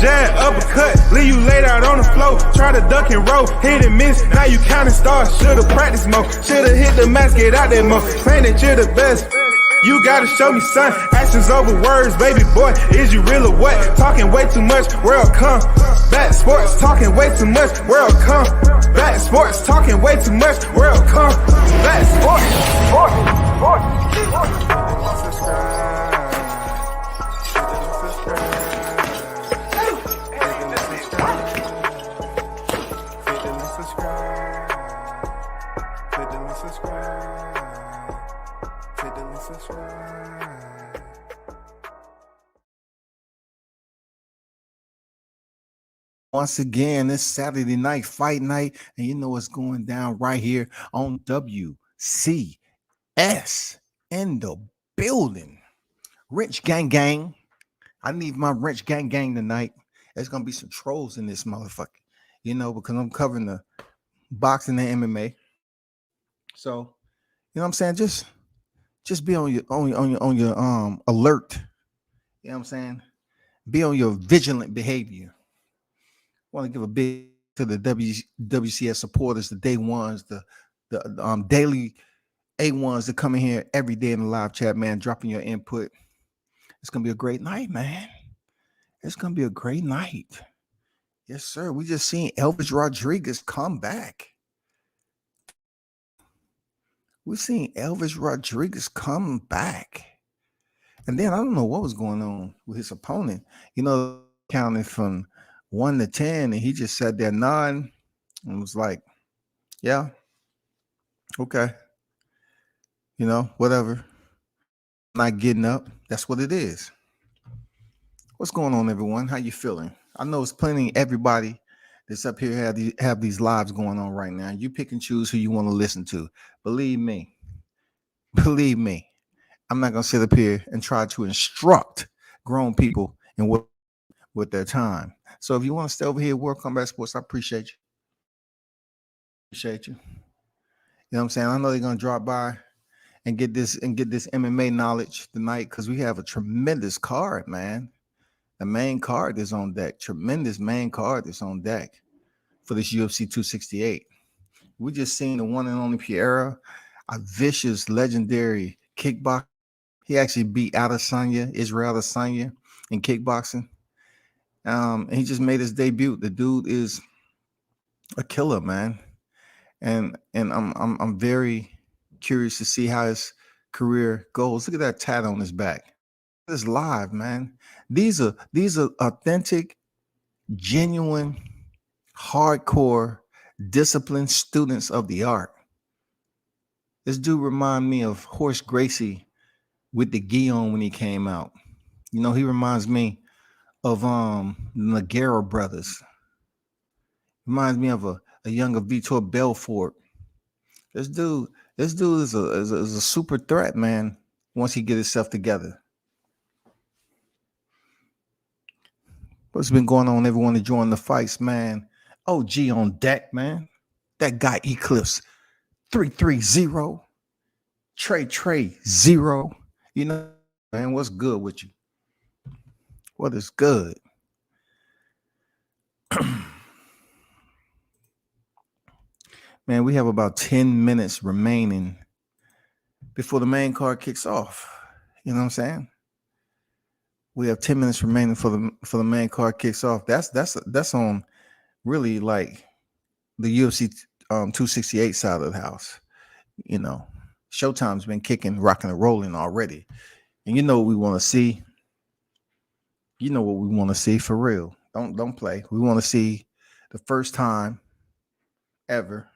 jab, uppercut, leave you laid out on the floor. Try to duck and roll, hit and miss, now you counting stars. Should've practiced more, should've hit the mask, get out there more. Claim that you're the best. You gotta show me, son. Actions over words, baby boy. Is you real or what? Talking way too much, world come. Back sports, talking way too much, world come. Back sports, talking way too much, world come. Back sports, Once again, it's Saturday night, fight night, and you know what's going down right here on WCS in the building. Rich Gang Gang. I need my Rich Gang Gang tonight. There's going to be some trolls in this motherfucker, you know, because I'm covering the boxing and MMA. So, you know what I'm saying? Just be on your alert. You know what I'm saying? Be on your vigilant behavior. Want to give a big to the WCS supporters, the day ones, the daily A1s that come in here every day in the live chat, man, dropping your input. It's gonna be a great night, man. It's gonna be a great night. Yes, sir. We just seen Elvis Rodriguez come back. We seen Elvis Rodriguez come back, and then I don't know what was going on with his opponent. You know, counting from 1 to 10, and he just sat there nodding and was like, yeah, okay, you know, whatever. Not getting up. That's what it is. What's going on, everyone? How you feeling? I know it's plenty everybody that's up here have these lives going on right now. You pick and choose who you want to listen to. Believe me, I'm not going to sit up here and try to instruct grown people in what with their time. So if you want to stay over here, World Combat Sports, I appreciate you. You know what I'm saying? I know they're gonna drop by and get this MMA knowledge tonight because we have a tremendous card, man. The main card is on deck. Tremendous main card is on deck for this UFC 268. We just seen the one and only Pereira, a vicious, legendary kickboxer. He actually beat Israel Adesanya in kickboxing. And he just made his debut. The dude is a killer, man. And I'm very curious to see how his career goes. Look at that tat on his back. It's live, man. These are authentic, genuine, hardcore, disciplined students of the art. This dude remind me of Horace Gracie with the gi on when he came out. You know, he reminds me of Nogueira brothers. Reminds me of a younger Vitor Belfort. This dude is a super threat, man, once he get himself together. What's been going on? Everyone enjoying the fights, man. OG on deck, man. That guy Eclipse 330. Trey 0. You know, man, what's good with you? What is good? Man, we have about 10 minutes remaining before the main card kicks off. You know what I'm saying? We have 10 minutes remaining for the main card kicks off. That's on really like the UFC 268 side of the house. You know, Showtime's been kicking, rocking, and rolling already. And you know what we want to see. You know what we want to see for real. Don't play. We want to see the first time ever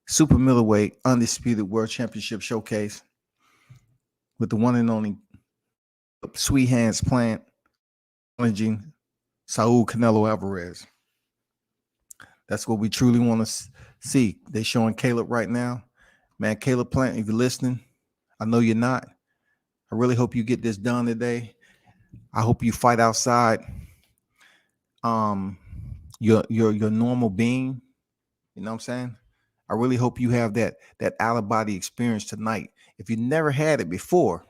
super middleweight undisputed world championship showcase with the one and only Sweet Hands Plant challenging Saul Canelo Alvarez. That's what we truly want to see. They showing Caleb right now. Man, Caleb Plant, if you're listening, I know you're not. I really hope you get this done today. I hope you fight outside your normal being. You know what I'm saying? I really hope you have that out-of-body experience tonight. If you never had it before,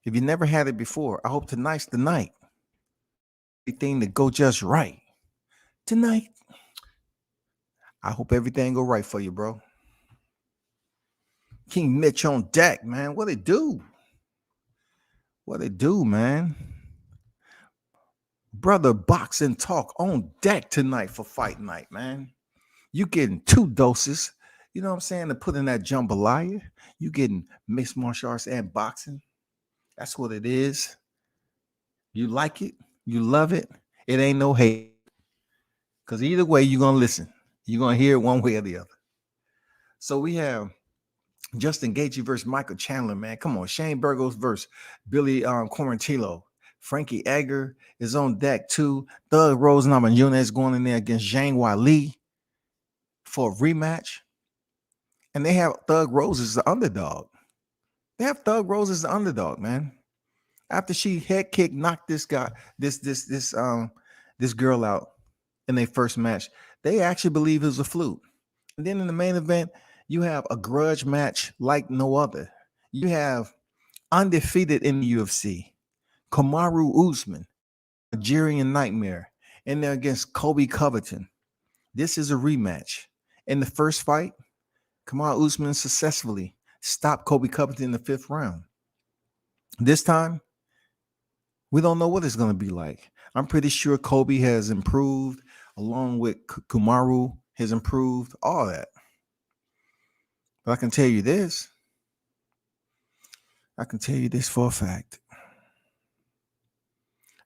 I hope tonight's the night. everything to go just right tonight. I hope everything go right for you, bro. King Mitch on deck, man. What it do? What it do, man? Brother Boxing Talk on deck tonight for fight night, man. You getting 2 doses, you know what I'm saying, to put in that jambalaya. You getting mixed martial arts and boxing. That's what it is. You like it, you love it. It ain't no hate. Because either way, you're going to listen. You're going to hear it one way or the other. So we have Dustin Jacoby versus Michael Chandler, man. Come on. Shane Burgos versus Billy Quarantillo. Frankie Edgar is on deck too. Thug Rose Namajunas going in there against Zhang Weili for a rematch. And they have Thug Rose as the underdog. They have Thug Rose as the underdog, man. After she head kick knocked this guy, this girl out in their first match, they actually believe it was a fluke. And then in the main event, you have a grudge match like no other. You have undefeated in the UFC, Kamaru Usman, Nigerian Nightmare, in there against Colby Covington. This is a rematch. In the first fight, Kamaru Usman successfully stopped Colby Covington in the 5th round. This time, we don't know what it's going to be like. I'm pretty sure Colby has improved, along with Kamaru has improved, all that. But I can tell you this. I can tell you this for a fact.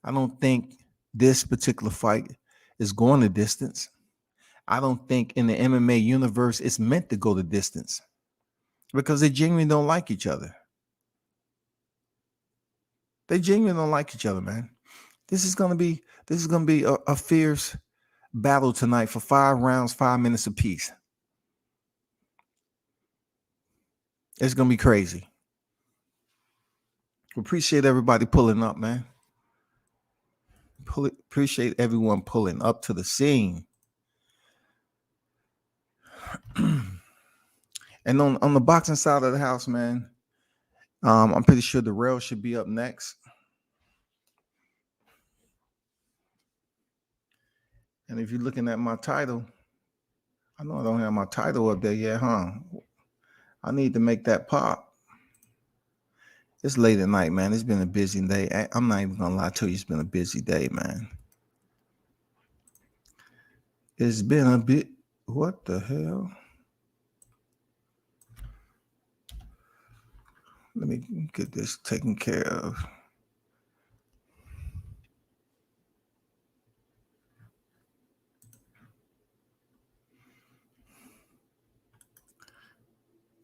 I don't think this particular fight is going the distance. I don't think in the MMA universe it's meant to go the distance because they genuinely don't like each other. They genuinely don't like each other, man. This is gonna be a fierce battle tonight for 5 rounds, 5 minutes apiece. It's gonna be crazy. Appreciate everybody pulling up, man. Appreciate everyone pulling up to the scene. And on the boxing side of the house, man, I'm pretty sure the rail should be up next. And if you're looking at my title, I know I don't have my title up there yet, huh? I need to make that pop. It's late at night, man. It's been a busy day. I'm not even gonna lie to you. It's been a busy day, man. It's been a bit. What the hell? Let me get this taken care of.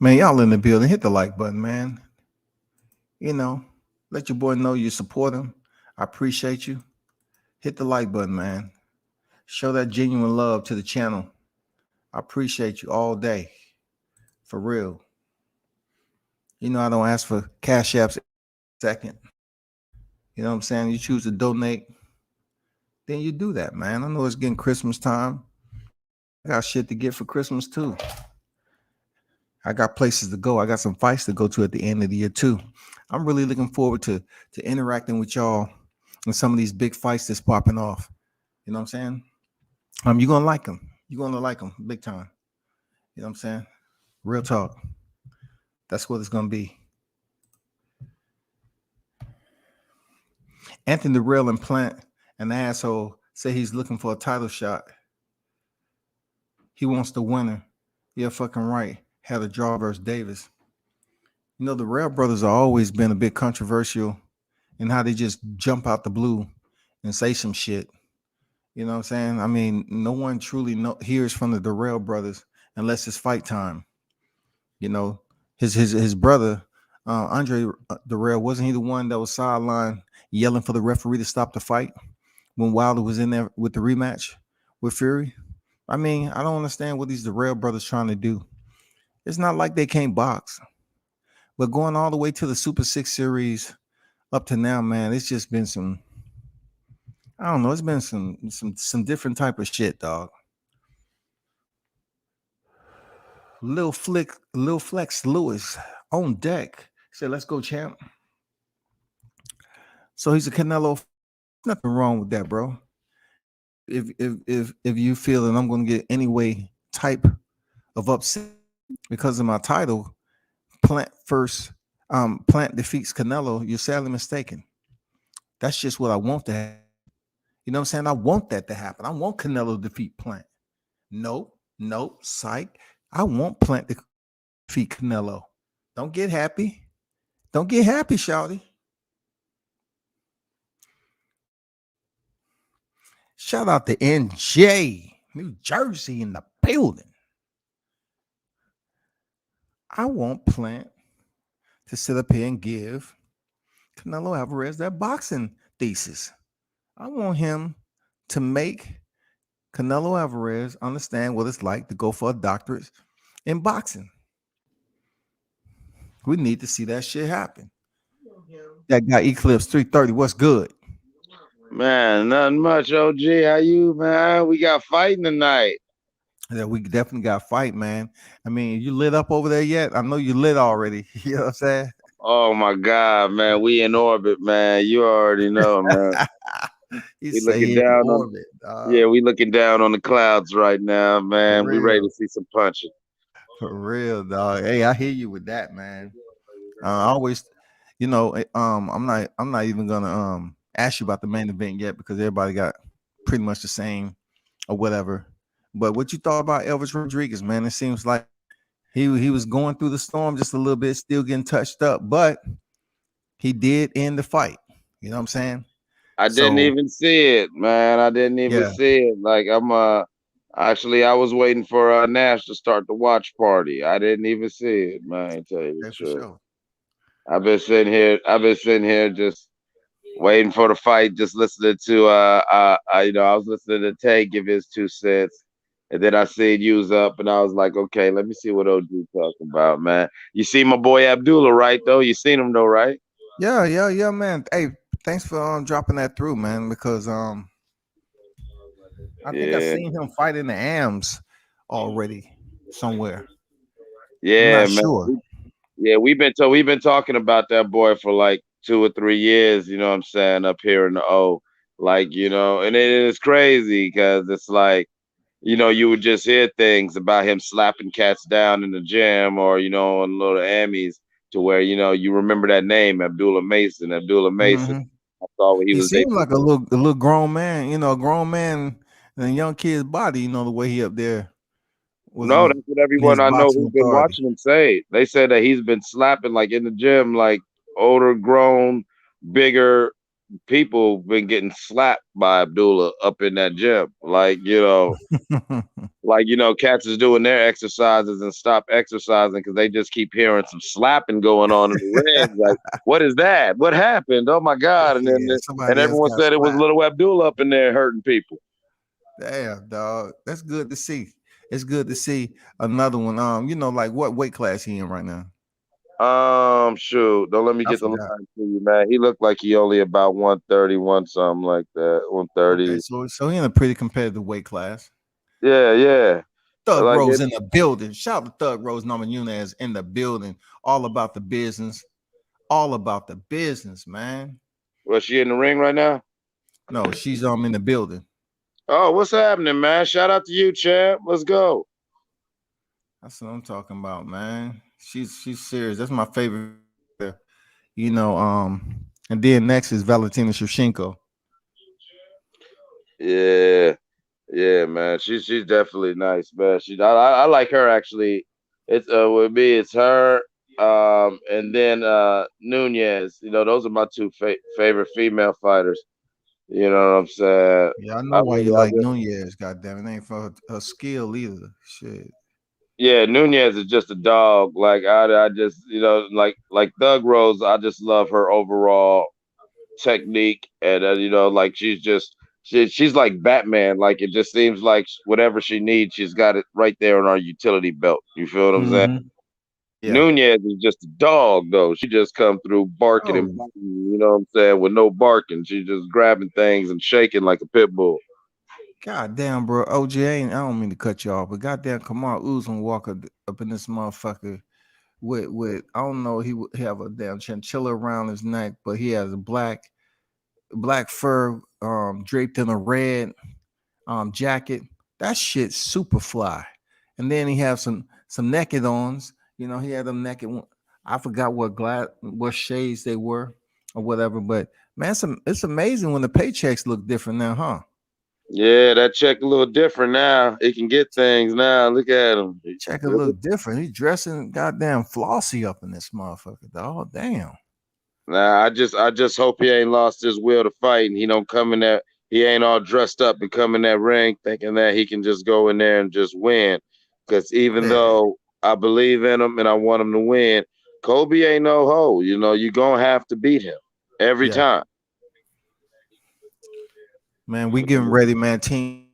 Man, y'all in the building. Hit the like button, man. You know, let your boy know you support him. I appreciate you. Hit the like button, man. Show that genuine love to the channel. I appreciate you all day. For real. You know, I don't ask for cash apps second. You know what I'm saying? You choose to donate, then you do that, man. I know it's getting Christmas time. I got shit to get for Christmas too. I got places to go. I got some fights to go to at the end of the year too. I'm really looking forward to interacting with y'all in some of these big fights that's popping off. You know what I'm saying? You're gonna like them. You're gonna like them big time. You know what I'm saying? Real talk. That's what it's gonna be. Anthony the Real Implant, an asshole, say he's looking for a title shot. He wants the winner. Yeah, fucking right. Had a draw versus Davis. You know, the Rail brothers have always been a bit controversial in how they just jump out the blue and say some shit. You know what I'm saying? I mean, no one truly hears from the Darrell brothers unless it's fight time. You know, his brother, Andre Darrell, wasn't he the one that was sidelined yelling for the referee to stop the fight when Wilder was in there with the rematch with Fury? I mean, I don't understand what these Darrell brothers trying to do. It's not like they can't box. But going all the way to the Super 6 series up to now, man, it's just been some, I don't know, it's been some different type of shit, dog. Lil Flex Lewis on deck. Said, let's go, champ. So he's a Canelo nothing wrong with that, bro. If you feel that I'm going to get any way type of upset because of my title, Plant first, Plant defeats Canelo, you're sadly mistaken. That's just what I want to happen. You know what I'm saying? I want that to happen. I want Canelo to defeat Plant. Nope, psych. I want Plant to defeat Canelo. Don't get happy. Don't get happy, shawty. Shout out to NJ, New Jersey in the building. I want Plant to sit up here and give Canelo Alvarez that boxing thesis. I want him to make Canelo Alvarez understand what it's like to go for a doctorate in boxing. We need to see that shit happen. That guy Eclipse 330. What's good? Man, nothing much, OG. How you, man? We got fighting tonight. Yeah, we definitely got fight, man. I mean, you lit up over there yet? I know you lit already. You know what I'm saying? Oh my God, man. We in orbit, man. You already know, man. We looking down orbit. We looking down on the clouds right now, man. We ready to see some punching. For real, dog. Hey, I hear you with that, man. I always, I'm not even gonna ask you about the main event yet because everybody got pretty much the same or whatever. But what you thought about Elvis Rodriguez, man? It seems like he was going through the storm just a little bit, still getting touched up, but he did end the fight. You know what I'm saying? I didn't even see it, man. I didn't even see it. Like actually I was waiting for Nash to start the watch party. I didn't even see it, man. I tell you the truth. Sure. I've been sitting here just waiting for the fight, just listening to I was listening to Tay give his 2 cents. And then I seen Use Up, and I was like, okay, let me see what OG talking about, man. You see my boy Abdullah, right, though? You seen him, though, right? Yeah, man. Hey, thanks for dropping that through, man, because I think I seen him fight in the AMs already somewhere. Yeah, I'm not sure. We've been talking about that boy for like 2 or 3 years, you know what I'm saying, up here in the O. Like, and it is crazy because it's like, you would just hear things about him slapping cats down in the gym or, on little Emmys to where, you remember that name, Abdullah Mason. Mm-hmm. I saw what he was. Seemed like a little grown man, a grown man in a young kid's body, the way he up there. No, that's what everyone I know who's been watching him say. They said that he's been slapping like in the gym, like older, grown, bigger people been getting slapped by Abdullah up in that gym. Like, cats is doing their exercises and stop exercising because they just keep hearing some slapping going on in the ring. Like, what is that? What happened? Oh my God. And then everyone said it was little Abdullah up in there hurting people. Damn, dog. That's good to see. It's good to see another one. Like what weight class he in right now? Shoot, don't let me get the line to you, man. He looked like he only about 131, something like that. 130. Okay, so he in a pretty competitive weight class. Yeah. Thug Rose in the building. Shout out to Thug Rose Namajunas in the building. All about the business. All about the business, man. Was she in the ring right now? No, she's in the building. Oh, what's happening, man? Shout out to you, champ. Let's go. That's what I'm talking about, man. She's serious. That's my favorite. And then next is Valentina Shevchenko. Yeah, man. She's definitely nice, man. I like her actually. It's with me, it's her, and then Nunez. Those are my 2 favorite female fighters. You know what I'm saying? Yeah, I know why you like Nunez. Goddamn, it ain't for her skill either. Shit. Yeah, Nunez is just a dog. Like I just like Thug Rose. I just love her overall technique, and like she's like Batman. Like it just seems like whatever she needs, she's got it right there on our utility belt. You feel what I'm saying? Yeah. Nunez is just a dog, though. She just come through barking and biting, you know what I'm saying, with no barking. She's just grabbing things and shaking like a pit bull. Goddamn, bro. OJ, I don't mean to cut you off, but goddamn, Kamaru Usman walk up in this motherfucker with I don't know, he have a damn chinchilla around his neck, but he has a black fur draped in a red jacket. That shit super fly. And then he have some naked ons. You know, he had them naked. I forgot what shades they were or whatever. But man, it's amazing when the paychecks look different now, huh? Yeah, that check a little different now. He can get things now. Look at him. Check a look different. He's dressing goddamn flossy up in this motherfucker. Oh damn. Nah, I just hope he ain't lost his will to fight and he don't come in there. He ain't all dressed up and come in that ring thinking that he can just go in there and just win. Because even though I believe in him and I want him to win, Colby ain't no hoe. You know, you're gonna have to beat him every time. Man, we getting ready, man. Team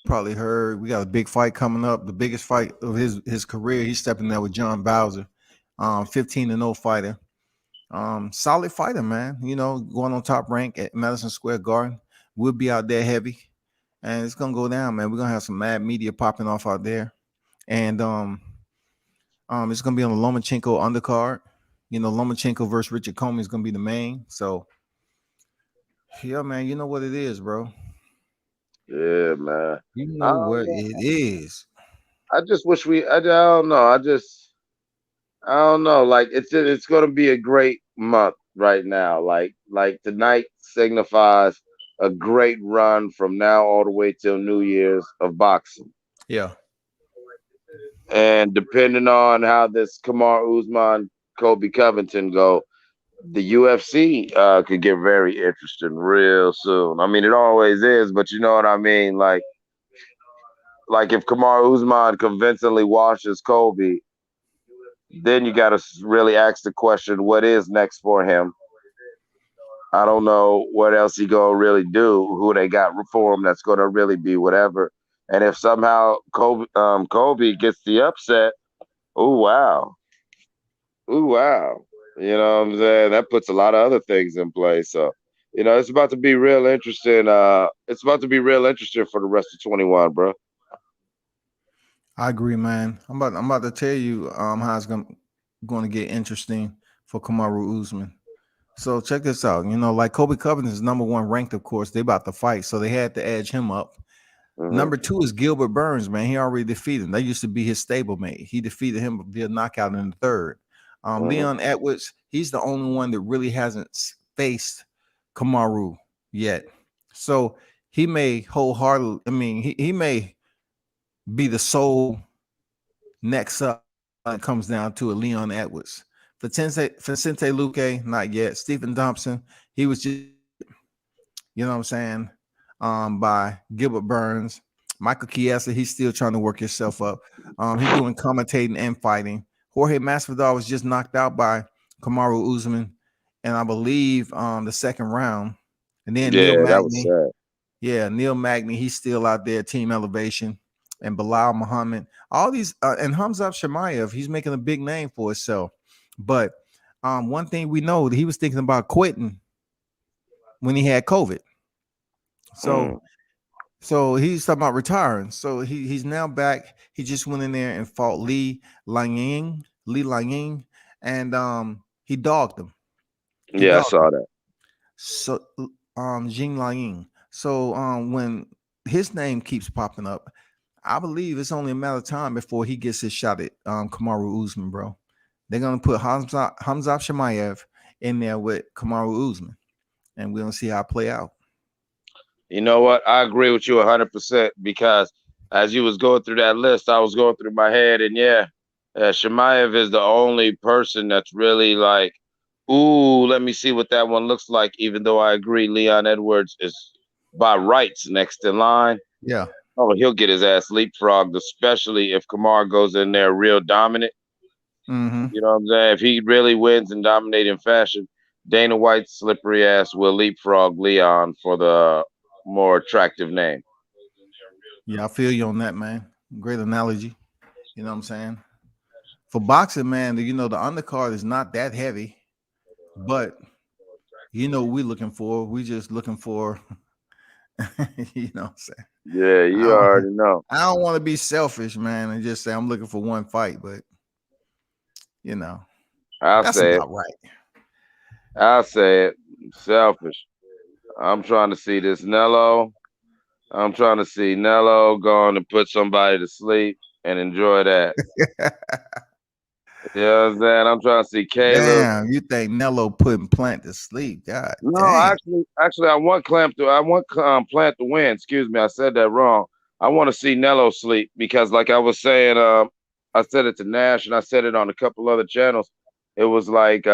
probably heard we got a big fight coming up, the biggest fight of his career. He's stepping there with John Bowser, 15-0 fighter. Solid fighter, man. You know, going on top rank at Madison Square Garden. We'll be out there heavy, and it's gonna go down, man. We're gonna have some mad media popping off out there, and it's gonna be on the Lomachenko undercard. You know, Lomachenko versus Richard Comey is gonna be the main. So, yeah, man, you know what it is, bro. Yeah, man. You know what it is. I just wish I don't know. I don't know. Like it's gonna be a great month right now. Like tonight signifies a great run from now all the way till New Year's of boxing. Yeah. And depending on how this Kamaru Usman, Colby Covington go, the UFC could get very interesting real soon. I mean, it always is, but you know what I mean. Like if Kamaru Usman convincingly washes Colby, then you got to really ask the question, what is next for him? I don't know what else he gonna really do. Who they got for him that's gonna really be whatever. And if somehow Colby gets the upset, oh wow, you know what I'm saying? That puts a lot of other things in place. So you know, it's about to be real interesting. It's about to be real interesting for the rest of 21, bro. I agree, man. I'm about to tell you how it's going to get interesting for Kamaru Usman. So check this out. You know, like Colby Covington is number one ranked, of course. They about to fight, so they had to edge him up. Mm-hmm. Number two is Gilbert Burns, man. He already defeated him. That used to be his stablemate. He defeated him via knockout in the third. Leon Edwards, he's the only one that really hasn't faced Kamaru yet. So he may wholeheartedly, I mean, he may be the sole next up when it comes down to a Leon Edwards. Vicente Luque, not yet. Stephen Thompson, he was just, you know what I'm saying, by Gilbert Burns. Michael Chiesa, he's still trying to work himself up. He's doing commentating and fighting. Jorge Masvidal was just knocked out by Kamaru Usman, and I believe the second round. And then Neil Magny, that was sad. Yeah, Neil Magny, he's still out there, Team Elevation. And Bilal Muhammad, all these, and Hamza Chimaev, he's making a big name for himself. But one thing we know, he was thinking about quitting when he had COVID. So he's talking about retiring. So he's now back. He just went in there and fought Li Langying, and he dogged him. I saw that. So Jing Langying. So when his name keeps popping up, I believe it's only a matter of time before he gets his shot at Kamaru Usman, bro. They're gonna put Hamza Chimaev in there with Kamaru Usman, and we're gonna see how it play out. You know what? I agree with you 100% because as you was going through that list, I was going through my head, and Chimaev is the only person that's really like, ooh, let me see what that one looks like. Even though I agree, Leon Edwards is by rights next in line. Yeah. Oh, he'll get his ass leapfrogged, especially if Kamar goes in there real dominant. Mm-hmm. You know what I'm saying? If he really wins in dominating fashion, Dana White's slippery ass will leapfrog Leon for the more attractive name. Yeah, I feel you on that, man. Great analogy. You know what I'm saying? For boxing, man, you know, the undercard is not that heavy, but you know what we're looking for. We just looking for, you know what I'm saying? Yeah, you already know. I don't want to be selfish, man, and just say I'm looking for one fight, but you know, that's about right. I'll say it. Selfish. I'm trying to see this Nello. I'm trying to see Nello going and put somebody to sleep and enjoy that. You know what I'm saying? I'm trying to see Caleb. Damn, you think Nello putting Plant to sleep? God No, dang. actually, I want Plant to win. Excuse me, I said that wrong. I want to see Nello sleep because, like I was saying, I said it to Nash and I said it on a couple other channels. It was like,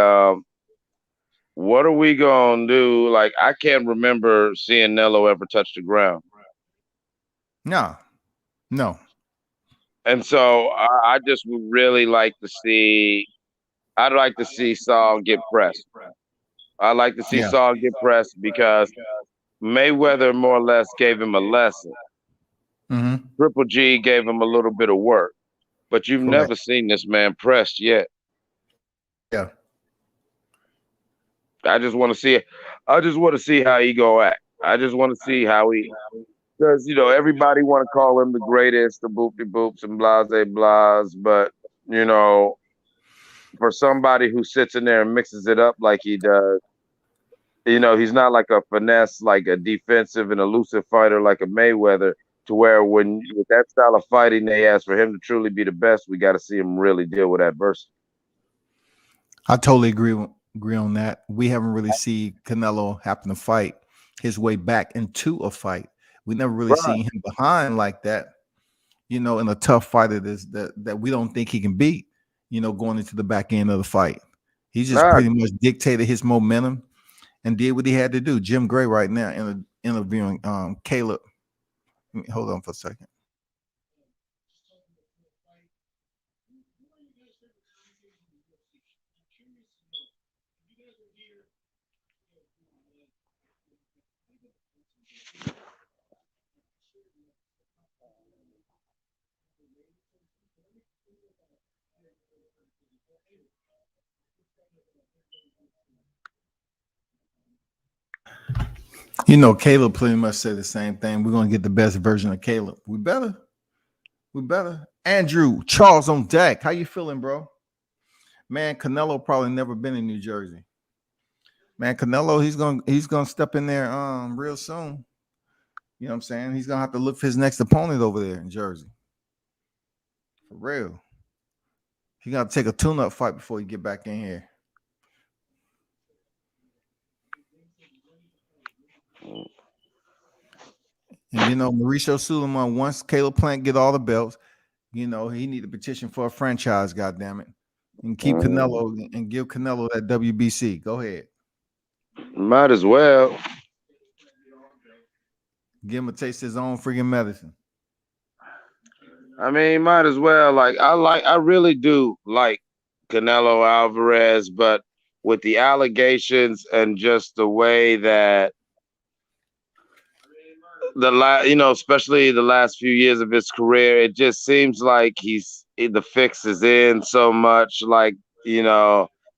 what are we gonna do? Like, I can't remember seeing Nello ever touch the ground. No. And so I just would really like to see. I'd like to see Saul get pressed. I like to see Saul get pressed because Mayweather more or less gave him a lesson. Mm-hmm. Triple G gave him a little bit of work, but you've never seen this man pressed yet. Yeah. I just want to see it. I just want to see how he go act. I just want to see how he, because everybody want to call him the greatest, the boopty boops and blase blahs, but for somebody who sits in there and mixes it up like he does, he's not like a finesse, like a defensive and elusive fighter like a Mayweather. To where when with that style of fighting they ask for him to truly be the best, we got to see him really deal with adversity. I totally agree on that. We haven't really seen Canelo happen to fight his way back into a fight. We never really seen him behind like that, in a tough fight that we don't think he can beat, going into the back end of the fight. He just pretty much dictated his momentum and did what he had to do. Jim Gray right now interviewing Caleb. Hold on for a second. Caleb pretty much said the same thing. We're going to get the best version of Caleb. We better. Andrew, Charles on deck. How you feeling, bro? Man, Canelo probably never been in New Jersey. Man, Canelo, he's gonna step in there real soon. You know what I'm saying? He's gonna have to look for his next opponent over there in Jersey. For real. He gotta take a tune-up fight before he get back in here. And Mauricio Suleiman, once Caleb Plant get all the belts, he need to petition for a franchise, goddammit. And keep Canelo and give Canelo that WBC. Go ahead. Might as well. Give him a taste of his own freaking medicine. I mean, might as well. I really do like Canelo Alvarez, but with the allegations and just the way that especially the last few years of his career, it just seems like the fix is in so much.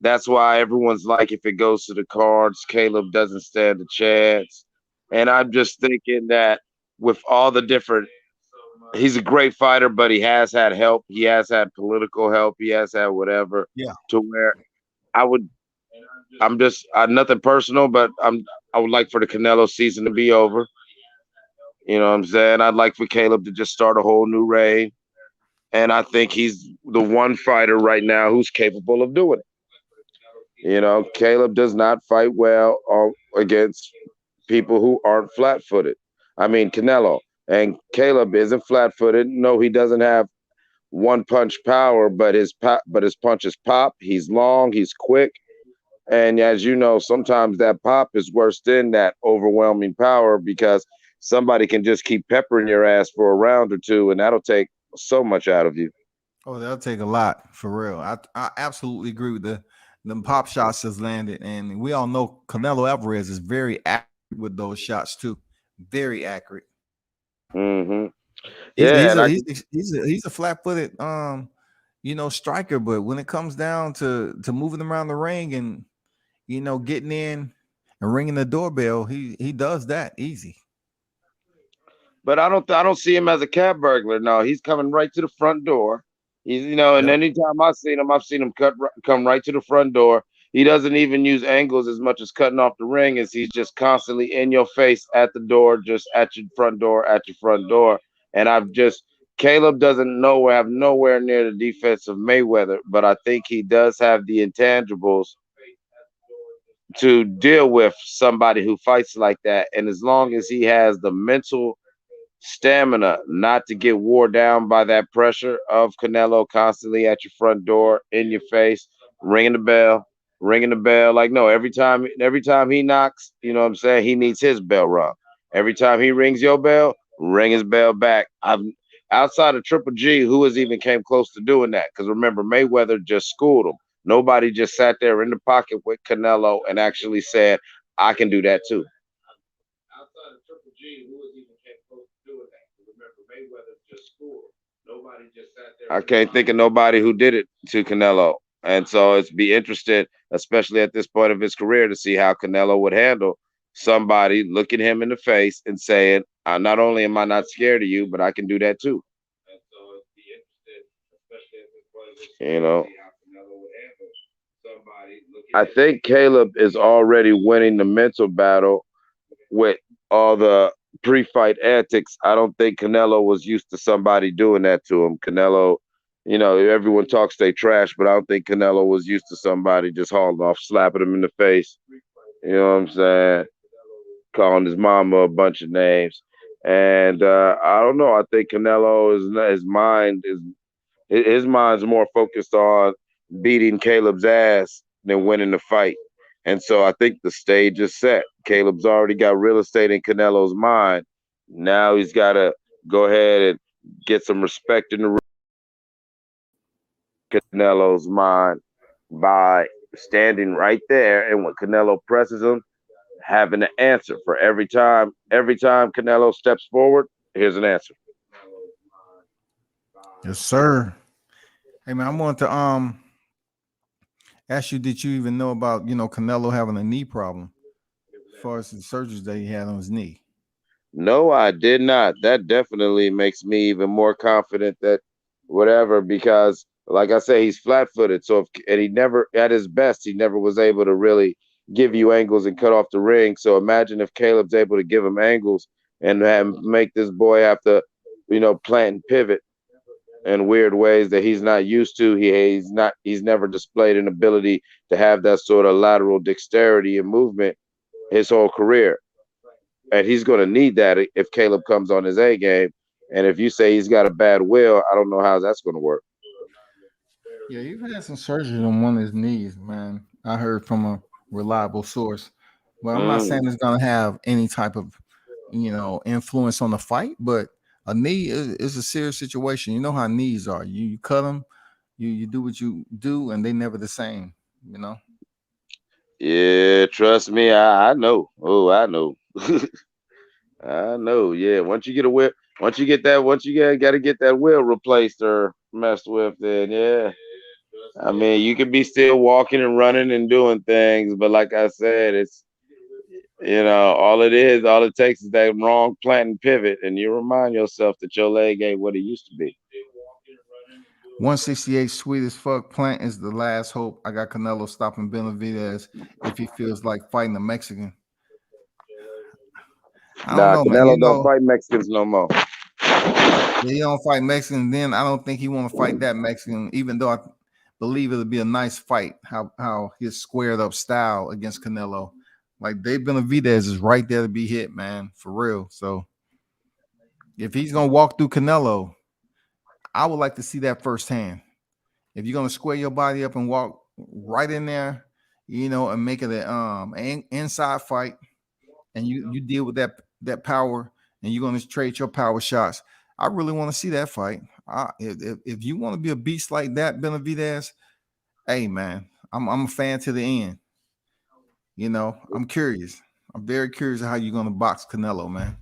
That's why everyone's like, if it goes to the cards, Caleb doesn't stand a chance. And I'm just thinking that with all the different, he's a great fighter, but he has had help. He has had political help. He has had whatever. Yeah. To where nothing personal, but I would like for the Canelo season to be over. You know what I'm saying? I'd like for Caleb to just start a whole new reign. And I think he's the one fighter right now who's capable of doing it. Caleb does not fight well against people who aren't flat-footed. I mean, Canelo. And Caleb isn't flat-footed. No, he doesn't have one-punch power, but his punches pop. He's long. He's quick. And as you know, sometimes that pop is worse than that overwhelming power because somebody can just keep peppering your ass for a round or two, and that'll take so much out of you. Oh, that'll take a lot, for real. I absolutely agree with the pop shots has landed, and we all know Canelo Alvarez is very accurate with those shots too. Very accurate. Mm-hmm. He's a flat-footed striker, but when it comes down to moving around the ring and getting in and ringing the doorbell, he does that easy. But I don't see him as a cat burglar. No, he's coming right to the front door. He's and anytime I've seen him come right to the front door. he doesn't even use angles as much as cutting off the ring, as he's just constantly in your face at the door, just at your front door, at your front door. And Caleb doesn't have nowhere near the defense of Mayweather, but I think he does have the intangibles to deal with somebody who fights like that. And as long as he has the mental stamina not to get wore down by that pressure of Canelo constantly at your front door, in your face, ringing the bell. Like, no, every time he knocks, you know what I'm saying, he needs his bell rung. Every time he rings your bell, ring his bell back. Outside of Triple G, who has even came close to doing that? Because remember, Mayweather just schooled him. Nobody just sat there in the pocket with Canelo and actually said, I can do that too. Outside of Triple G, who has even came close to doing that? Remember, Mayweather just schooled him. Nobody just sat there. I can't think of nobody who did it to Canelo. And so it's be interested, especially at this point of his career, to see how Canelo would handle somebody looking him in the face and saying, not only am I not scared of you, but I can do that too. And so it's be interested, especially at this point of his career, to see how Canelo would handle somebody looking. I think Caleb is already winning the mental battle with all the pre-fight antics. I don't think Canelo was used to somebody doing that to him. Canelo, everyone talks they trash, but I don't think Canelo was used to somebody just hauling off, slapping him in the face. You know what I'm saying? Calling his mama a bunch of names. And I don't know. I think Canelo his mind's more focused on beating Caleb's ass than winning the fight. And so I think the stage is set. Caleb's already got real estate in Canelo's mind. Now he's got to go ahead and get some respect in the Canelo's mind by standing right there. And when Canelo presses him, having an answer for every time Canelo steps forward, here's an answer. Yes, sir. Hey man, I want to ask you, did you even know about Canelo having a knee problem as far as the surgeries that he had on his knee? No, I did not. That definitely makes me even more confident that whatever, because like I say, he's flat-footed. So he never, at his best, he never was able to really give you angles and cut off the ring. So imagine if Caleb's able to give him angles and make this boy have to, plant and pivot in weird ways that he's not used to. He's never displayed an ability to have that sort of lateral dexterity and movement his whole career. And he's going to need that if Caleb comes on his A game. And if you say he's got a bad will, I don't know how that's going to work. Yeah, he's had some surgery on one of his knees, man. I heard from a reliable source. Well, I'm not saying it's going to have any type of, influence on the fight, but a knee is a serious situation. You know how knees are. You cut them, you do what you do, and they never the same, Yeah, trust me, I know. Oh, I know. I know. Yeah, once you get got to get that wheel replaced or messed with, then yeah. I mean, you could be still walking and running and doing things, but like I said, it's all it takes is that wrong plant and pivot, and you remind yourself that your leg ain't what it used to be. 168 sweet as fuck. Plant is the last hope. I got Canelo stopping Benavidez if he feels like fighting a Mexican. I don't know, Canelo man. Don't fight Mexicans no more. He don't fight Mexicans. Then I don't think he want to fight that Mexican, even though I believe it'll be a nice fight. How his squared up style against Canelo, like Dave Benavidez is right there to be hit, man, for real. So if he's gonna walk through Canelo, I would like to see that firsthand. If you're gonna square your body up and walk right in there, and make it an inside fight, and you deal with that power, and you're gonna trade your power shots. I really want to see that fight. If you want to be a beast like that, Benavidez, hey man, I'm a fan to the end. I'm curious. I'm very curious how you're gonna box Canelo, man.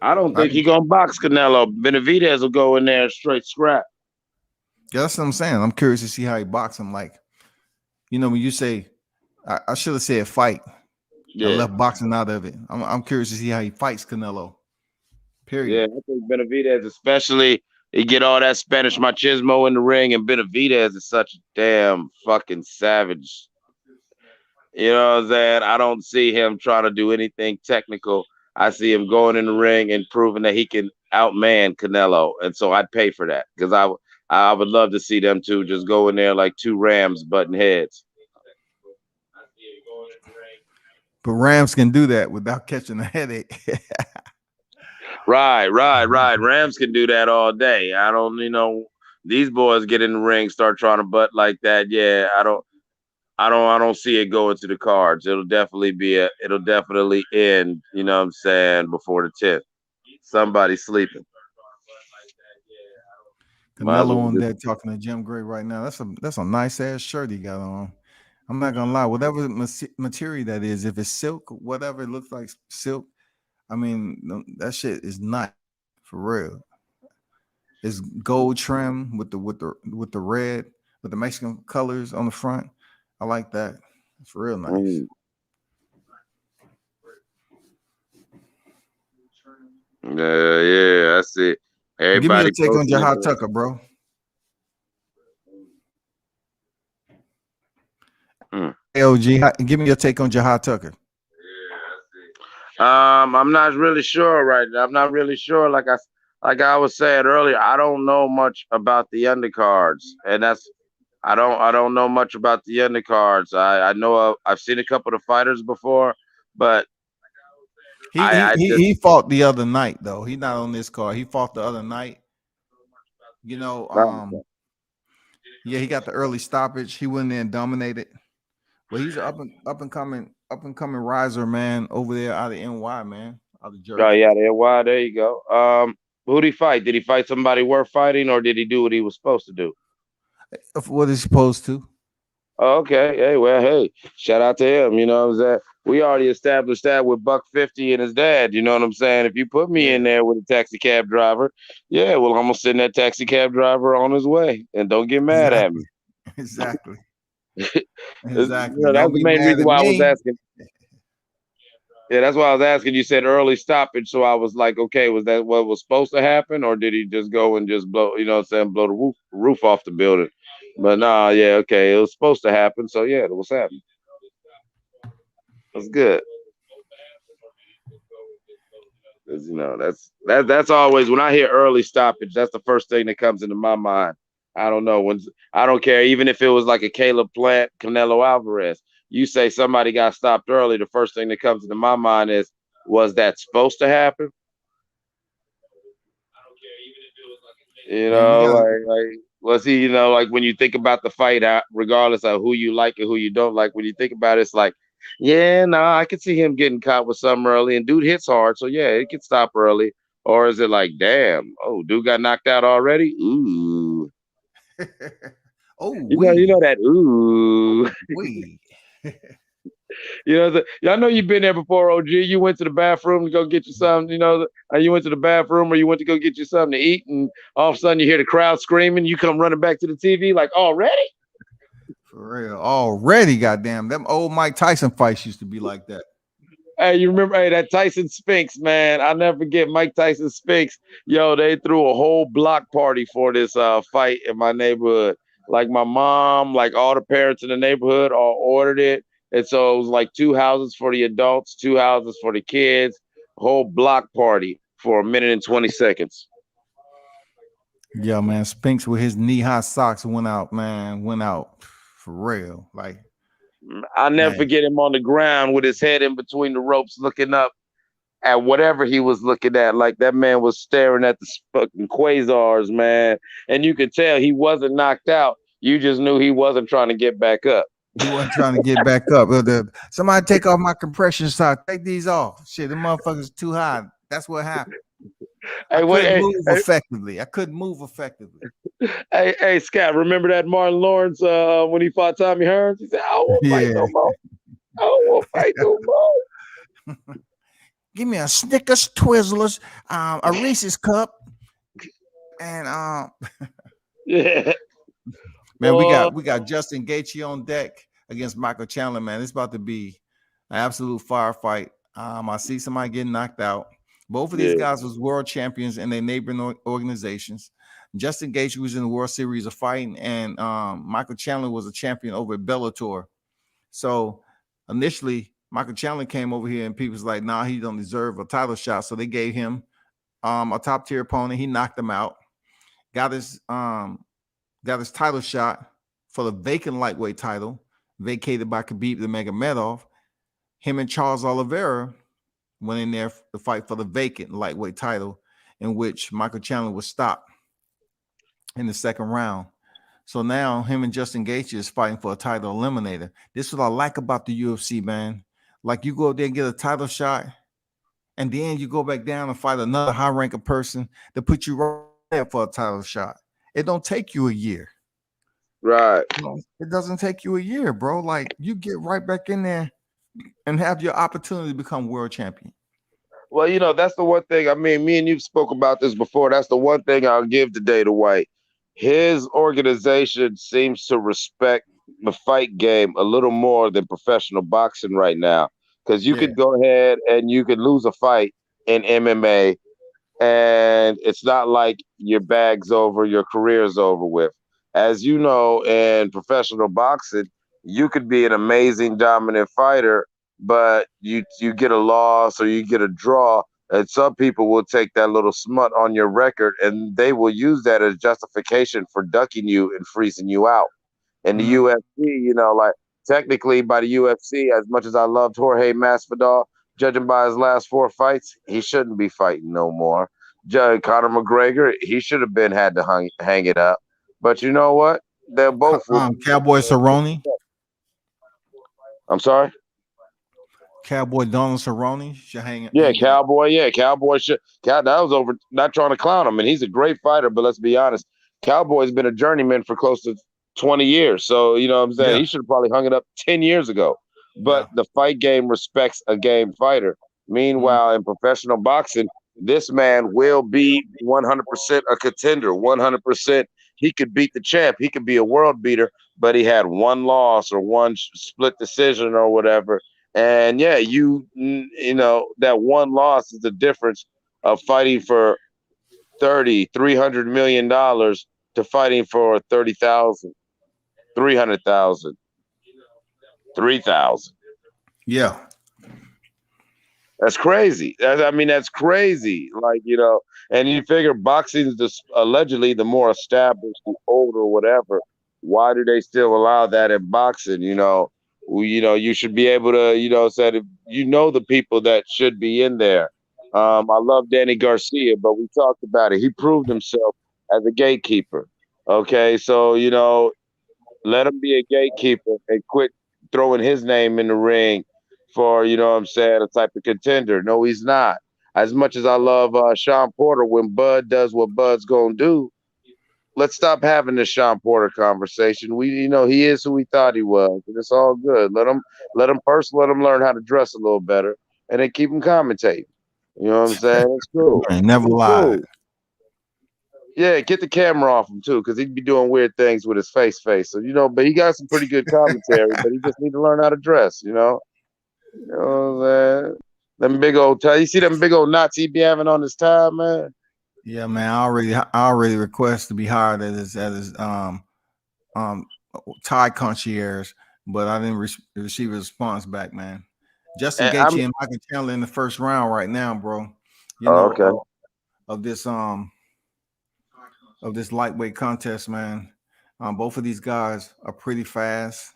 I don't think he's gonna box Canelo. Benavidez will go in there straight scrap. Yeah, that's what I'm saying. I'm curious to see how he boxes him. Like, when you say, I should have said fight. Yeah. I left boxing out of it. I'm curious to see how he fights Canelo. Period. Yeah, I think Benavidez, especially He get all that Spanish machismo in the ring, and Benavidez is such a damn fucking savage. You know what I'm saying? I don't see him trying to do anything technical. I see him going in the ring and proving that he can outman Canelo, and so I'd pay for that because I would love to see them two just go in there like two Rams butting heads. But Rams can do that without catching a headache. Right. Rams can do that all day. I don't, these boys get in the ring, start trying to butt like that. Yeah, I don't see it going to the cards. It'll definitely end, you know what I'm saying, before the 10th. Somebody sleeping. Canelo on there talking to Jim Gray right now. That's a nice ass shirt he got on. I'm not gonna lie, whatever material that is, if it's silk, whatever it looks like silk, I mean that shit is not for real. It's gold trim with the red, with the Mexican colors on the front. I like that. It's real nice. Yeah, I see. Everybody give me your take on Jahad Tucker, bro. LG, give me your take on Jahad Tucker. I'm not really sure right now. I'm not really sure. Like I was saying earlier, I don't know much about the undercards, and I don't know much about the undercards. I know I've seen a couple of fighters before, but he fought the other night though. He's not on this card. He fought the other night. You know, yeah, he got the early stoppage. He went in and dominated. But he's an up and coming riser, man, over there out of NY, man. Out of Jersey. Oh yeah, the NY. There you go. Who did he fight? Did he fight somebody worth fighting, or did he do what he was supposed to do? What is he supposed to? Oh, okay. Hey, shout out to him. You know what I'm saying? We already established that with $150 and his dad. You know what I'm saying? If you put me in there with a taxi cab driver, yeah, well, I'm gonna send that taxi cab driver on his way, and don't get mad at me. Exactly. Exactly. That's the main reason why I was asking. Yeah, that's why I was asking. You said early stoppage, so I was like, okay, was that what was supposed to happen, or did he just go and just blow? You know what I'm saying? Blow the roof off the building. But nah, yeah, okay, it was supposed to happen. So yeah, it was happening. That's good. You know, that's always when I hear early stoppage, that's the first thing that comes into my mind. I don't know I don't care, even if it was like a Caleb Plant, Canelo Alvarez. You say somebody got stopped early, the first thing that comes into my mind is, was that supposed to happen? You know, like was he, like when you think about the fight, regardless of who you like and who you don't like, when you think about it, it's like, yeah, I could see him getting caught with something early, and dude hits hard, so yeah, it could stop early. Or is it like, damn, oh, dude got knocked out already? Ooh. Oh, you know that ooh. I know you've been there before, OG. You went to the bathroom to go get you something, you went to the bathroom or you went to go get you something to eat, and all of a sudden you hear the crowd screaming, you come running back to the TV like, already? For real, already, goddamn. Them old Mike Tyson fights used to be like that. Hey, you remember that Tyson Spinks, man? I'll never forget Mike Tyson Spinks. Yo, they threw a whole block party for this fight in my neighborhood. Like my mom, like all the parents in the neighborhood all ordered it. And so it was like 2 houses for the adults, 2 houses for the kids, whole block party for 1 minute and 20 seconds. Yeah, man. Spinks with his knee-high socks went out, man. Went out for real. Like, I'll never forget him on the ground with his head in between the ropes looking up at whatever he was looking at. Like that man was staring at the fucking quasars, man. And you could tell he wasn't knocked out. You just knew he wasn't trying to get back up. He wasn't trying to get back up. Somebody take off my compression socks. Take these off. Shit, the motherfuckers too high. That's what happened. I couldn't move effectively. Hey, Scott, remember that Martin Lawrence when he fought Tommy Hearns? He said, I don't want to fight no more. I don't want to fight no more. Give me a Snickers, Twizzlers, a Reese's cup, and yeah. Man, we got Justin Gaethje on deck against Michael Chandler, man. It's about to be an absolute firefight. I see somebody getting knocked out. Both of these guys was world champions in their neighboring organizations. Justin Gaethje was in the World Series of Fighting, and Michael Chandler was a champion over at Bellator. So initially, Michael Chandler came over here, and people was like, "Nah, he don't deserve a title shot." So they gave him a top tier opponent. He knocked him out. Got his title shot for the vacant lightweight title, vacated by Khabib Nurmagomedov. Him and Charles Oliveira went in there to fight for the vacant lightweight title, in which Michael Chandler was stopped in the second round. So now him and Justin Gaethje is fighting for a title eliminator. This is what I like about the UFC, man. Like, you go up there and get a title shot, and then you go back down and fight another high-ranking person to put you right there for a title shot. It don't take you a year. Right. It doesn't take you a year, bro. Like, you get right back in there and have your opportunity to become world champion. Well, you know, that's the one thing. I mean, me and you spoke about this before. That's the one thing I'll give to Dana White. His organization seems to respect the fight game a little more than professional boxing right now. Because you could go ahead and you could lose a fight in MMA, and it's not like your bag's over, your career's over with. As you know, in professional boxing, you could be an amazing, dominant fighter, but you get a loss or you get a draw, and some people will take that little smut on your record and they will use that as justification for ducking you and freezing you out. In the UFC, you know, like, technically by the UFC, as much as I loved Jorge Masvidal, judging by his last 4 fights, he shouldn't be fighting no more. Conor McGregor, he should have had to hang it up. But you know what? They're both Cowboy Cerrone. I'm sorry? Cowboy Donald Cerrone should hang it. Yeah, Cowboy. Yeah, Cowboy should. That was over. Not trying to clown him, and he's a great fighter. But let's be honest, Cowboy's been a journeyman for close to 20 years. So, you know what I'm saying? He should have probably hung it up 10 years ago. But the fight game respects a game fighter. Meanwhile, in professional boxing, this man will be 100% a contender. 100%. He could beat the champ. He could be a world beater, but he had one loss or one split decision or whatever. And yeah, you know, that one loss is the difference of fighting for $300 million to fighting for 30,000, 300,000, 3,000. Yeah. That's crazy. That's crazy. Like, you know, and you figure boxing is allegedly the more established, the older, whatever. Why do they still allow that in boxing? You know, you should be able to, you know, said, you know, the people that should be in there. I love Danny Garcia, but we talked about it. He proved himself as a gatekeeper. Okay, so, you know, let him be a gatekeeper and quit throwing his name in the ring for, you know what I'm saying, a type of contender. No, he's not. As much as I love Sean Porter, when Bud does what Bud's gonna do, let's stop having this Sean Porter conversation. You know, he is who we thought he was, and it's all good. Let him learn how to dress a little better, and then keep him commentating. You know what I'm saying? It's cool. Never lied. Cool. Yeah, get the camera off him too, because he'd be doing weird things with his face. So, you know, but he got some pretty good commentary, but he just need to learn how to dress, you know. You know what I'm saying? Them big old tie. You see them big old knots he be having on his tie, man? Yeah, man. I already request to be hired as his tie concierge, but I didn't receive a response back, man. Justin Gaethje and Michael Chandler in the first round right now, bro. You know, of this lightweight contest, man. Both of these guys are pretty fast.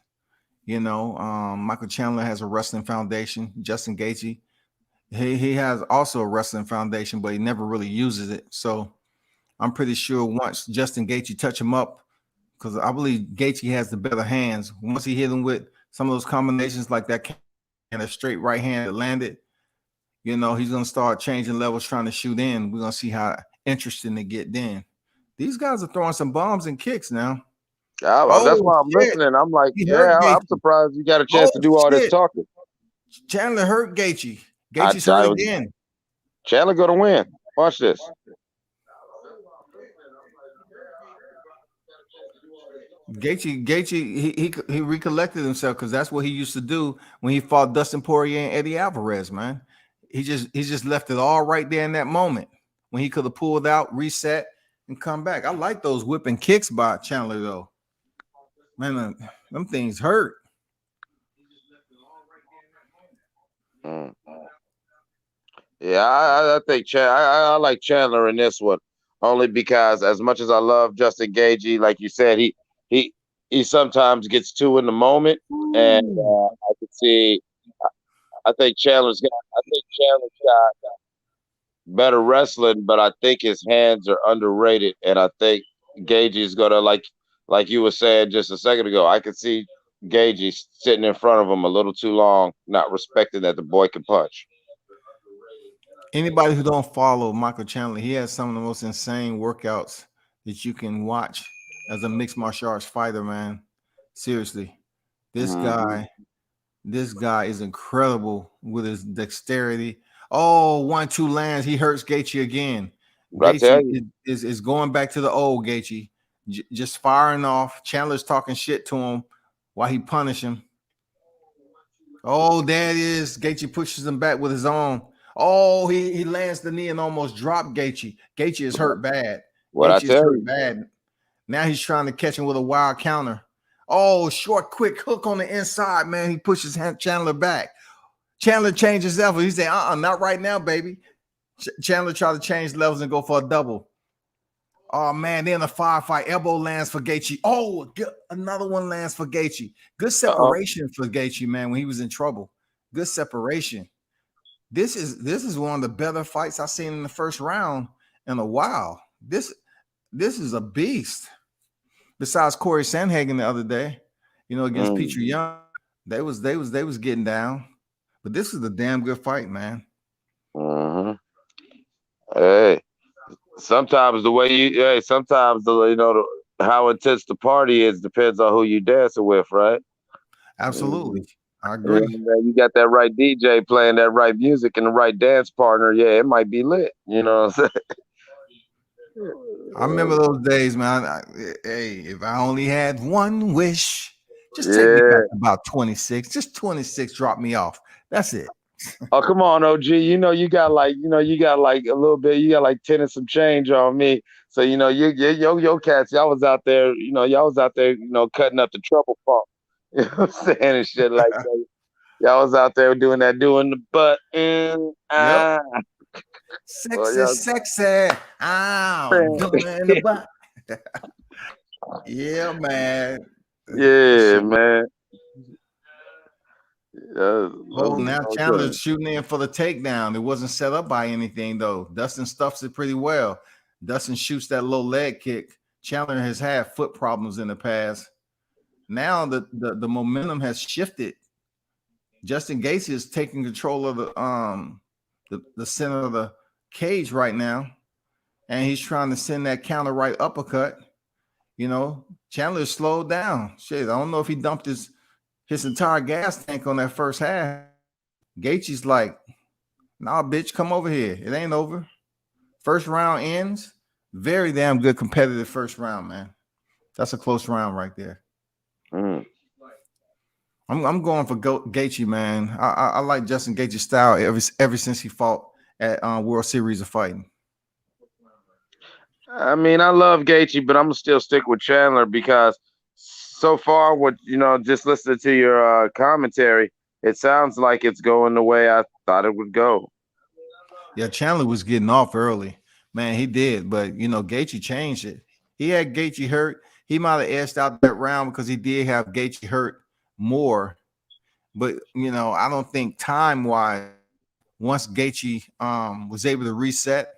You know, Michael Chandler has a wrestling foundation. Justin Gaethje, he has also a wrestling foundation, but he never really uses it. So I'm pretty sure once Justin Gaethje touch him up, because I believe Gaethje has the better hands. Once he hit him with some of those combinations like that and a straight right hand that landed, you know, he's going to start changing levels, trying to shoot in. We're going to see how interesting they get then. These guys are throwing some bombs and kicks now. That's why I'm listening. I'm like, I'm surprised you got a chance to do all this talking. Chandler hurt Gaethje. Gaethje's hurt again. Chandler going to win. Watch this. Gaethje, he recollected himself, because that's what he used to do when he fought Dustin Poirier and Eddie Alvarez, man. He just left it all right there in that moment when he could have pulled out, reset, and come back. I like those whipping kicks by Chandler though. Man, them things hurt. Yeah, I think I like Chandler in this one only because as much as I love Justin Gaethje, like you said, he he sometimes gets too in the moment, and I can see. I think Chandler's got better wrestling, but I think his hands are underrated, and I think Gaethje is gonna like you were saying just a second ago. I could see Gaethje sitting in front of him a little too long, not respecting that the boy can punch. Anybody who don't follow Michael Chandler, he has some of the most insane workouts that you can watch as a mixed martial arts fighter, man. Seriously. This guy is incredible with his dexterity. Oh, 1-2 lands. He hurts Gaethje again. Gaethje is going back to the old Gaethje, just firing off. Chandler's talking shit to him while he punish him. Oh, there it is. Gaethje pushes him back with his own. Oh, he lands the knee and almost dropped Gaethje. Gaethje is hurt bad. Gaethje is hurt bad. Now he's trying to catch him with a wild counter. Oh, short, quick hook on the inside, man. He pushes Chandler back. Chandler changes levels. He said, not right now, baby. Chandler tried to change levels and go for a double. Oh, man, then a firefight. Elbow lands for Gaethje. Oh, another one lands for Gaethje. Good separation for Gaethje, man, when he was in trouble. Good separation. This is one of the better fights I've seen in the first round in a while. This is a beast. Besides Corey Sandhagen the other day, against Petrie Young, they was getting down. But this is a damn good fight, man. Hey, sometimes how intense the party is depends on who you dancing with, right? Absolutely. I agree. You got that right DJ playing that right music and the right dance partner. Yeah, it might be lit. You know what I'm saying? I remember those days, man. Hey, if I only had one wish, just take me back to about 26. Just 26, drop me off. That's it. Oh, come on, OG. You got like a little bit. You got like 10 and some change on me. So your cats, y'all was out there. Cutting up the trouble funk. You know what I'm saying and shit like that. Y'all was out there doing the button. Yep. Sexy. I'm doing the butt. Yeah, man. Yeah, man. Now Chandler's shooting in for the takedown. It wasn't set up by anything, though. Dustin stuffs it pretty well. Dustin shoots that low leg kick. Chandler has had foot problems in the past. Now the momentum has shifted. Justin Gaethje is taking control of the center of the cage right now, and he's trying to send that counter right uppercut. Chandler slowed down. Shit, I don't know if he dumped his entire gas tank on that first half. Gaethje's like, nah, bitch, come over here. It ain't over. First round ends. Very damn good competitive first round, man. That's a close round right there. I'm going for Gaethje, man. I like Justin Gaethje's style ever since he fought at World Series of Fighting. I mean, I love Gaethje, but I'm gonna still stick with Chandler because so far, just listening to your commentary, it sounds like it's going the way I thought it would go. Yeah, Chandler was getting off early, man. He did, but Gaethje changed it. He had Gaethje hurt. He might have edged out that round because he did have Gaethje hurt more. But I don't think time-wise, once Gaethje was able to reset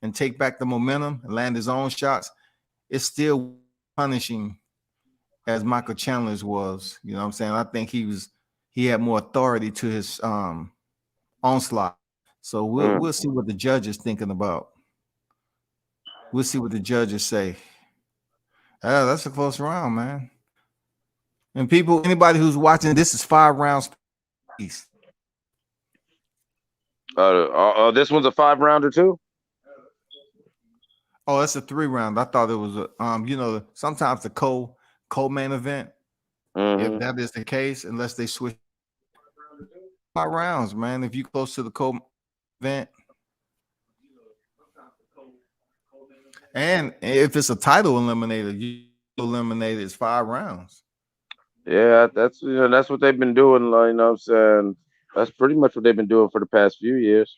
and take back the momentum and land his own shots, it's still punishing as Michael Chandler's was. You know what I'm saying? I think he had more authority to his onslaught. So we'll see what the judge is thinking about. We'll see what the judges say. That's a close round, man. And anybody who's watching, this is 5 rounds piece. This one's a 5-rounder too? Oh, that's a 3-round. I thought it was a sometimes the co-main event. If that is the case, unless they switch 5 rounds, man. If you close to the co-event. And if it's a title eliminator, you eliminate it's 5 rounds. Yeah, that's that's what they've been doing. You know what I'm saying? That's pretty much what they've been doing for the past few years.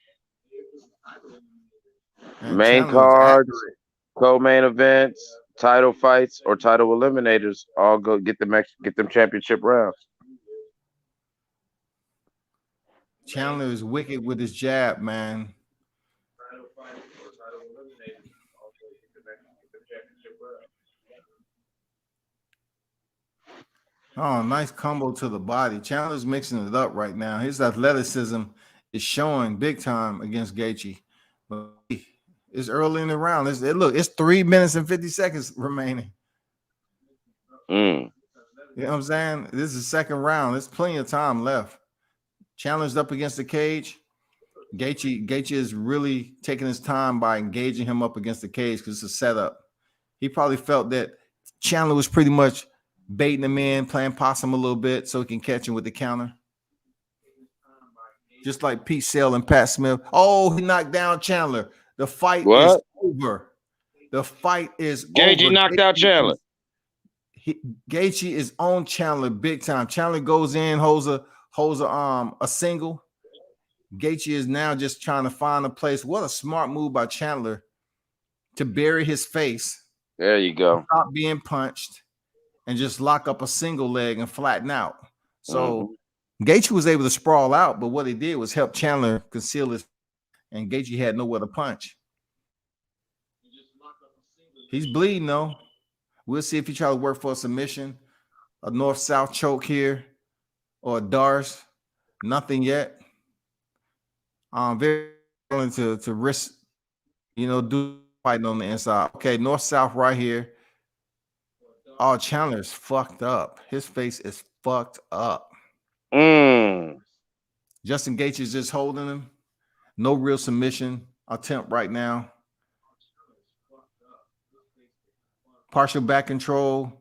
And Main Chandler's cards, accurate. co-main events, title fights, or title eliminators all go get them championship rounds. Chandler is wicked with his jab, man. Oh, nice combo to the body. Chandler's mixing it up right now. His athleticism is showing big time against Gaethje. But it's early in the round. It's 3 minutes and 50 seconds remaining. Mm. You know what I'm saying? This is the second round. There's plenty of time left. Chandler's up against the cage. Gaethje is really taking his time by engaging him up against the cage because it's a setup. He probably felt that Chandler was pretty much baiting him in, playing possum a little bit so he can catch him with the counter. Just like Pete Sale and Pat Smith. Oh, he knocked down Chandler. The fight is over. The fight is Gaethje over. Knocked out Chandler. Gaethje is on Chandler big time. Chandler goes in, holds a single. Gaethje is now just trying to find a place. What a smart move by Chandler to bury his face. There you go. Stop being punched and just lock up a single leg and flatten out. So Gaethje was able to sprawl out, but what he did was help Chandler conceal his, and Gaethje had nowhere to punch. He's bleeding though. We'll see if he tries to work for a submission, a north-south choke here, or a Dars. Nothing yet. Very willing to risk, do fighting on the inside. Okay, north-south right here. Oh, Chandler's fucked up. His face is fucked up. Justin Gaethje is just holding him. No real submission attempt right now. Partial back control.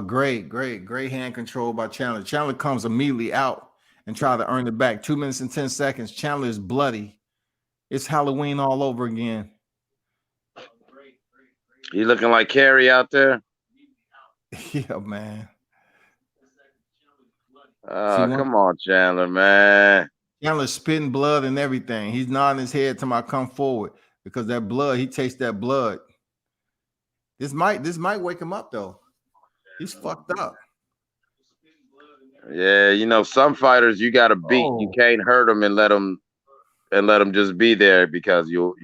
Great hand control by Chandler. Chandler comes immediately out and try to earn it back. 2 minutes and 10 seconds. Chandler is bloody. It's Halloween all over again. You looking like Garry out there? Yeah, man. Come on, Chandler, man. Chandler's spitting blood and everything. He's nodding his head to my come forward because that blood, he tastes that blood. This might wake him up though. He's fucked up. Yeah, some fighters you got to beat. You can't hurt them and let them just be there because you'll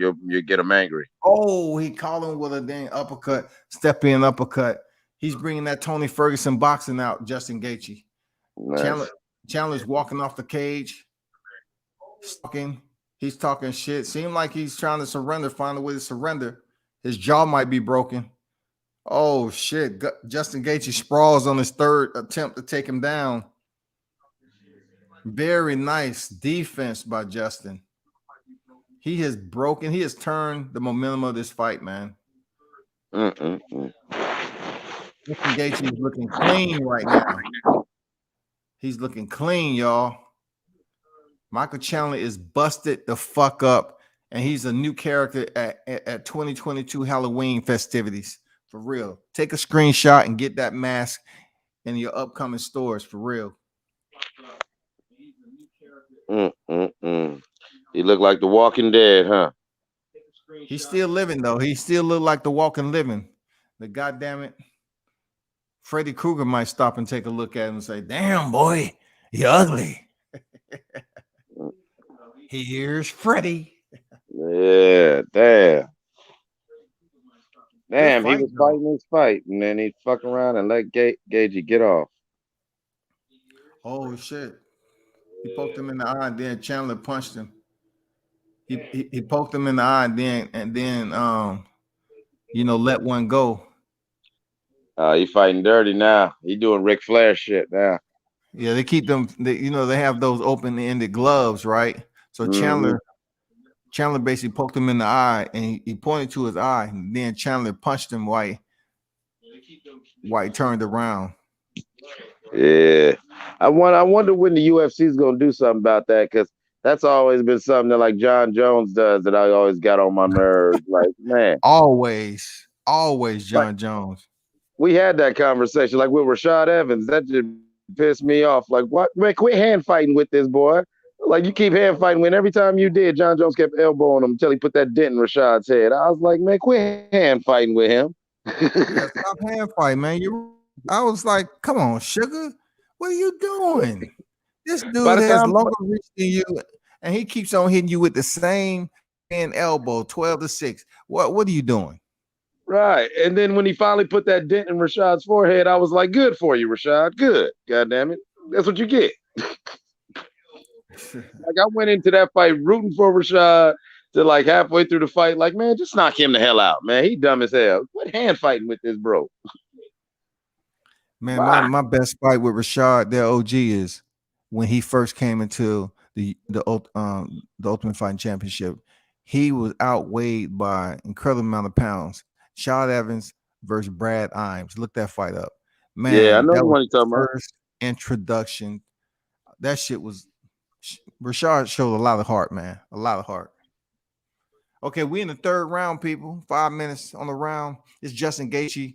get them angry. Oh, he called him with a dang uppercut, step in uppercut. He's bringing that Tony Ferguson boxing out, Justin Gaethje. Nice. Chandler's walking off the cage. He's talking shit. Seemed like he's trying to surrender, find a way to surrender. His jaw might be broken. Oh, shit. Justin Gaethje sprawls on his third attempt to take him down. Very nice defense by Justin. He has turned the momentum of this fight, man. Justin Gaethje is looking clean right now. He's looking clean, y'all. Michael Chandler is busted the fuck up, and he's a new character at 2022 Halloween festivities. For real. Take a screenshot and get that mask in your upcoming stores, for real. He looked like the Walking Dead, huh? He's still living, though. He still look like the Walking Living. The goddamn it. Freddy Krueger might stop and take a look at him and say, damn, boy, you're ugly. Here's Freddy. Yeah, damn. Damn, he was fighting his fight, and then he fuck around and let Gaethje get off. Oh, shit. He poked him in the eye, and then Chandler punched him. He poked him in the eye, and then let one go. He fighting dirty now. He doing Ric Flair shit now. Yeah, they keep them. They have those open-ended gloves, right? So Chandler basically poked him in the eye, and he pointed to his eye, and then Chandler punched him while he turned around. Yeah, I wonder when the UFC is gonna do something about that, because That's always been something that like John Jones does that I always got on my nerves. Like, man, always like John Jones. we had that conversation, like with Rashad Evans. That just pissed me off. Like, what? Man, quit hand fighting with this boy. Like, you keep hand fighting when every time you did, John Jones kept elbowing him until he put that dent in Rashad's head. I was like, man, quit hand fighting with him. Yeah, stop hand fight, man. I was like, come on, sugar. What are you doing? This By dude the has time, longer reach than you, and he keeps on hitting you with the same elbow, 12-6. What are you doing? right. And then when he finally put that dent in Rashad's forehead, I was like, good for you, Rashad. Good. God damn it. That's what you get. Like, I went into that fight rooting for Rashad to like halfway through the fight, like, man, just knock him the hell out, man. He dumb as hell. Quit hand fighting with this bro. Man, my best fight with Rashad, their OG, is when he first came into the Ultimate Fighting Championship. He was outweighed by an incredible amount of pounds. Rashad Evans versus Brad Imes. Look that fight up. Man, Yeah, I know that the was one you're talking about. first introduction. That shit was Rashad showed a lot of heart, man. A lot of heart. Okay, we in the third round, people. 5 minutes on the round. It's Justin Gaethje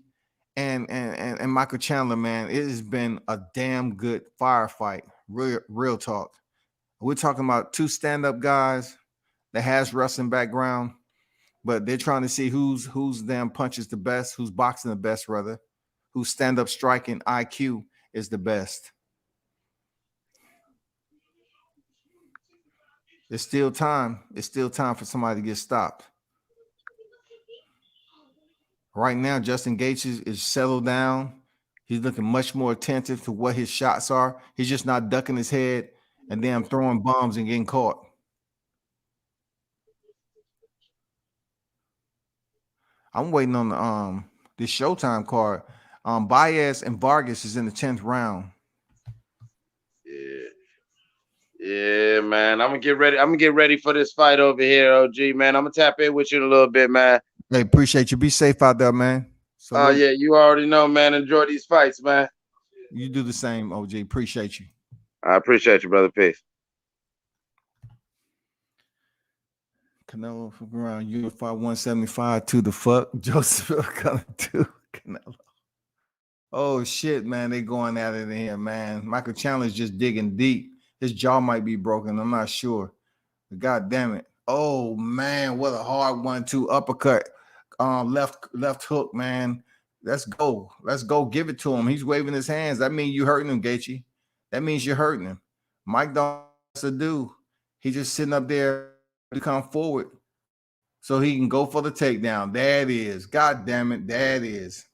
and Michael Chandler, man. It has been a damn good firefight. Real talk. We're talking about two stand-up guys that has wrestling background, but they're trying to see who's damn punches the best, who's boxing the best, rather, whose stand-up striking IQ is the best. It's still time. It's still time for somebody to get stopped. Right now, Justin Gaethje is settled down. He's looking much more attentive to what his shots are. He's just not ducking his head and then throwing bombs and getting caught. I'm waiting on this Showtime card. Baez and Vargas is in the 10th round. Yeah, man. I'm gonna get ready. I'm gonna get ready for this fight over here, OG, man. I'm gonna tap in with you in a little bit, man. Hey, appreciate you. Be safe out there, man. Oh, yeah, you already know, man. Enjoy these fights, man. You do the same, OG. Appreciate you. I appreciate you, brother. Peace. Canelo from around UFC 175 to the fuck. Joseph coming to Canelo. Oh shit, man. They going at it in here, man. Michael Chandler's just digging deep. His jaw might be broken. I'm not sure. But God damn it. Oh man, what a hard 1-2 uppercut. Left hook, man. Let's go. Let's go. Give it to him. He's waving his hands. That means you hurting him, Gaethje. That means you're hurting him. Mike don't know what to do. He's just sitting up there to come forward so he can go for the takedown. There it is. God damn it. There it is.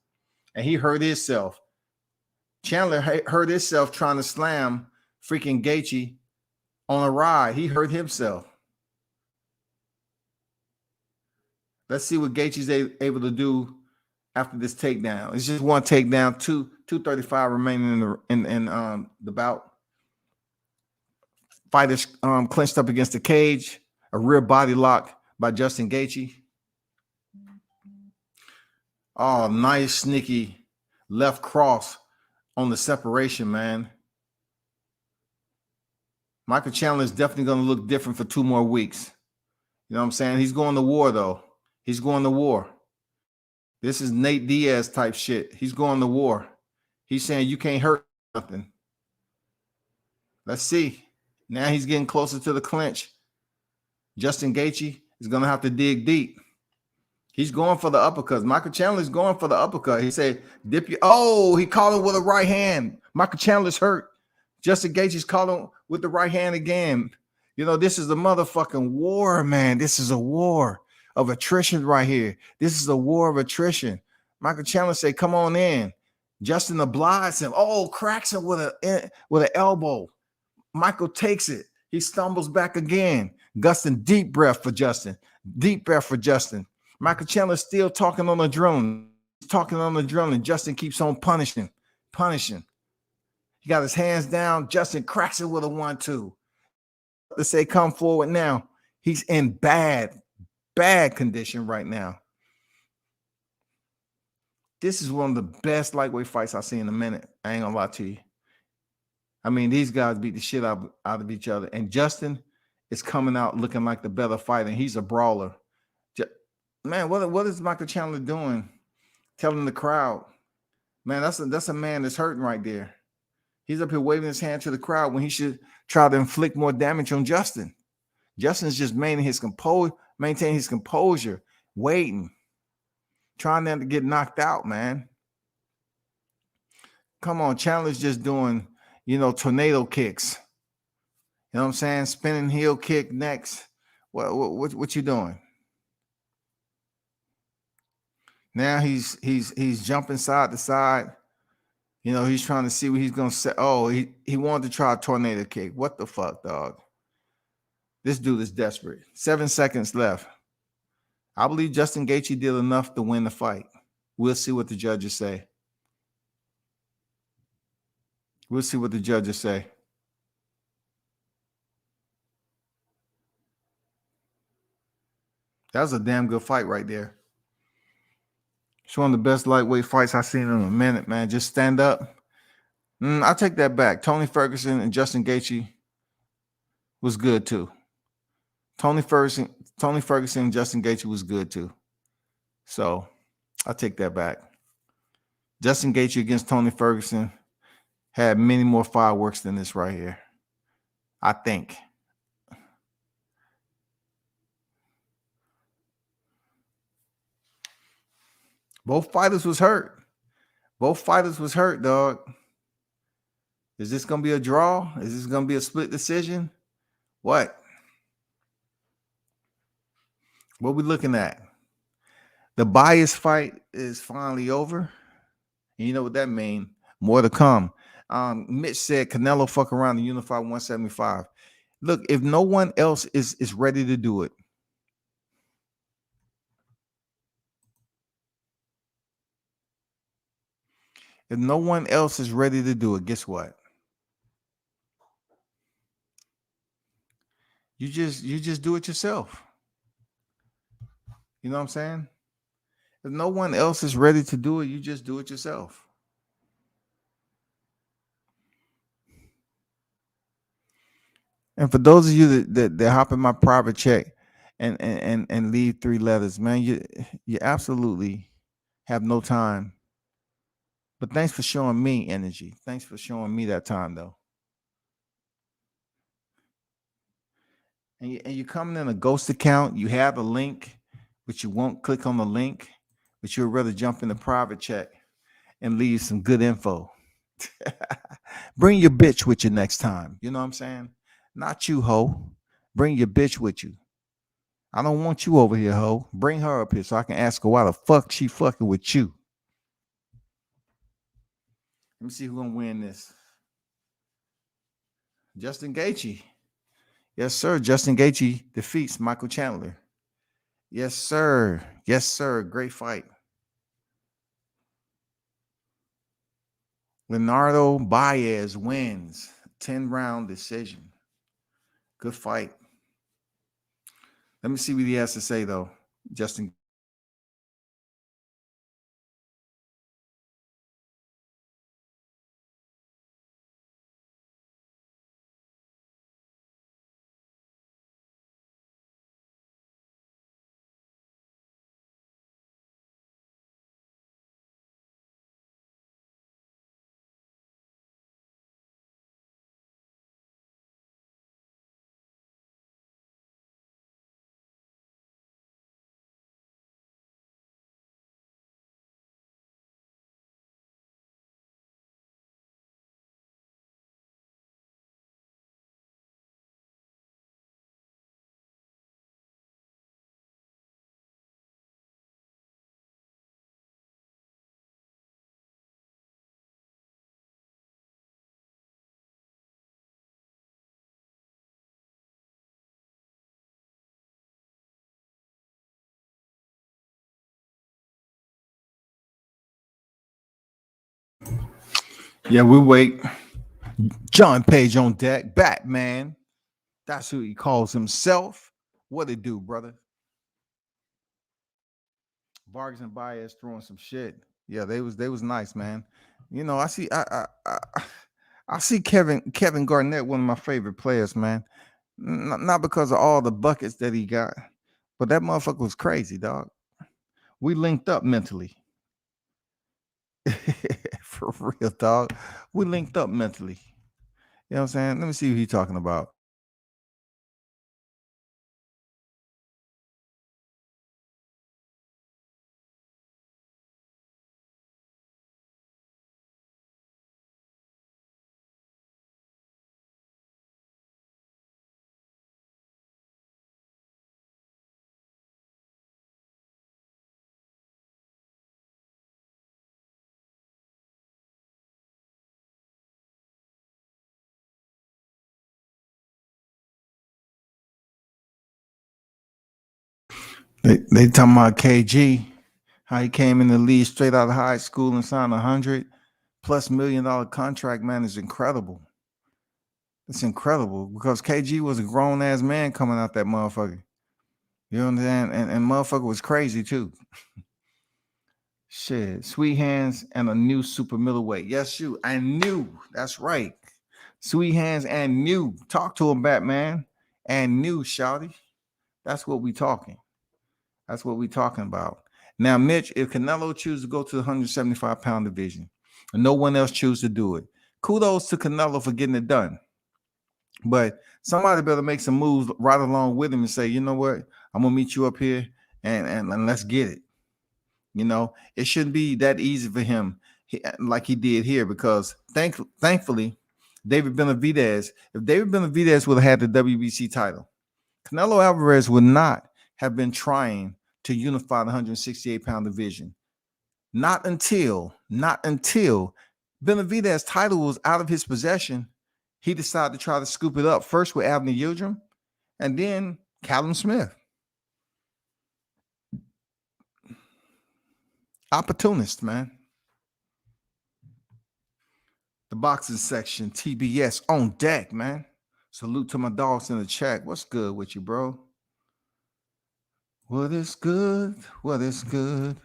And he hurt himself. Chandler hurt himself trying to slam freaking Gaethje on a ride. He hurt himself. Let's see what Gaethje's able to do after this takedown. It's just one takedown, 235 remaining in the bout. Fighters clenched up against the cage. A rear body lock by Justin Gaethje. Oh, nice sneaky left cross on the separation, man. Michael Chandler is definitely going to look different for 2 more weeks. You know what I'm saying? He's going to war, though. He's going to war. This is Nate Diaz type shit. He's going to war. He's saying you can't hurt nothing. Let's see. Now he's getting closer to the clinch. Justin Gaethje is going to have to dig deep. He's going for the uppercuts. Michael Chandler's going for the uppercut. He said, dip your... Oh, he called him with a right hand. Michael Chandler's hurt. Justin Gaethje's called him with the right hand again. You know, this is a motherfucking war, man. This is a war of attrition right here. This is a war of attrition. Michael Chandler said, come on in. Justin obliges him. Oh, cracks him with an elbow. Michael takes it. He stumbles back again. Gustin, deep breath for Justin. Deep breath for Justin. Michael Chandler still talking on the adrenaline. He's talking on the adrenaline. Justin keeps on punishing. He got his hands down. Justin cracks it with a 1-2. They say, come forward now. He's in bad condition right now. This is one of the best lightweight fights I've seen in a minute. I ain't gonna lie to you. I mean, these guys beat the shit out of each other. And Justin is coming out looking like the better fighter. And he's a brawler. Man, what is Michael Chandler doing? Telling the crowd, man, that's a man that's hurting right there. He's up here waving his hand to the crowd when he should try to inflict more damage on Justin. Justin's just maintaining his composure, waiting, trying not to get knocked out, man. Come on, Chandler's just doing, tornado kicks. You know what I'm saying? Spinning heel kick next. What you doing? Now he's jumping side to side. He's trying to see what he's gonna say. Oh, he wanted to try a tornado kick. What the fuck, dog? This dude is desperate. 7 seconds left. I believe Justin Gaethje did enough to win the fight. We'll see what the judges say. We'll see what the judges say. That was a damn good fight right there. It's one of the best lightweight fights I've seen in a minute, man. Just stand up. I'll take that back. Tony Ferguson and Justin Gaethje was good too. Tony Ferguson and Justin Gaethje was good too. So I'll take that back. Justin Gaethje against Tony Ferguson had many more fireworks than this right here, I think. Both fighters was hurt. Dog. Is this going to be a draw? Is this going to be a split decision? What we looking at? The bias fight is finally over. And you know what that means? More to come. Mitch said Canelo fuck around and unify 175. Look, if no one else is ready to do it, if no one else is ready to do it, guess what? You just do it yourself. You know what I'm saying? If no one else is ready to do it, you just do it yourself. And for those of you that hop in my private check and leave 3 letters, man, you absolutely have no time. But thanks for showing me energy. Thanks for showing me that time, though. And you're coming in a ghost account. You have a link, but you won't click on the link, but you'd rather jump in the private chat and leave some good info. Bring your bitch with you next time. You know what I'm saying? Not you, ho. Bring your bitch with you. I don't want you over here, ho. Bring her up here so I can ask her why the fuck she fucking with you. Let me see who's gonna win this. Justin Gaethje. Yes, sir. Justin Gaethje defeats Michael Chandler. Yes, sir. Yes, sir. Great fight. Leonardo Baez wins 10-round decision. Good fight. Let me see what he has to say, though. Justin. Yeah, we wait. John Page on deck. Batman. That's who he calls himself. What it do, brother? Vargas and Baez throwing some shit. Yeah, they was nice, man. You know, I see Kevin Garnett, one of my favorite players, man. Not because of all the buckets that he got, but that motherfucker was crazy, dog. We linked up mentally. For real, dog. We linked up mentally. You know what I'm saying? Let me see what he's talking about. They talking about KG, how he came in the league straight out of high school and signed $100+ million contract. Man, is incredible. It's incredible because KG was a grown ass man coming out that motherfucker. You know what I'm saying? And motherfucker was crazy too. Shit, sweet hands and a new super middleweight. Yes, you. I knew. That's right. Sweet hands and new. Talk to him, Batman. And new, shouty. That's what we talking. That's what we talking about. Now, Mitch, if Canelo chooses to go to the 175-pound division and no one else chooses to do it, kudos to Canelo for getting it done. But somebody better make some moves right along with him and say, you know what, I'm gonna meet you up here and let's get it. You know, it shouldn't be that easy for him like he did here because thankfully, David Benavidez, if David Benavidez would have had the WBC title, Canelo Alvarez would not have been trying to unify the 168-pound division. Not until Benavidez's title was out of his possession, he decided to try to scoop it up first with Avni Yildirim and then Callum Smith. Opportunist, man. The boxing section, TBS on deck, man. Salute to my dogs in the chat. What's good with you, bro? What is good? What is good?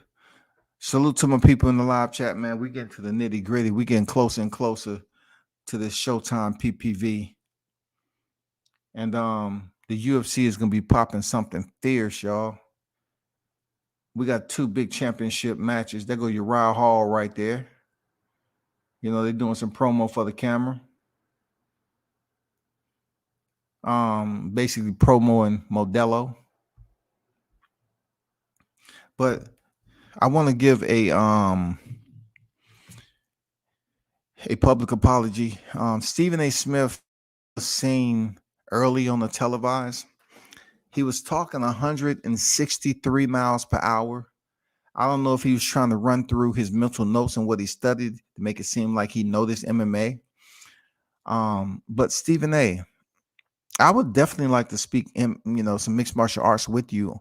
Salute to my people in the live chat, man. We getting to the nitty gritty. We getting closer and closer to this Showtime PPV. And the UFC is gonna be popping something fierce, y'all. We got 2 big championship matches. There go Uriah Hall right there. You know, they're doing some promo for the camera. Basically promoting Modelo. But I want to give a public apology. Stephen A. Smith was seen early on the televised. He was talking 163 miles per hour. I don't know if he was trying to run through his mental notes and what he studied to make it seem like he noticed MMA. But Stephen A., I would definitely like to speak in, some mixed martial arts with you,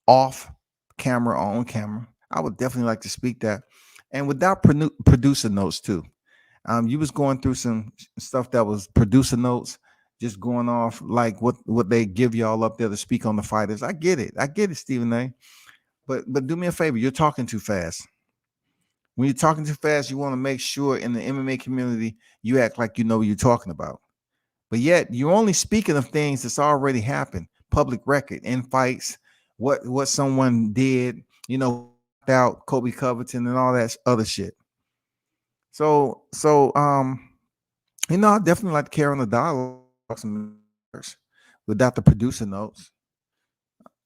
off camera or on camera. I would definitely like to speak that, and without producer notes too. You was going through some stuff that was producer notes, just going off like what they give y'all up there to speak on the fighters. I get it, Stephen A. But do me a favor, you're talking too fast. When you're talking too fast, you want to make sure in the MMA community you act like you know what you're talking about. But yet you're only speaking of things that's already happened, public record, in fights, what someone did, out Colby Covington and all that other shit. So I definitely like to carry on the dialogue without the producer notes.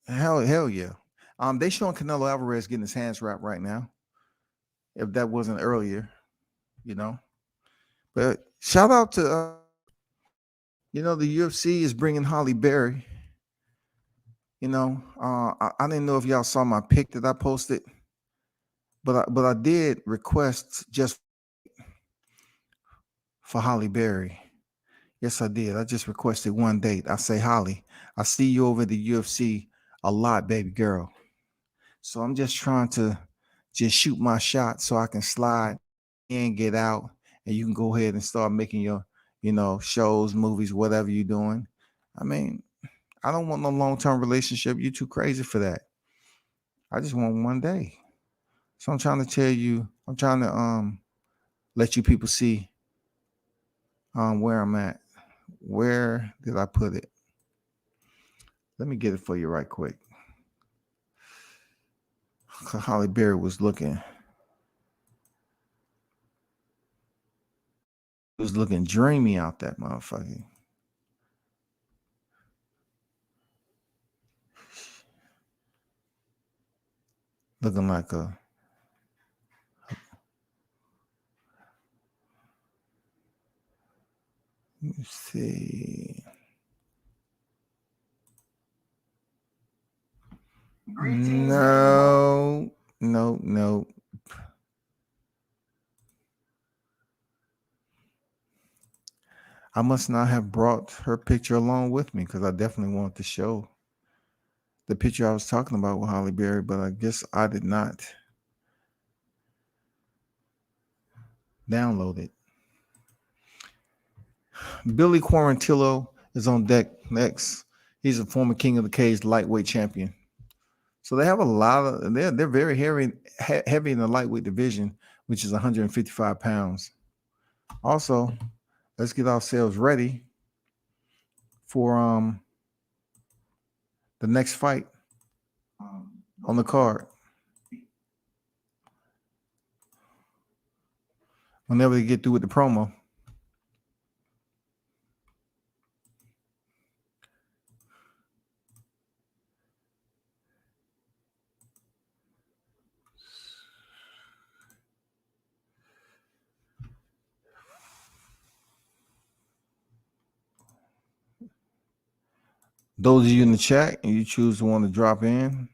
Hell yeah. They showing Canelo Alvarez getting his hands wrapped right now. If that wasn't earlier, But shout out to the UFC is bringing Holly Berry. I didn't know if y'all saw my pic that I posted, but I did request just for Holly Berry. Yes, I did. I just requested one date. I say, Holly, I see you over at the UFC a lot, baby girl. So I'm just trying to just shoot my shot so I can slide and get out, and you can go ahead and start making your, shows, movies, whatever you're doing. I mean, I don't want no long-term relationship. You're too crazy for that. I just want one day. So I'm trying to tell you, I'm trying to let you people see where I'm at Where did I put it? Let me get it for you right quick. Holly Berry was looking dreamy out that motherfucker. Looking like a let me see. No. I must not have brought her picture along with me because I definitely wanted to show the picture I was talking about with Holly Berry, but I guess I did not download it. Billy Quarantillo is on deck next. He's a former King of the Cage lightweight champion. So they have a lot of they're very heavy in the lightweight division, which is 155 pounds. Also, let's get ourselves ready for the next fight on the card. Whenever they get through with the promo. Those of you in the chat and you choose to want to drop in,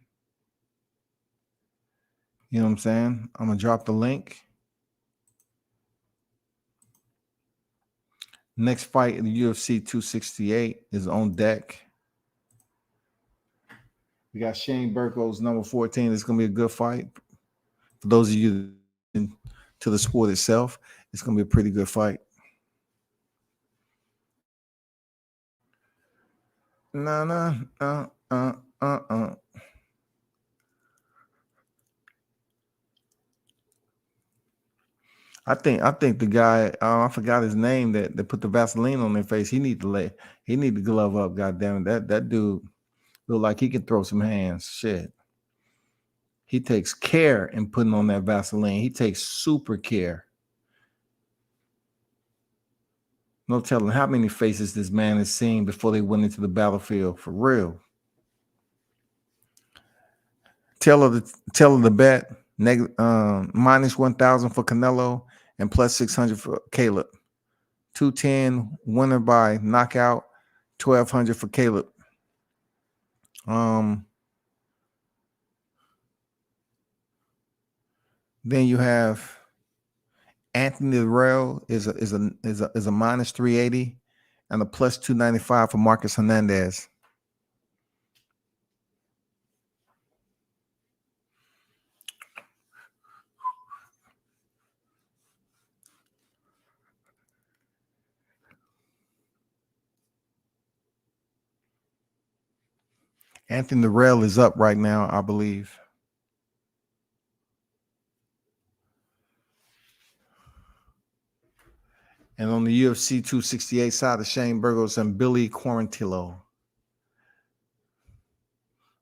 you know what I'm saying? I'm going to drop the link. Next fight in the UFC 268 is on deck. We got Shane Burgos, number 14. It's going to be a good fight. For those of you to the sport itself, it's going to be a pretty good fight. I think the guy, I forgot his name, that put the Vaseline on their face. He need to glove up. Goddamn it, that dude look like he can throw some hands. Shit, he takes care in putting on that Vaseline. He takes super care. No telling how many faces this man has seen before they went into the battlefield. For real. Tell her the bet. Minus 1,000 for Canelo and plus 600 for Caleb. 210 winner by knockout. 1,200 for Caleb. Then you have Anthony Durrell is a minus 380 and a plus 295 for Marcus Hernandez. Anthony Durrell is up right now, I believe. And on the UFC 268 side of Shane Burgos and Billy Quarantillo.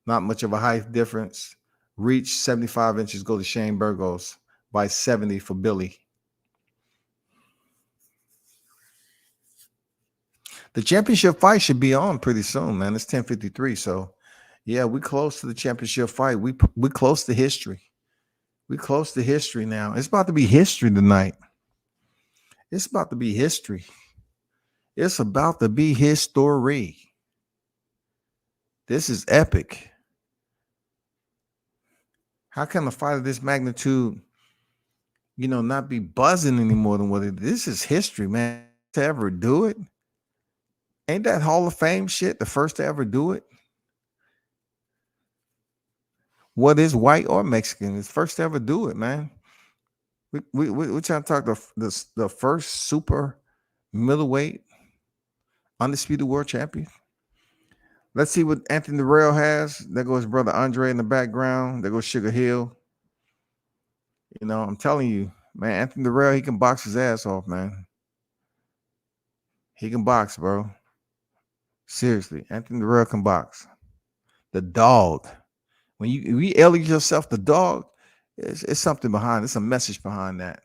Not much of a height difference. Reach 75 inches go to Shane Burgos by 70 for Billy. The championship fight should be on pretty soon, man. It's 10:53, so yeah, we close to the championship fight. We close to history. We close to history now. It's about to be history tonight. It's about to be history. It's about to be history. This is epic. How can a fight of this magnitude, not be buzzing any more than what it is? This is history, man. To ever do it. Ain't that Hall of Fame shit the first to ever do it? What is white or Mexican? It's first to ever do it, man. We're trying to talk the first super middleweight undisputed world champion. Let's see what Anthony Durrell has. There goes brother Andre in the background. There goes Sugar Hill. I'm telling you, man, Anthony Durrell, he can box his ass off, man. He can box, bro. Seriously, Anthony Durrell can box. The dog. When you elevate yourself, the dog, it's something behind. It's a message behind that.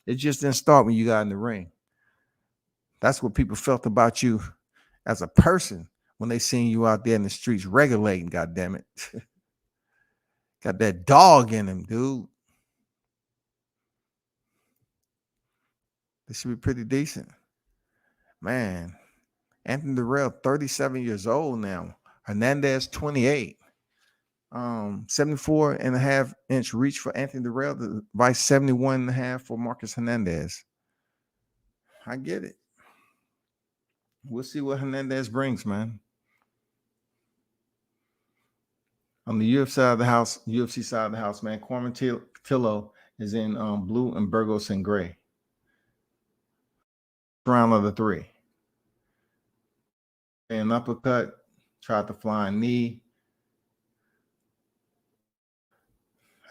It just didn't start when you got in the ring. That's what people felt about you as a person when they seen you out there in the streets regulating. God damn it, got that dog in him, dude. This should be pretty decent, man. Anthony Durrell, 37 years old now. Hernandez, 28. 74 and a half inch reach for Anthony Durrell, the vice 71 and a half for Marcus Hernandez. I get it. We'll see what Hernandez brings, man. On the UFC side of the house, man, Quarantillo is in blue and Burgos in gray. Round of the 3. An uppercut, tried the flying knee.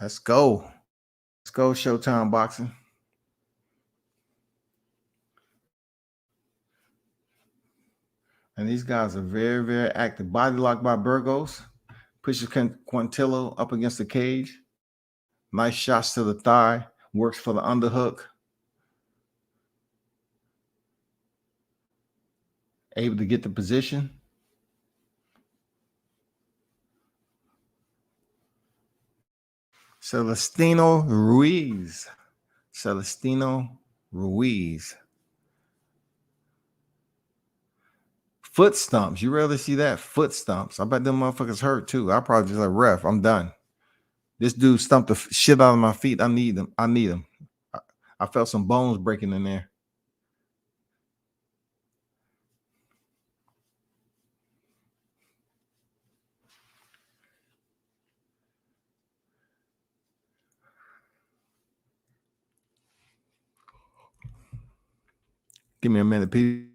Let's go. Let's go, Showtime Boxing. And these guys are very, very active. Body lock by Burgos. Pushes Quarantillo up against the cage. Nice shots to the thigh. Works for the underhook. Able to get the position. Celestino Ruiz. Foot stumps. You rarely see that. Foot stumps. I bet them motherfuckers hurt too. I probably just like, ref, I'm done. This dude stumped the shit out of my feet. I need them. I felt some bones breaking in there. Give me a minute, Pete.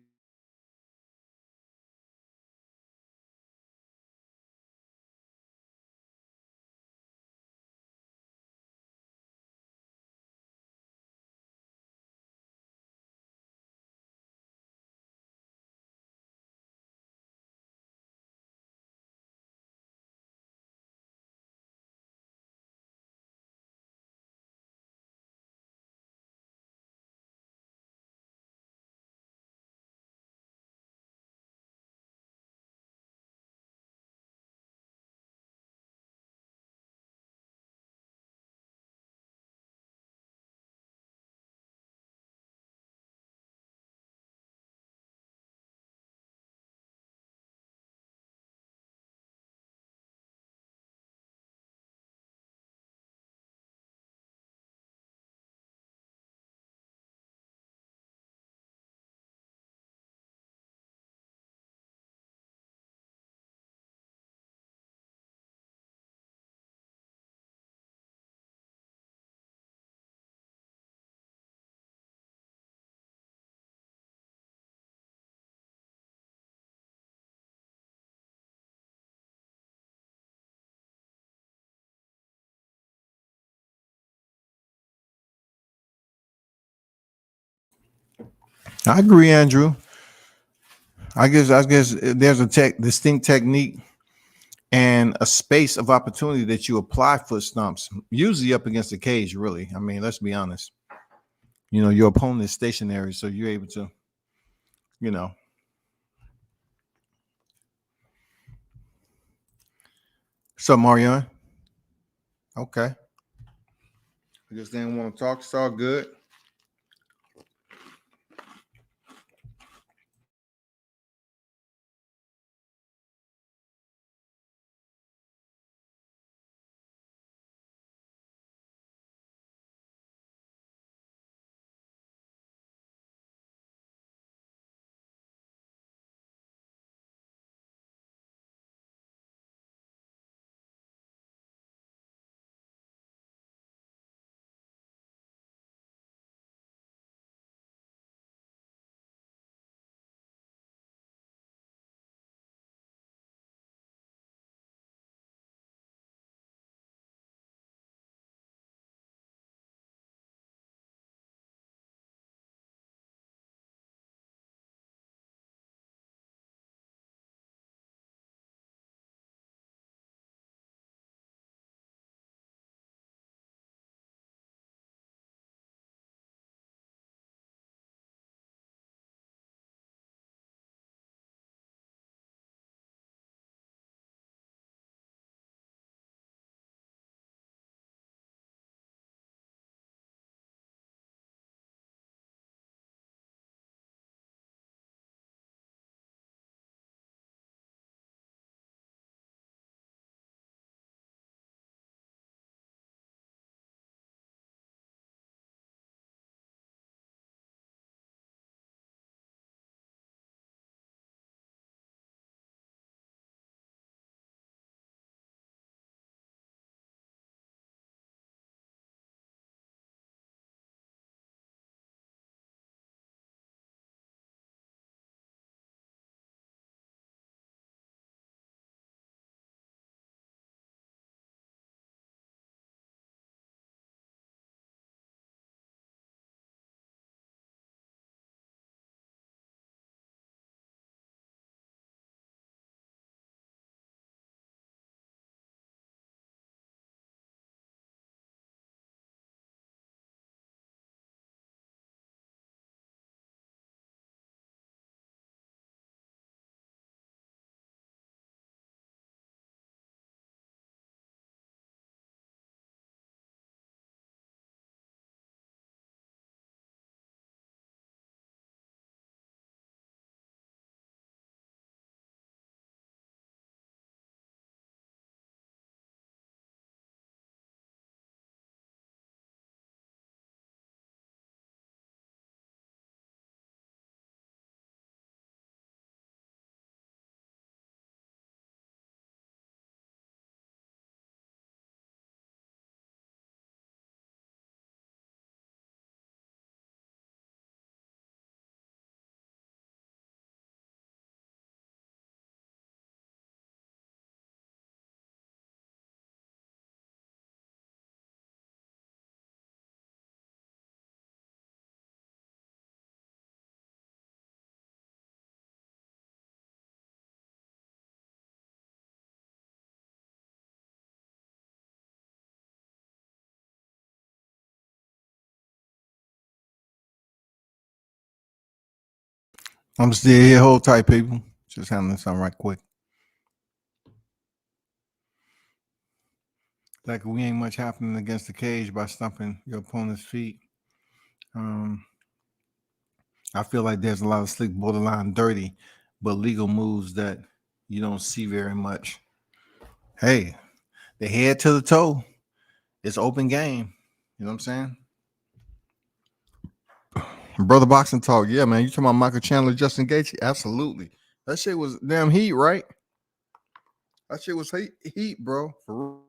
I agree, Andrew. I guess there's a distinct technique and a space of opportunity that you apply foot stomps, usually up against the cage, really. I mean, let's be honest. You know, your opponent is stationary, so you're able to, you know. What's up, Marion? Okay. I just didn't want to talk. It's all good. I'm still here. Hold tight, people. Just handling something right quick. Like we ain't much happening against the cage by stumping your opponent's feet. I feel like there's a lot of slick, borderline dirty, but legal moves that you don't see very much. Hey, the head to the toe, it's open game. You know what I'm saying? Brother Boxing Talk. Yeah, man. You talking about Michael Chandler, Justin Gaethje? Absolutely. That shit was damn heat, right? That shit was heat, bro. For real.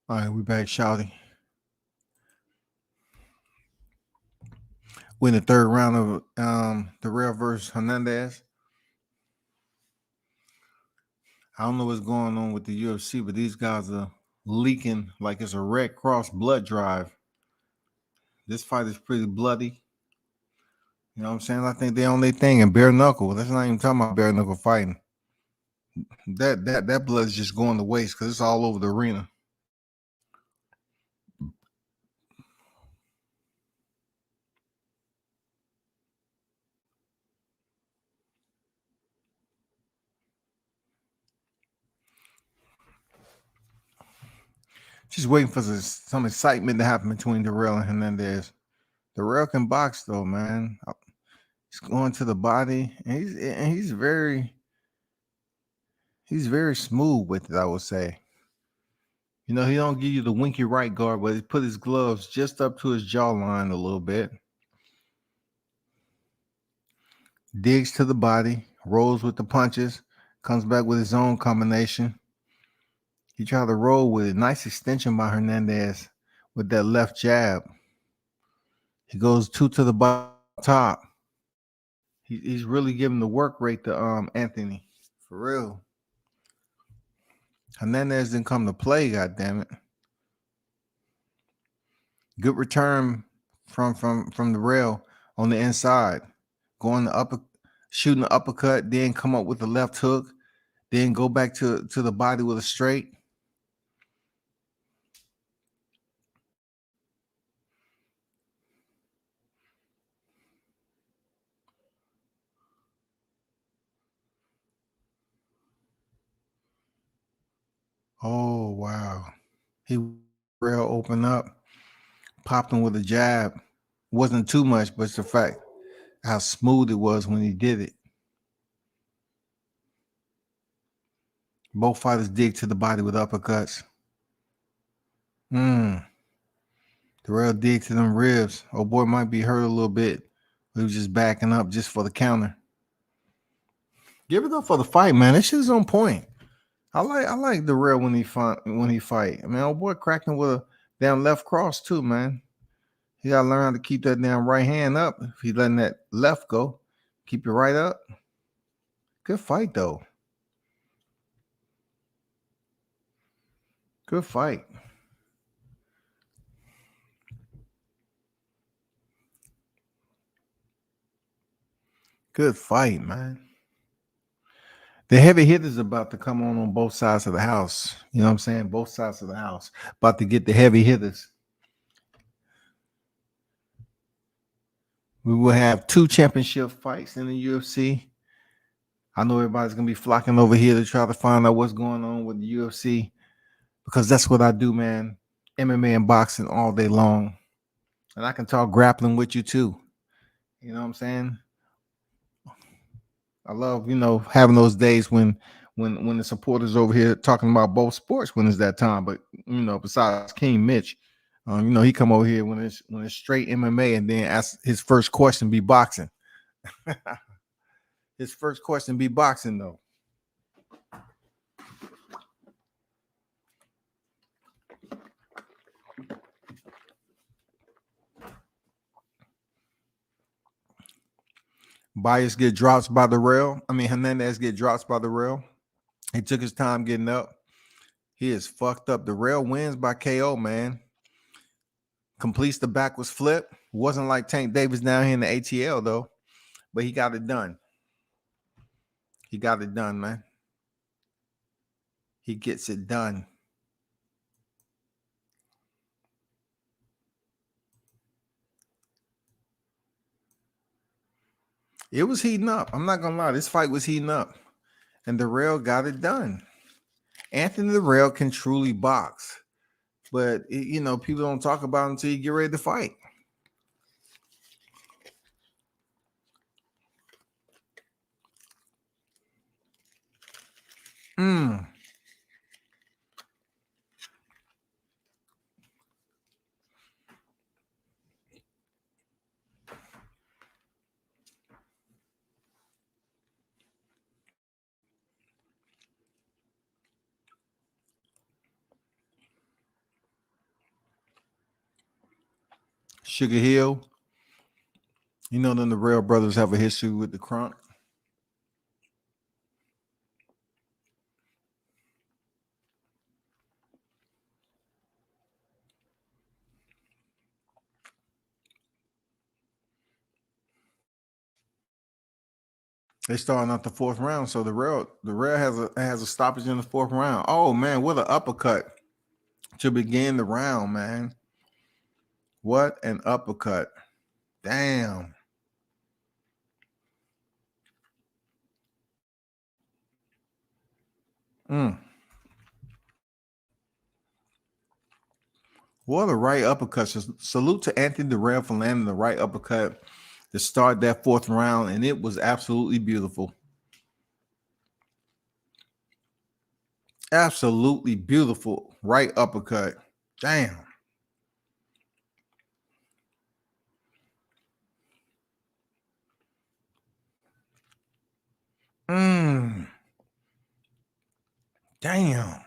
All right, we back, shouty. We're in the third round of the Real versus Hernandez. I don't know what's going on with the UFC, but these guys are leaking like it's a Red Cross blood drive. This fight is pretty bloody. You know what I'm saying? I think they on their thing and bare knuckle. That's not even talking about bare knuckle fighting. That blood is just going to waste because it's all over the arena. Just waiting for some excitement to happen between Darrell and Hernandez. Darrell can box though, man. He's going to the body, and he's very smooth with it, I would say. You know, he don't give you the winky right guard, but he put his gloves just up to his jawline a little bit. Digs to the body, rolls with the punches, comes back with his own combination. He tried to roll with a nice extension by Hernandez with that left jab. He goes 2 to the bottom top. He's really giving the work rate to Anthony. For real. Hernandez didn't come to play, goddammit. Good return from the rail on the inside. Going the shooting the uppercut, then come up with the left hook, then go back to the body with a straight. Oh, wow. He rail open up, popped him with a jab. Wasn't too much, but it's the fact how smooth it was when he did it. Both fighters dig to the body with uppercuts. Darrell dig to them ribs. Oh boy, might be hurt a little bit. He was just backing up just for the counter. Give it up for the fight, man. This shit is on point. I like Darrell when he fight. I mean, oh boy, cracking with a damn left cross too, man. He gotta learn how to keep that damn right hand up. If he's letting that left go, keep your right up. Good fight though. Good fight. Good fight, man. The heavy hitters about to come on both sides of the house. You know what I'm saying? Both sides of the house. About to get the heavy hitters. We will have 2 championship fights in the UFC. I know everybody's going to be flocking over here to try to find out what's going on with the UFC because that's what I do, man. MMA and boxing all day long. And I can talk grappling with you too. You know what I'm saying? I love, having those days when the supporters over here talking about both sports when it's that time. But, besides King Mitch, he come over here when it's straight MMA and then ask his first question be boxing. His first question be boxing, though. Bias get drops by the rail. Hernandez get drops by the rail. He took his time getting up. He is fucked up. The rail wins by KO, man. Completes the backwards flip. Wasn't like Tank Davis down here in the ATL, though. But he got it done. He got it done, man. He gets it done. It was heating up. I'm not going to lie. This fight was heating up. And Darrell got it done. Anthony Darrell can truly box. But, people don't talk about him until you get ready to fight. Sugar Hill. Then the Rail brothers have a history with the Crunk. They starting out the 4th round, so the Rail has a stoppage in the 4th round. Oh man, what an uppercut to begin the round, man. What an uppercut. Damn. What a right uppercut. Salute to Anthony Durrell for landing the right uppercut to start that fourth round, and it was absolutely beautiful. Absolutely beautiful right uppercut. Damn. Damn.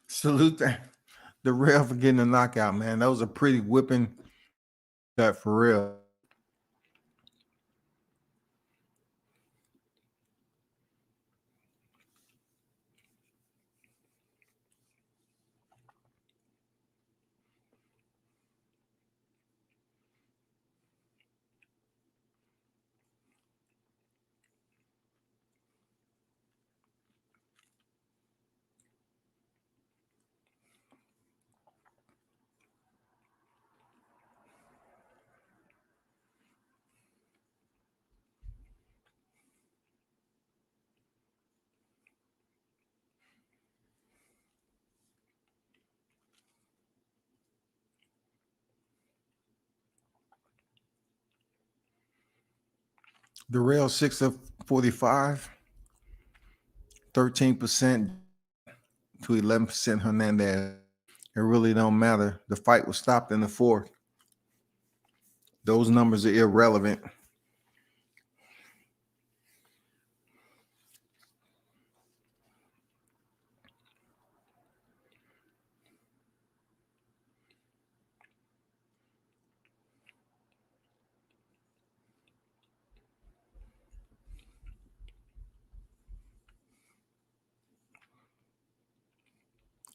Salute the real for getting a knockout, man. That was a pretty whipping cut for real. Durrell 6 of 45, 13% to 11% Hernandez. It really don't matter. The fight was stopped in the fourth. Those numbers are irrelevant.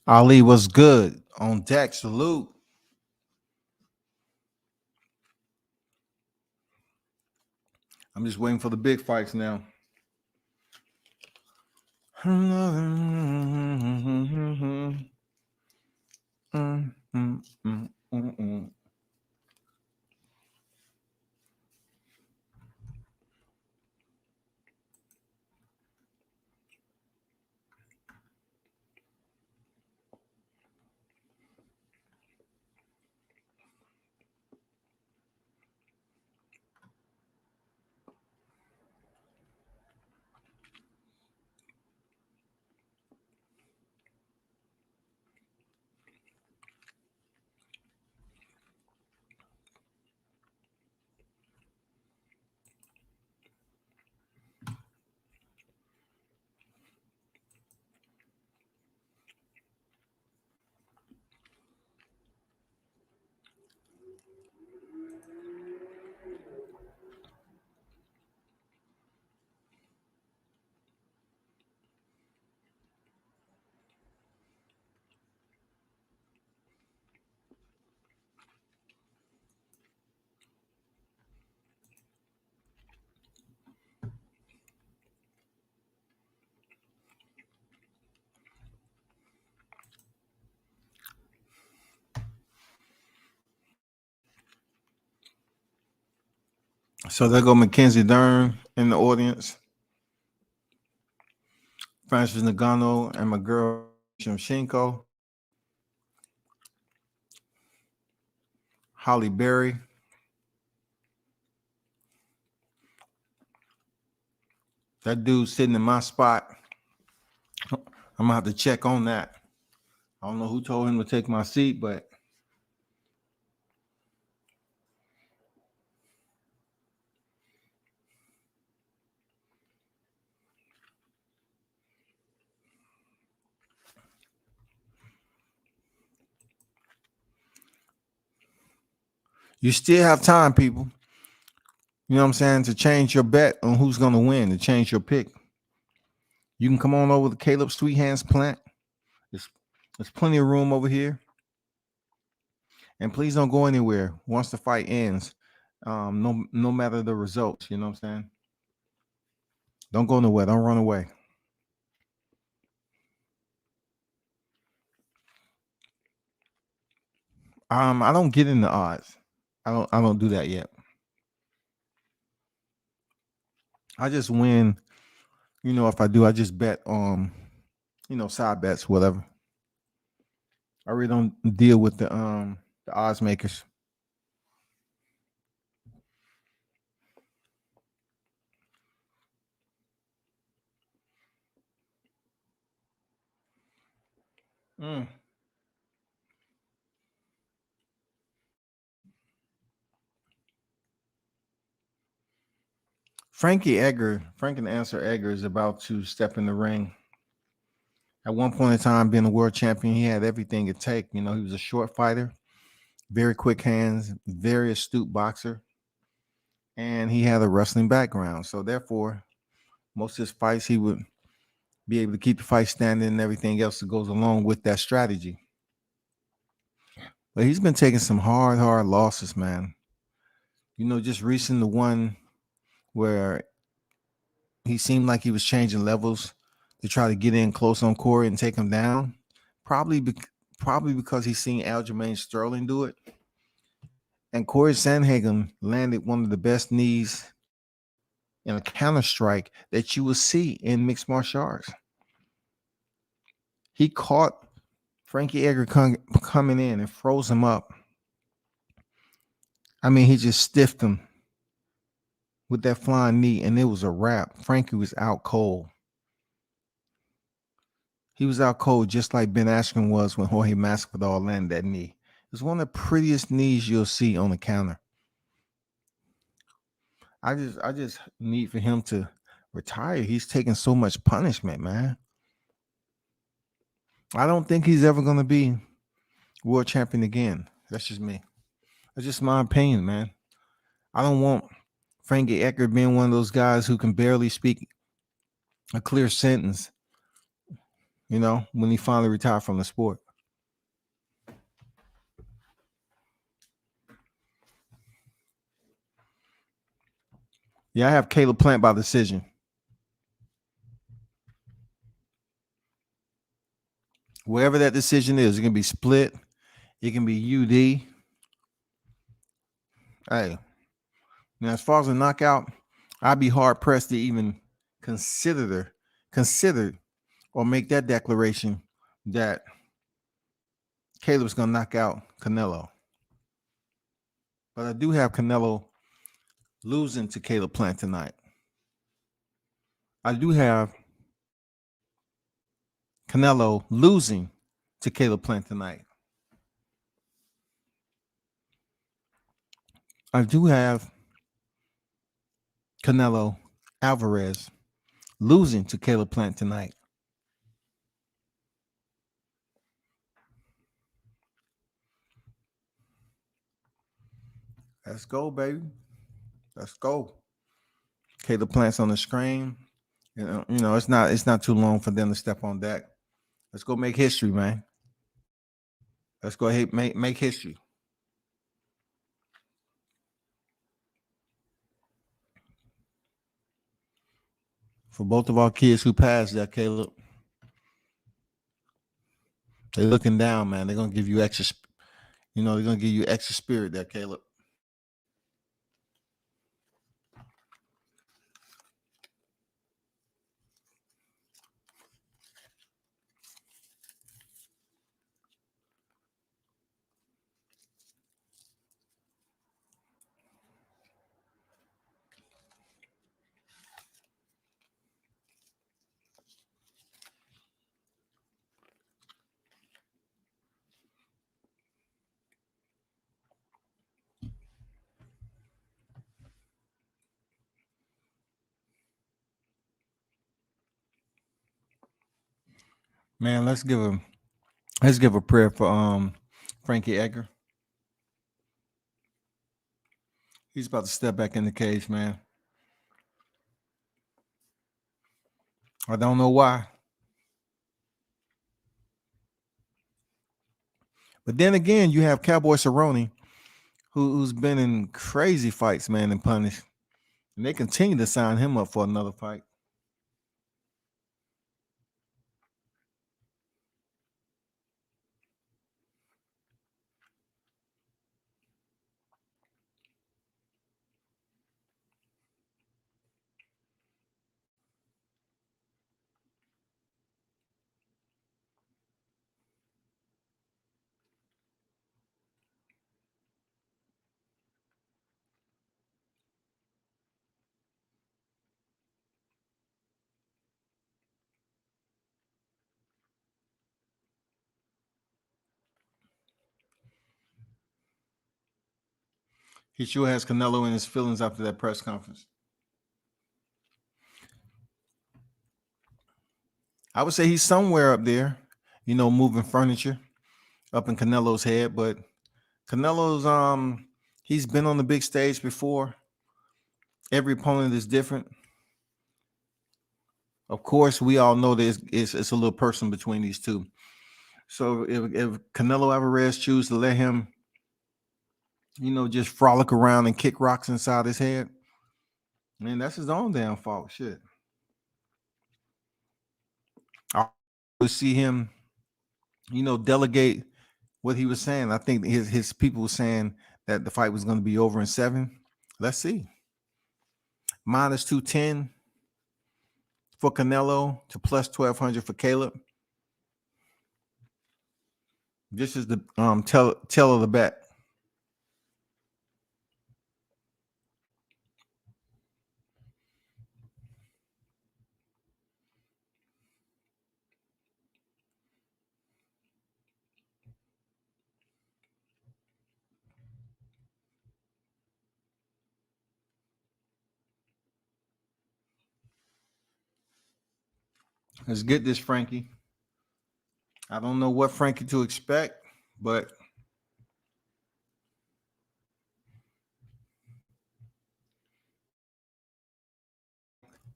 Ali was good on deck. Salute. I'm just waiting for the big fights now. So there go Mackenzie Dern in the audience. Francis Nagano and my girl Shimshenko. Holly Berry. That dude sitting in my spot. I'm gonna have to check on that. I don't know who told him to take my seat, but you still have time, people. You know what I'm saying? To change your bet on who's gonna win, to change your pick. You can come on over to Caleb Sweet Hands Plant. There's plenty of room over here. And please don't go anywhere once the fight ends. No matter the results, you know what I'm saying? Don't go nowhere. Don't run away. I don't get in the odds. I don't do that yet. I just win. If I do, I just bet side bets, whatever. I really don't deal with the odds makers. Frankie and Answer Edgar is about to step in the ring. At one point in time, being a world champion, he had everything it take. He was a short fighter, very quick hands, very astute boxer, and he had a wrestling background. So therefore, most of his fights, he would be able to keep the fight standing and everything else that goes along with that strategy. But he's been taking some hard losses, man. Just recent the one where he seemed like he was changing levels to try to get in close on Corey and take him down. Probably because he's seen Aljamain Sterling do it. And Corey Sandhagen landed one of the best knees in a counter strike that you will see in mixed martial arts. He caught Frankie Edgar coming in and froze him up. I mean, he just stiffed him with that flying knee, and it was a wrap. Frankie was out cold. He was out cold just like Ben Askren was when Jorge Masvidal landed that knee. It was one of the prettiest knees you'll see on the counter. I just need for him to retire. He's taking so much punishment, man. I don't think he's ever going to be world champion again. That's just me. That's just my opinion, man. I don't want Frankie Edgar being one of those guys who can barely speak a clear sentence, when he finally retired from the sport. Yeah, I have Caleb Plant by decision. Wherever that decision is, it can be split. It can be UD. Hey, now as far as a knockout, I'd be hard pressed to even consider or make that declaration that Caleb's going to knock out Canelo. But I do have Canelo losing to Caleb Plant tonight. I do have Canelo losing to Caleb Plant tonight. I do have Canelo Alvarez losing to Caleb Plant tonight. Let's go, baby. Let's go. Caleb Plant's on the screen. It's not too long for them to step on deck. Let's go make history, man. Let's go ahead make history. For both of our kids who passed that, Caleb, they're looking down, man. They're gonna give you extra. They're gonna give you extra spirit there, Caleb. Man, let's give a prayer for Frankie Edgar. He's about to step back in the cage, man. I don't know why. But then again, you have Cowboy Cerrone, who's been in crazy fights, man, and punished. And they continue to sign him up for another fight. He sure has Canelo in his feelings after that press conference. I would say he's somewhere up there, moving furniture up in Canelo's head. But Canelo's he's been on the big stage before. Every opponent is different. Of course, we all know that it's a little person between these two. So if Canelo Alvarez chooses to let him, just frolic around and kick rocks inside his head, man, that's his own damn fault. Shit. I would see him, delegate what he was saying. I think his people were saying that the fight was going to be over in 7. Let's see. Minus 210 for Canelo to plus 1,200 for Caleb. This is the tell of the bet. Let's get this, Frankie. I don't know what Frankie to expect, but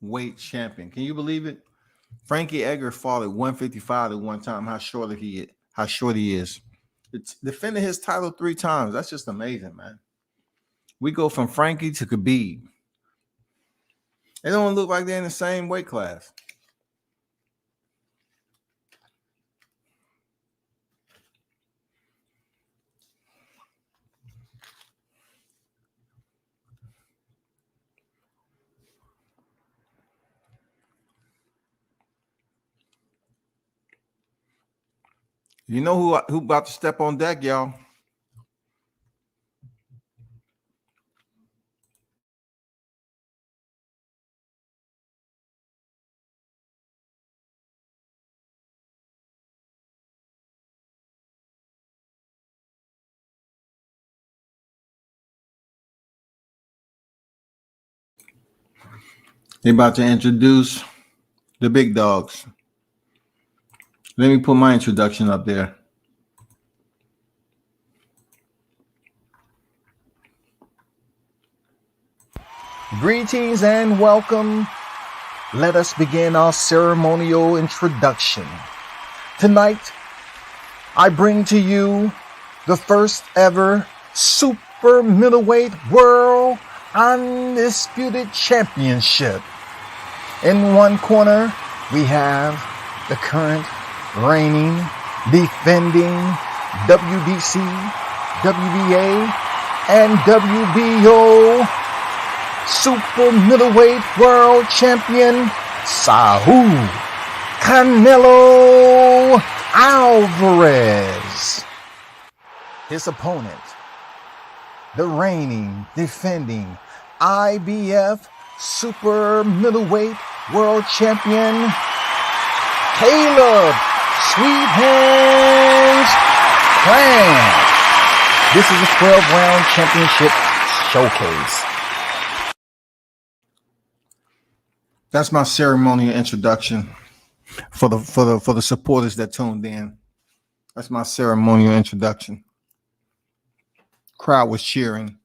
weight champion. Can you believe it? Frankie Edgar fought at 155 at one time. How short he is. It's defended his title 3 times. That's just amazing, man. We go from Frankie to Khabib. They don't look like they're in the same weight class. You know who about to step on deck, y'all? They're about to introduce the big dogs. Let me put my introduction up there. Greetings and welcome. Let us begin our ceremonial introduction. Tonight, I bring to you the first ever super middleweight world undisputed championship. In one corner, we have the current reigning, defending WBC, WBA, and WBO super middleweight world champion, Saul Canelo Alvarez. His opponent, the reigning, defending IBF super middleweight world champion, Caleb Sweet Hands Plant. This is a 12-round championship showcase. That's my ceremonial introduction for the supporters that tuned in. That's my ceremonial introduction. Crowd was cheering.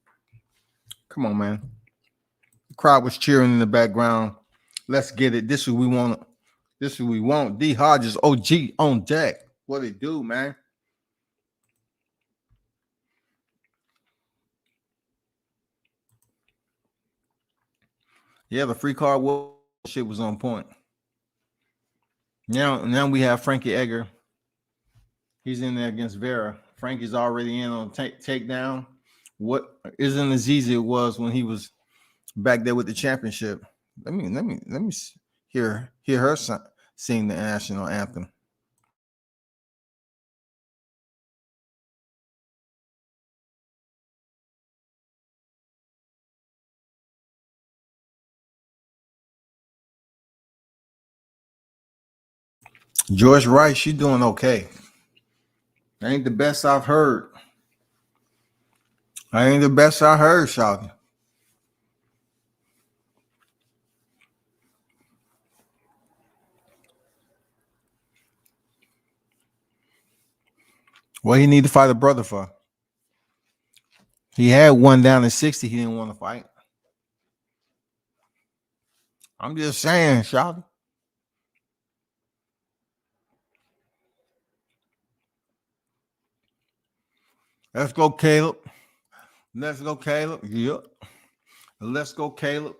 Come on, man. The crowd was cheering in the background. Let's get it. This is what we want. This is what we want. D Hodges, OG on deck. What it do, man? Yeah, the free card shit was on point. Now we have Frankie Edgar. He's in there against Vera. Frankie's already in on takedown. What isn't as easy it was when he was back there with the championship. Let me hear her sing the national anthem. George Rice, she's doing okay. Ain't the best I've heard. I ain't the best I heard, Shawty. What he need to fight a brother for? He had one down at 60. He didn't want to fight. I'm just saying, Shawty. Let's go, Caleb. Let's go, Caleb. Yep. Let's go, Caleb.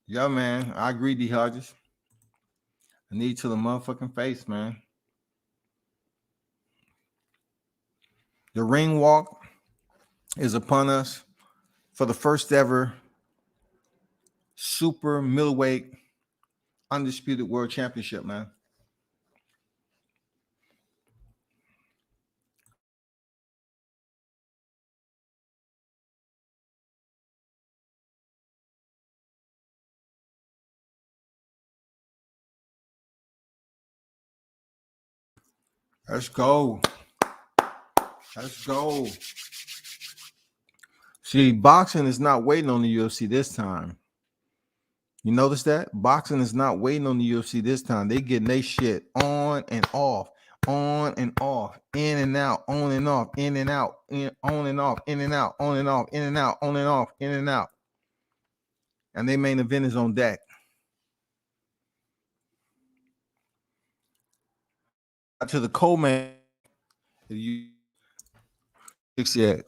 Yeah, man. I agree, D. Hodges. I need to the motherfucking face, man. The ring walk is upon us for the first ever super middleweight undisputed world championship, man. Let's go. Let's go. See, boxing is not waiting on the UFC this time. You notice that? Boxing is not waiting on the UFC this time. They getting their shit on and off, on and off, in and out, on and off, in and out, on and off, in and out, on and off, in and out, on and off, in and out. And their main event is on deck. To the co-main, you 68.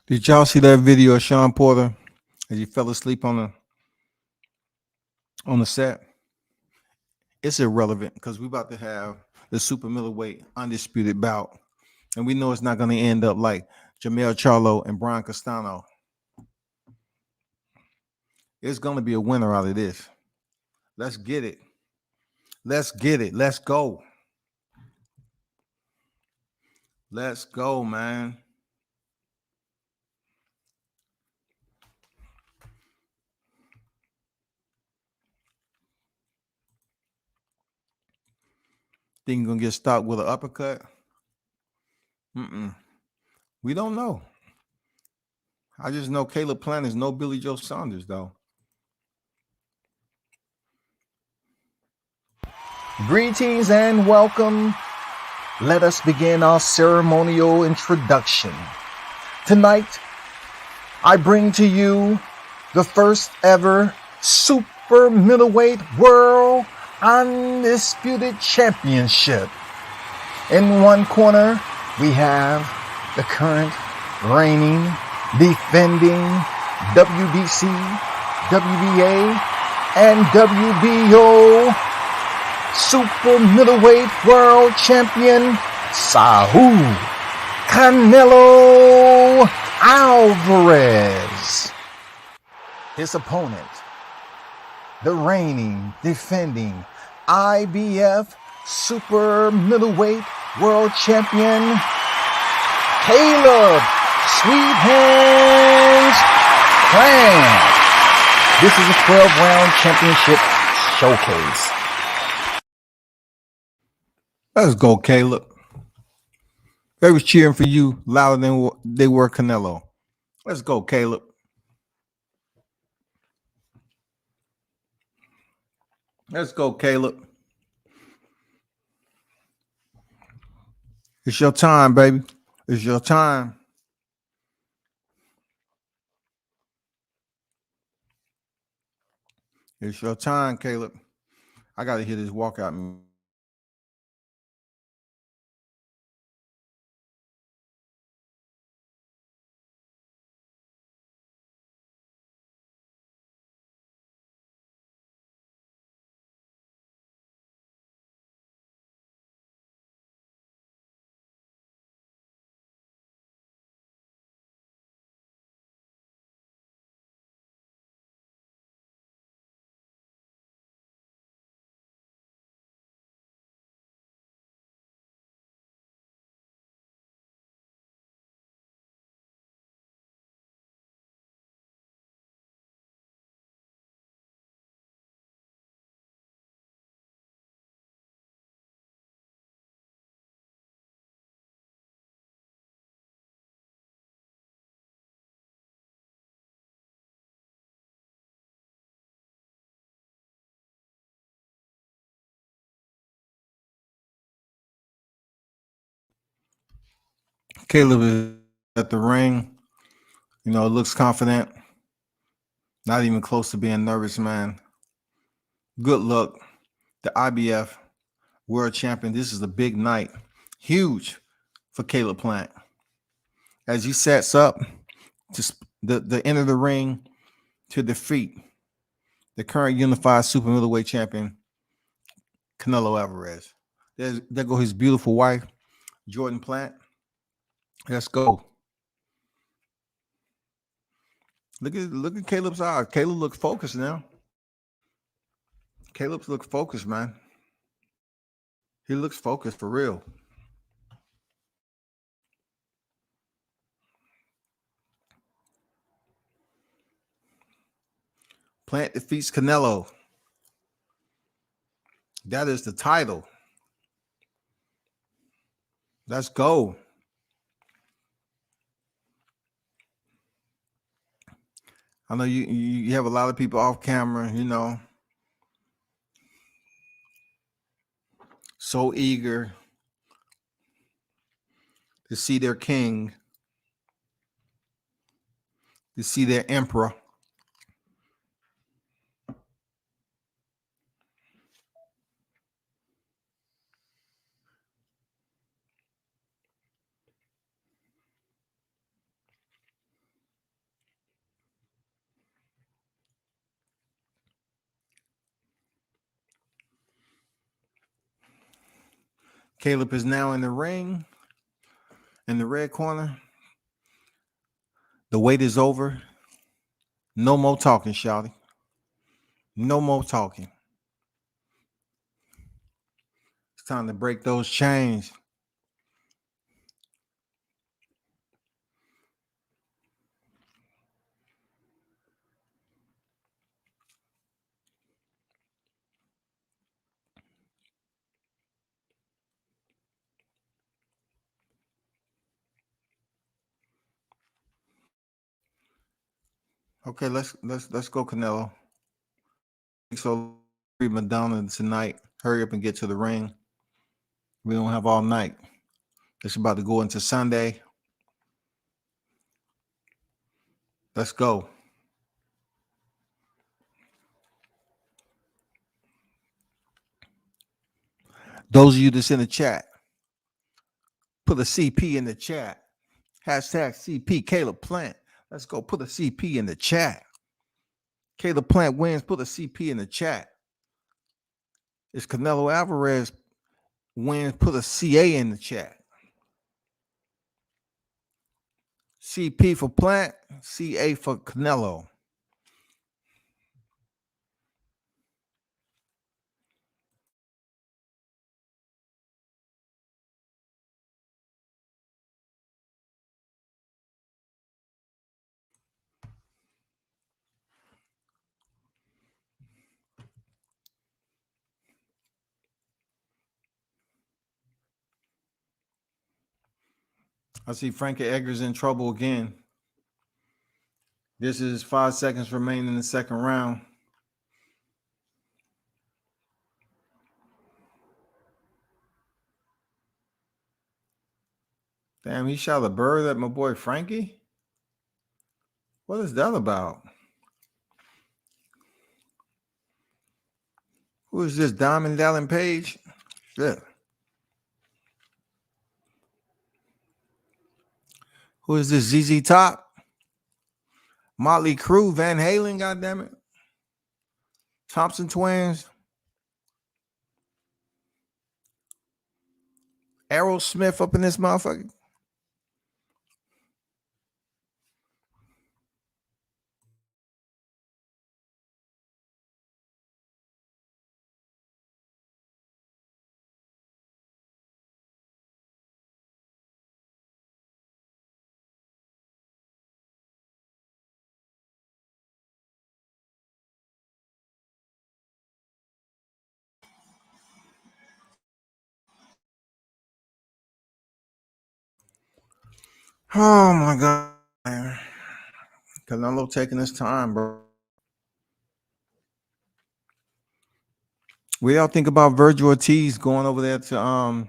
Did y'all see that video of Sean Porter as he fell asleep on the set? It's irrelevant because we're about to have the super middleweight undisputed bout, and we know it's not going to end up like Jamel Charlo and Brian Castano. It's going to be a winner out of this. Let's get it. Let's get it. Let's go. Let's go, man. Think you're going to get stopped with an uppercut? We don't know. I just know Caleb Plant is no Billy Joe Saunders, though. Greetings and welcome. Let us begin our ceremonial introduction. Tonight, I bring to you the first ever super middleweight world undisputed championship. In one corner, we have the current reigning, defending WBC, WBA, and WBO super middleweight world champion Saul Canelo Alvarez. His opponent, the reigning, defending IBF super middleweight world champion Caleb Sweet Hands Plant. This is a 12-round championship showcase. Let's go, Caleb. They was cheering for you louder than they were Canelo. Let's go, Caleb. Let's go, Caleb. It's your time, baby. It's your time. It's your time, Caleb. I got to hear this walkout. Caleb is at the ring. You know, looks confident. Not even close to being nervous, man. Good luck. The IBF World Champion. This is a big night. Huge for Caleb Plant. As he sets up to the end of the ring to defeat the current unified super middleweight champion, Canelo Alvarez. There go his beautiful wife, Jordan Plant. Let's go. Look at Caleb's eyes. Caleb looks focused now. Caleb's look focused, man. He looks focused for real. Plant defeats Canelo. That is the title. Let's go. I know you have a lot of people off camera, you know, so eager to see their king, to see their emperor. Caleb is now in the ring, in the red corner. The wait is over. No more talking, shouty. No more talking. It's time to break those chains. Okay, let's go, Canelo. So Madonna tonight. Hurry up and get to the ring. We don't have all night. It's about to go into Sunday. Let's go. Those of you that's in the chat, put a CP in the chat. Hashtag CP Caleb Plant. Let's go. Put a CP in the chat. Caleb Plant wins. Put a CP in the chat. It's Canelo Alvarez wins. Put a CA in the chat. CP for Plant. CA for Canelo. I see Frankie Edgar's in trouble again. This is 5 seconds remaining in the second round. Damn, he shot a bird at my boy Frankie? What is that about? Who is this, Diamond Dallas Page? Shit. Who is this, ZZ Top? Motley Crue, Van Halen, goddammit. Thompson Twins. Aerosmith up in this motherfucker. Oh my God, man. Canelo taking his time, bro. What y'all think about Virgil Ortiz going over there to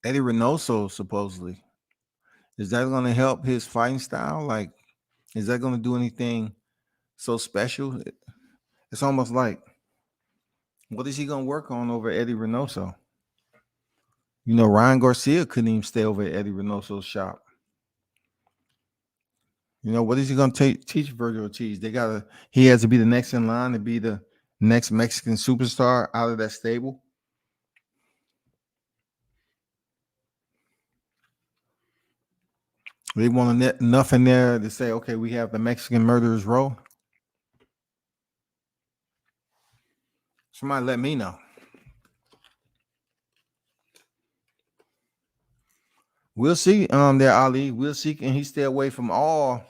Eddie Reynoso, supposedly? Is that going to help his fighting style? Like, is that going to do anything so special? It's almost like, what is he going to work on over Eddie Reynoso? You know, Ryan Garcia couldn't even stay over at Eddie Reynoso's shop. You know, what is he going to teach Virgil Ortiz? He has to be the next in line to be the next Mexican superstar out of that stable. They want enough in there to say, okay, we have the Mexican murderers row. Somebody let me know. We'll see. There, Ali. We'll see. Can he stay away from all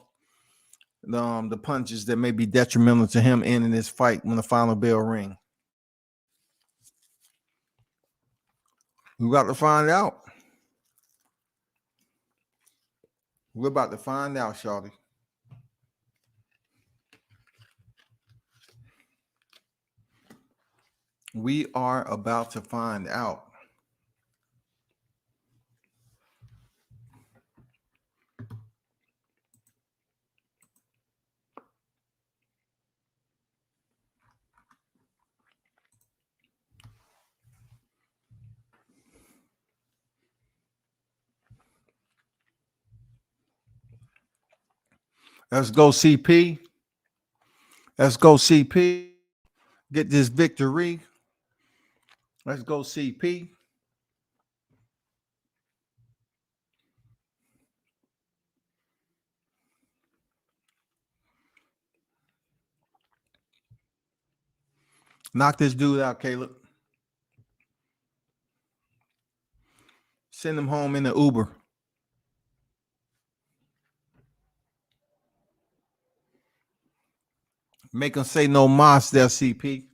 the punches that may be detrimental to him in this fight when the final bell ring? We're about to find out. We're about to find out, shawty. We are about to find out. Let's go, CP. Let's go, CP. Get this victory. Let's go, CP. Knock this dude out, Caleb. Send him home in the Uber. Make him say no mas there, CP.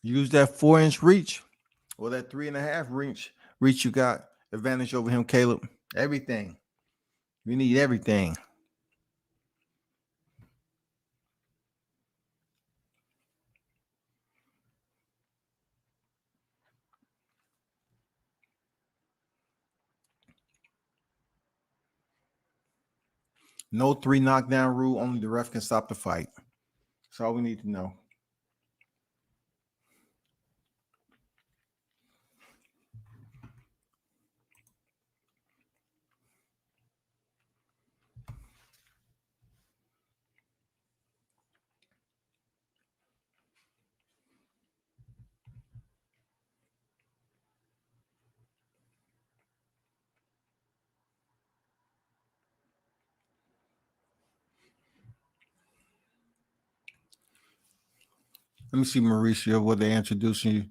Use that 4-inch reach or that 3.5 reach you got. Advantage over him, Caleb. Everything. We need everything. No 3 knockdown rule. Only the ref can stop the fight. That's all we need to know. Let me see, Mauricio, what they introducing you.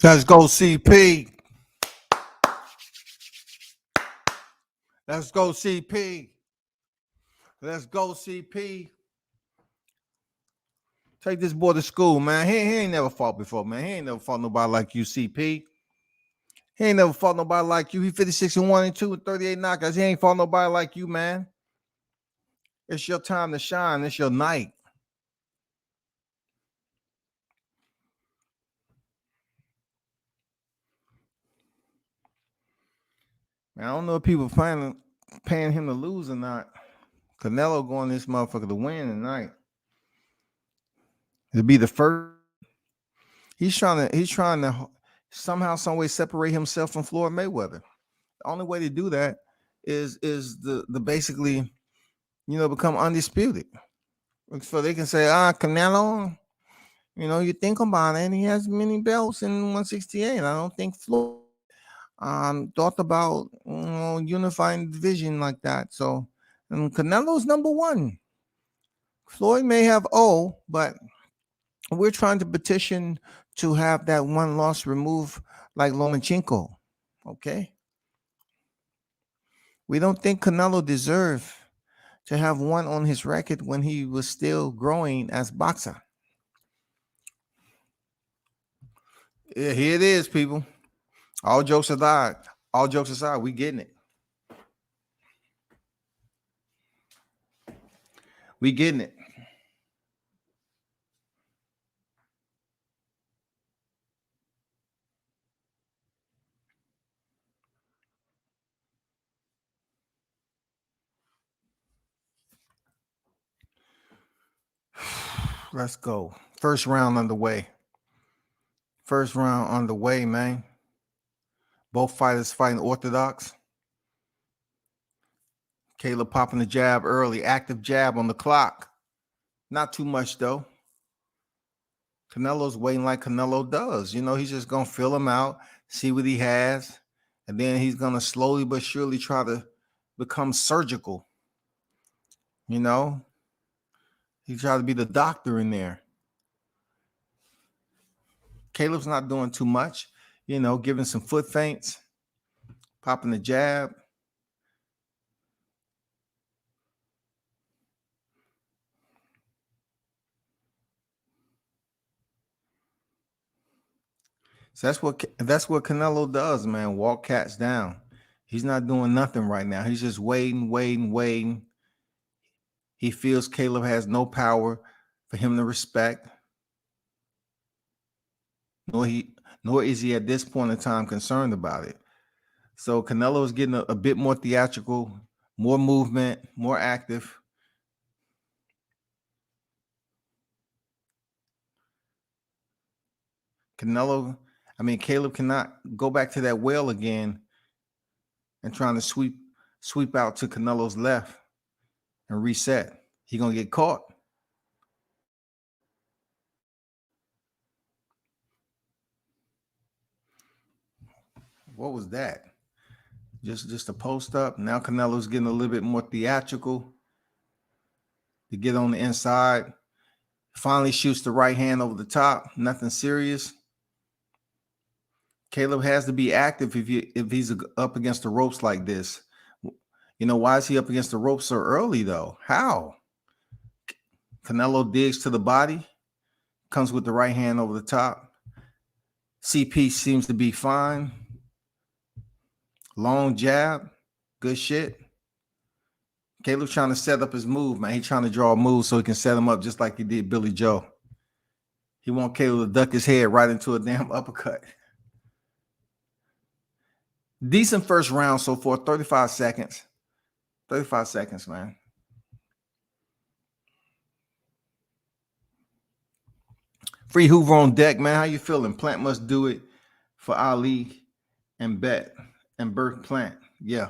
Let's go, CP. Let's go, CP. Let's go, CP. Take this boy to school, man. He ain't never fought before, man. He ain't never fought nobody like you, CP. He ain't never fought nobody like you. He 56-1-2 with 38 knockouts. He ain't fought nobody like you, man. It's your time to shine. It's your night. Man, I don't know if people paying him to lose or not. Canelo going this motherfucker to win tonight. To be the first. He's trying to somehow, some way separate himself from Floyd Mayweather. The only way to do that is the basically, become undisputed. So they can say, Canelo, you think about it, he has many belts in 168. I don't think Floyd thought about unifying the division like that. So Canelo's number one. Floyd may have but we're trying to petition to have that one loss removed like Lomachenko. Okay? We don't think Canelo deserved to have one on his record when he was still growing as boxer. Yeah, here it is, people. All jokes aside, we getting it. We getting it. Let's go. First round underway. Man. Both fighters fighting orthodox. Caleb popping the jab early. Active jab on the clock. Not too much, though. Canelo's waiting like Canelo does. He's just going to fill him out, see what he has, and then he's going to slowly but surely try to become surgical. He tried to be the doctor in there. Caleb's not doing too much, giving some foot feints, popping the jab. So that's what Canelo does, man. Walk cats down. He's not doing nothing right now. He's just waiting. He feels Caleb has no power for him to respect. Nor is he at this point in time concerned about it. So Canelo is getting a bit more theatrical, more movement, more active. Caleb cannot go back to that well again and trying to sweep out to Canelo's left and reset. He's going to get caught. What was that? Just a post up. Now Canelo's getting a little bit more theatrical to get on the inside. Finally shoots the right hand over the top. Nothing serious. Caleb has to be active if he's up against the ropes like this. Why is he up against the ropes so early, though? How? Canelo digs to the body, comes with the right hand over the top. CP seems to be fine. Long jab, good shit. Caleb's trying to set up his move, man. He's trying to draw a move so he can set him up just like he did Billy Joe. He wants Caleb to duck his head right into a damn uppercut. Decent first round so far, 35 seconds. 35 seconds, man. Free Hoover on deck, man. How you feeling? Plant must do it for Ali and Bet and Bert Plant. Yeah.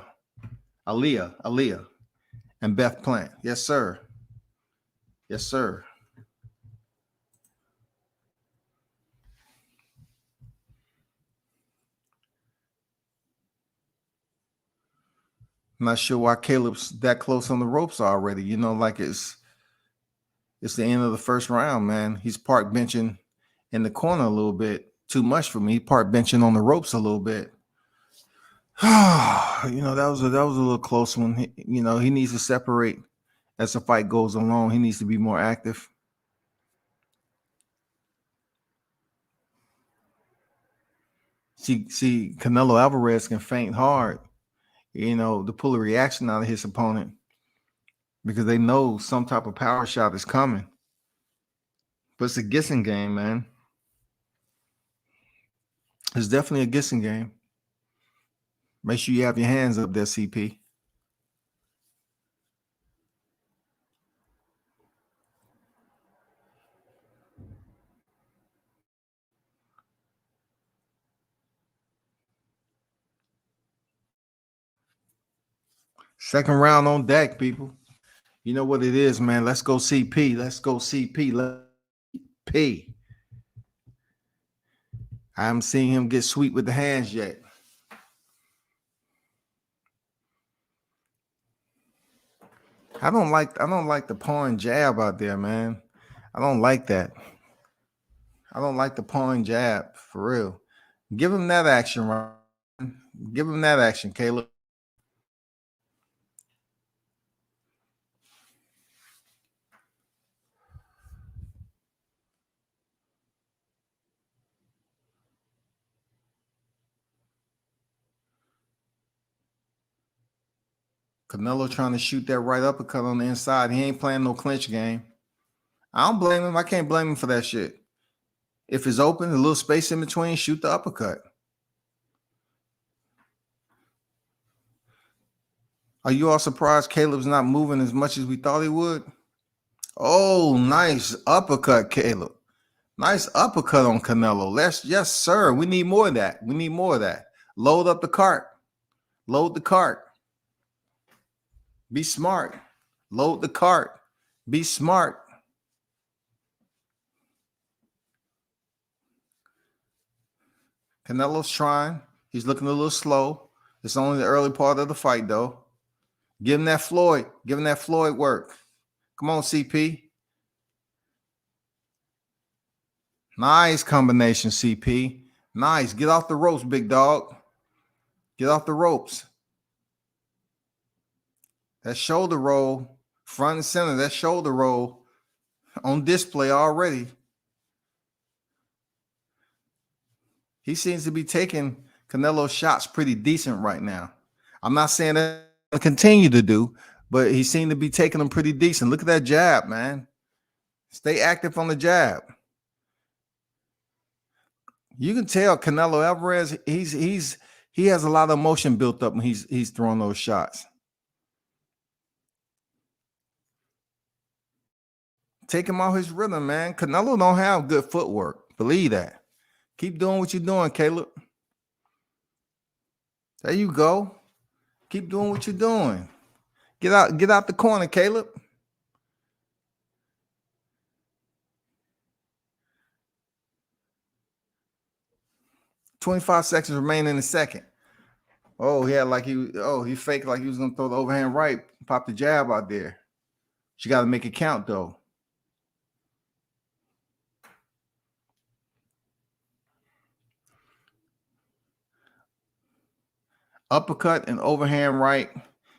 Aaliyah and Beth Plant. Yes, sir. Yes, sir. I'm not sure why Caleb's that close on the ropes already. Like it's the end of the first round, man. He's park benching in the corner a little bit too much for me. Part benching on the ropes a little bit. That was a little close one. He needs to separate as the fight goes along. He needs to be more active. See, Canelo Alvarez can feint hard, to pull a reaction out of his opponent because they know some type of power shot is coming. But it's a guessing game, man. It's definitely a guessing game. Make sure you have your hands up there, CP. Second round on deck, people. You know what it is, man. Let's go CP. Let's go CP. P. I haven't seen him get sweet with the hands yet. I don't like the pawing jab out there, man. I don't like that. I don't like the pawing jab, for real. Give him that action, Ryan. Give him that action, Caleb. Canelo trying to shoot that right uppercut on the inside. He ain't playing no clinch game. I don't blame him. I can't blame him for that shit. If it's open, a little space in between, shoot the uppercut. Are you all surprised Caleb's not moving as much as we thought he would? Oh, nice uppercut, Caleb. Nice uppercut on Canelo. Yes, sir. We need more of that. We need more of that. Load up the cart. Load the cart. Be smart. Load the cart. Be smart. Canelo's trying. He's looking a little slow. It's only the early part of the fight, though. Give him that Floyd. Give him that Floyd work. Come on, CP. Nice combination, CP. Nice. Get off the ropes, big dog. Get off the ropes. That shoulder roll, front and center, that shoulder roll on display already. He seems to be taking Canelo's shots pretty decent right now. I'm not saying that he'll continue to do, but he seemed to be taking them pretty decent. Look at that jab, man. Stay active on the jab. You can tell Canelo Alvarez, he has a lot of emotion built up when he's throwing those shots. Take him out his rhythm, man. Canelo don't have good footwork. Believe that. Keep doing what you're doing, Caleb. There you go. Keep doing what you're doing. Get out the corner, Caleb. "25 seconds remain in the second." Oh, he faked like he was gonna throw the overhand right, pop the jab out there. You got to make it count, though. Uppercut and overhand right.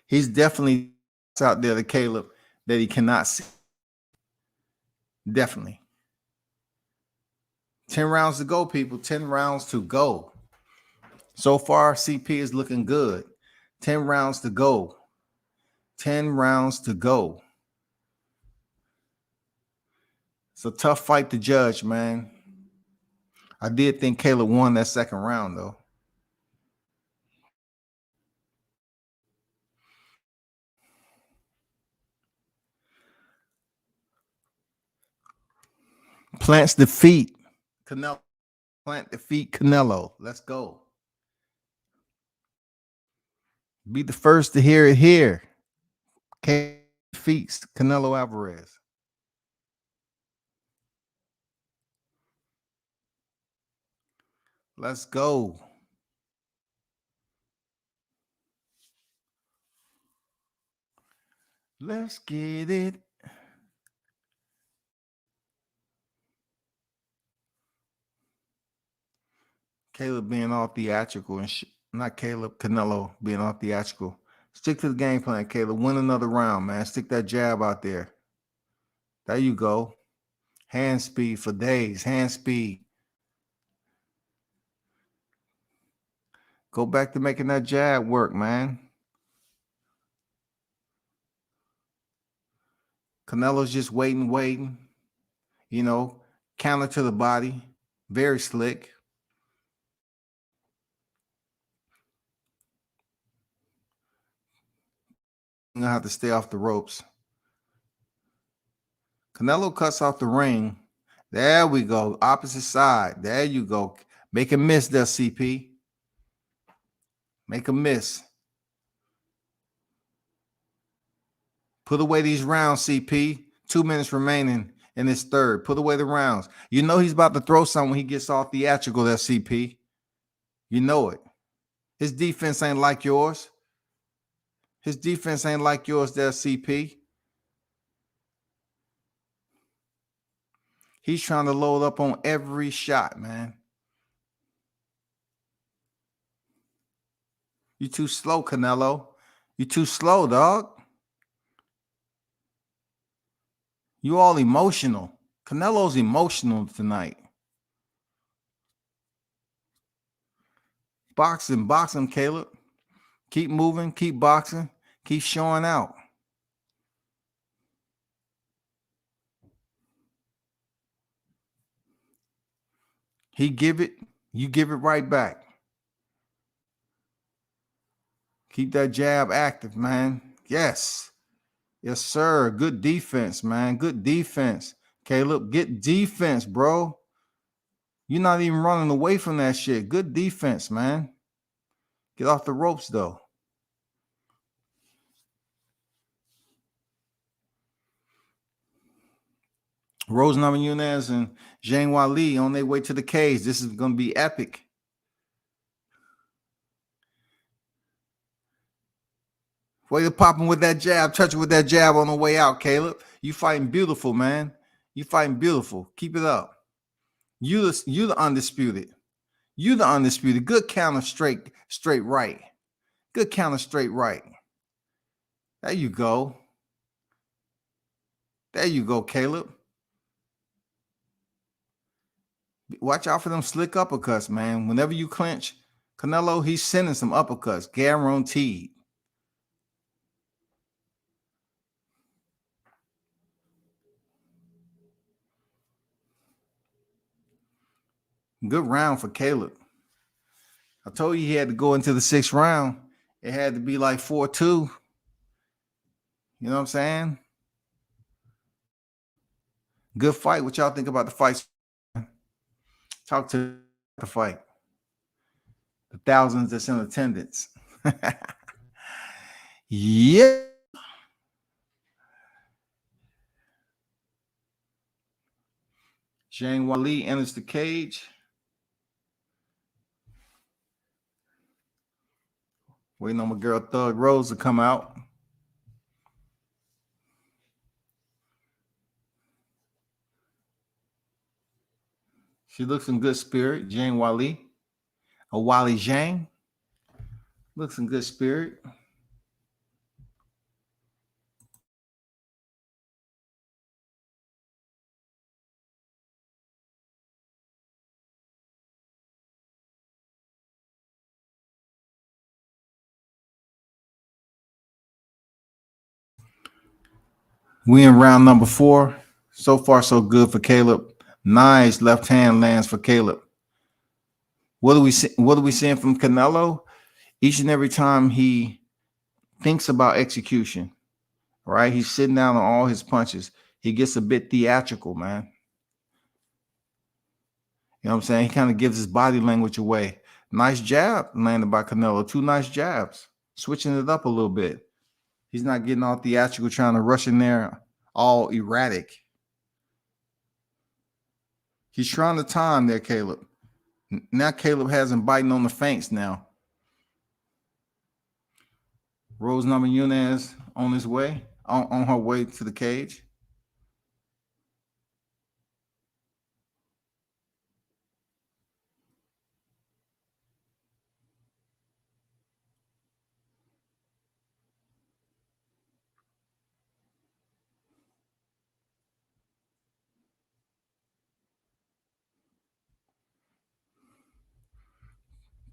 He's definitely out there to Caleb that he cannot see. Definitely. 10 rounds to go, people. 10 rounds to go. So far, CP is looking good. 10 rounds to go. 10 rounds to go. It's a tough fight to judge, man. I did think Caleb won that second round, though. Plants the feet. Canelo. Plant the feet, Canelo. Let's go. Be the first to hear it here. Feats, Canelo Alvarez. Let's go. Let's get it. Caleb being all theatrical and not Caleb, Canelo being all theatrical. Stick to the game plan, Caleb. Win another round, man. Stick that jab out there. There you go. Hand speed for days. Hand speed. Go back to making that jab work, man. Canelo's just waiting. You know, counter to the body. Very slick. I'm going to have to stay off the ropes. Canelo cuts off the ring. There we go. Opposite side. There you go. Make a miss there, CP. Make a miss. Put away these rounds, CP. 2 minutes remaining in this third. Put away the rounds. You know he's about to throw something when he gets all theatrical there, CP. You know it. His defense ain't like yours. His defense ain't like yours there, CP. He's trying to load up on every shot, man. You too slow, Canelo. You too slow, dog. You all emotional. Canelo's emotional tonight. Boxing, Caleb. Keep moving, keep boxing, keep showing out. He give it, you give it right back. Keep that jab active, man. Yes. Yes, sir. Good defense, man. Good defense. Caleb, get defense, bro. You're not even running away from that shit. Good defense, man. Get off the ropes, though. Rose Namajunas and Zhang Weili on their way to the cage. This is going to be epic. Way to pop him with that jab. Touch it with that jab on the way out, Caleb. You fighting beautiful, man. You fighting beautiful. Keep it up. You the undisputed. You the undisputed. Good counter straight right. Good counter straight right. There you go. There you go, Caleb. Watch out for them slick uppercuts, man. Whenever you clinch, Canelo, he's sending some uppercuts. Guaranteed. Good round for Caleb. I told you he had to go into the 6th round. It had to be like 4-2. You know what I'm saying? Good fight. What y'all think about the fight? Talk to the fight. The thousands that's in attendance. Yeah. Zhang Weili enters the cage. Waiting on my girl Thug Rose to come out. She looks in good spirit. Zhang Weili. Weili Zhang. Looks in good spirit. We in round number 4. So far, so good for Caleb. Nice left hand lands for Caleb. What are we seeing from Canelo? Each and every time he thinks about execution, right? He's sitting down on all his punches. He gets a bit theatrical, man. You know what I'm saying? He kind of gives his body language away. Nice jab landed by Canelo. 2 nice jabs. Switching it up a little bit. He's not getting all theatrical, trying to rush in there all erratic. He's trying to time there, Caleb. Now Caleb has him biting on the feints now. Rose Namajunas on his way, on her way to the cage.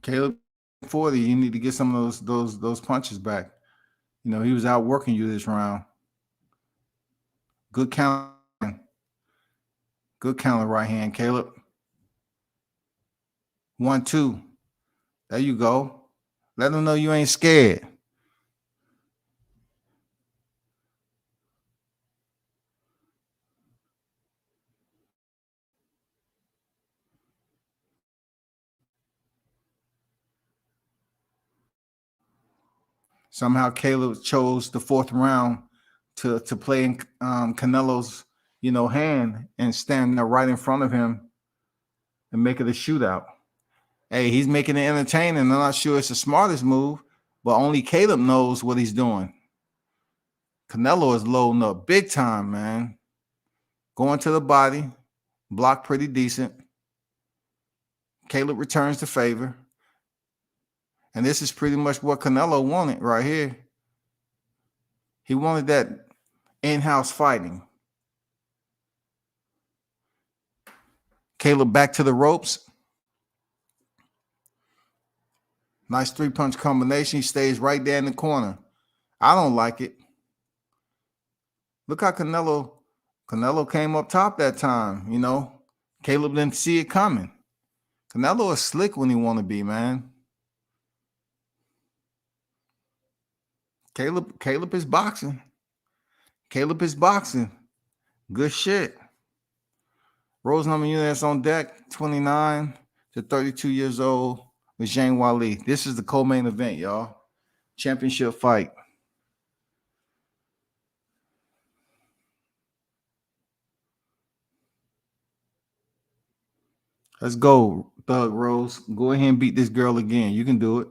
Caleb 40, you need to get some of those punches back. You know, he was outworking you this round. Good count. Good counter right hand, Caleb. 1-2. There you go. Let them know you ain't scared. Somehow Caleb chose the fourth round to play in Canelo's, hand and stand there right in front of him and make it a shootout. Hey, he's making it entertaining. I'm not sure it's the smartest move, but only Caleb knows what he's doing. Canelo is loading up big time, man. Going to the body, blocked pretty decent. Caleb returns the favor. And this is pretty much what Canelo wanted right here. He wanted that in-house fighting. Caleb back to the ropes. Nice three-punch combination. He stays right there in the corner. I don't like it. Look how Canelo came up top that time, Caleb didn't see it coming. Canelo is slick when he want to be, man. Caleb is boxing. Caleb is boxing. Good shit. Rose Namajunas on deck, 29 to 32 years old with Zhang Weili. This is the co-main event, y'all. Championship fight. Let's go, Thug Rose. Go ahead and beat this girl again. You can do it.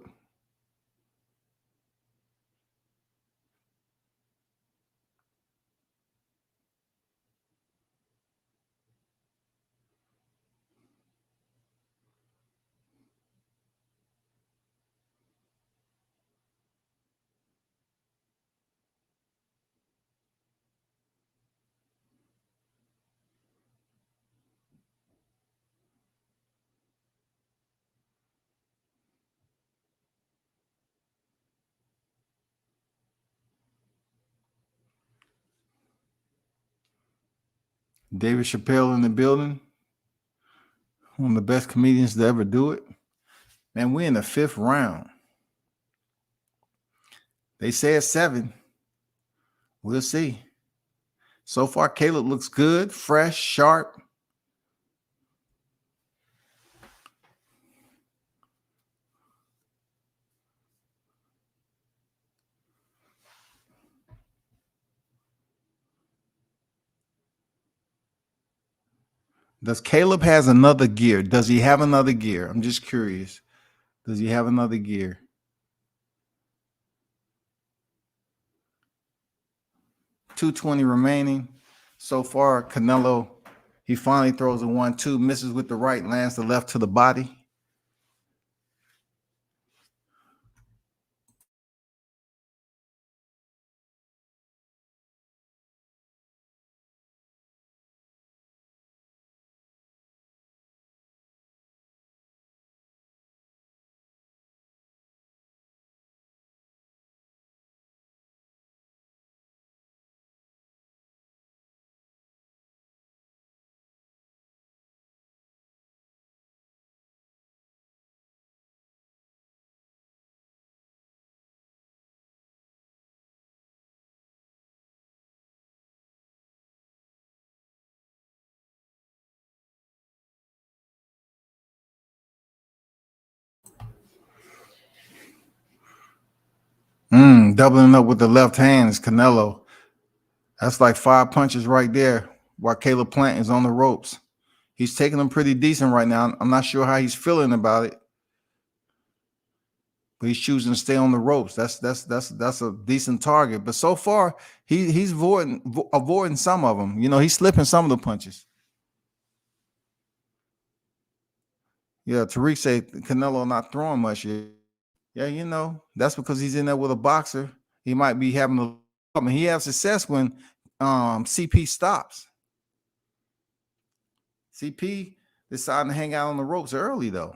David Chappelle in the building. One of the best comedians to ever do it. Man, we're in the 5th round. They say it's 7. We'll see. So far, Caleb looks good, fresh, sharp. Does Caleb has another gear? Does he have another gear? I'm just curious. Does he have another gear? .220 remaining. So far, Canelo, he finally throws a 1-2, misses with the right, lands the left to the body. Doubling up with the left hand is Canelo. That's like 5 punches right there while Caleb Plant is on the ropes. He's taking them pretty decent right now. I'm not sure how he's feeling about it, but he's choosing to stay on the ropes. That's a decent target. But so far, he's avoiding some of them. He's slipping some of the punches. Yeah, Tariq said Canelo not throwing much yet. Yeah, that's because he's in there with a boxer. He might be having a problem. He has success when CP stops. CP deciding to hang out on the ropes early, though.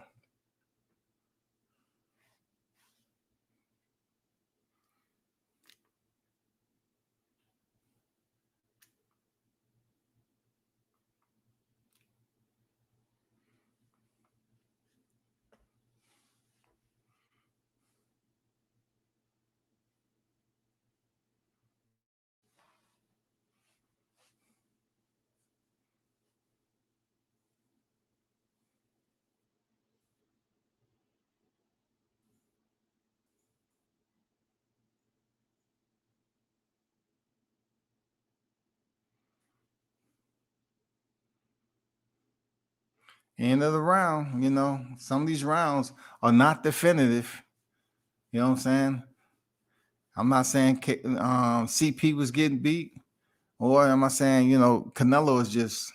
End of the round. You know, some of these rounds are not definitive. You know what I'm saying? I'm not saying CP was getting beat, or am I saying, you know, Canelo is just,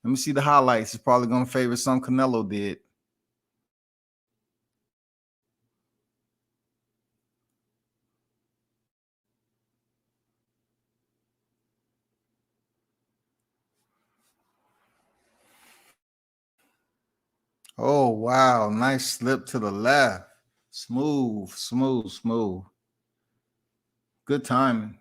let me see the highlights. It's probably going to favor some Canelo did. Oh, wow. Nice slip to the left. Smooth, smooth, smooth. Good timing.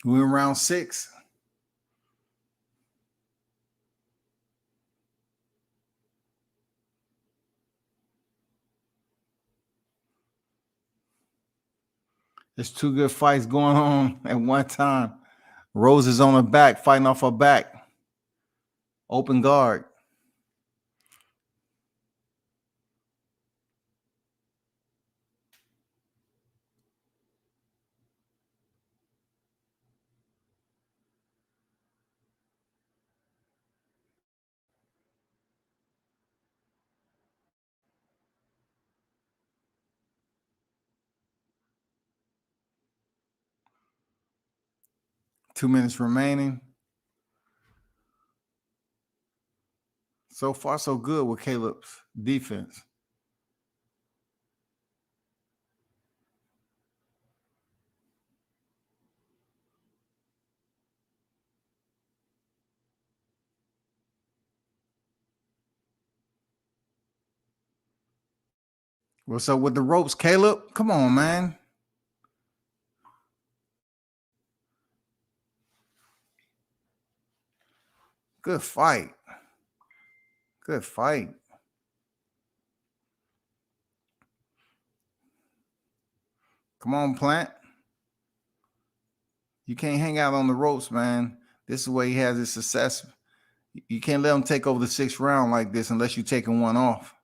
We're in round 6. There's 2 good fights going on at one time. Rose is on her back, fighting off her back. Open guard. Two minutes remaining. So far, so good with Caleb's defense. What's up with the ropes, Caleb? Come on, man. Good fight. Good fight. Come on, Plant. You can't hang out on the ropes, man. This is where he has his success. You can't let him take over the 6th round like this unless you're taking one off.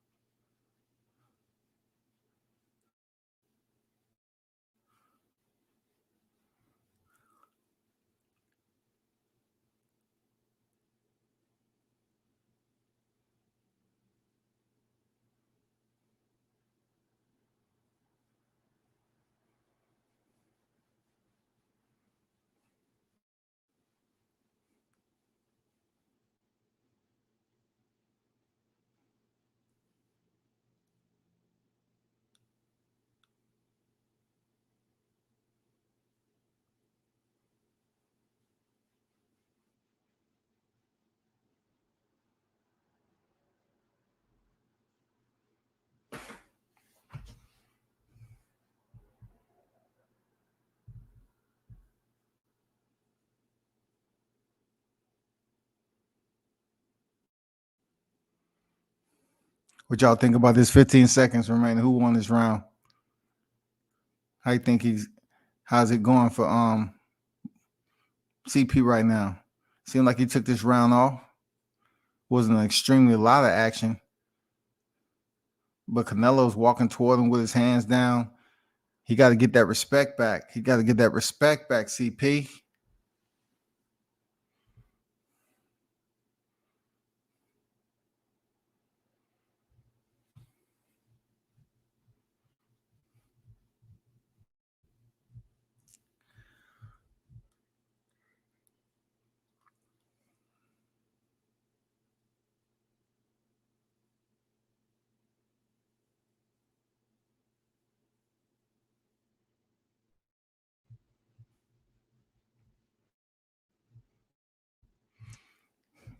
What y'all think about this 15 seconds remaining? Who won this round? How you think how's it going for CP right now? Seemed like he took this round off. Wasn't an extremely lot of action. But Canelo's walking toward him with his hands down. He got to get that respect back. He got to get that respect back, CP.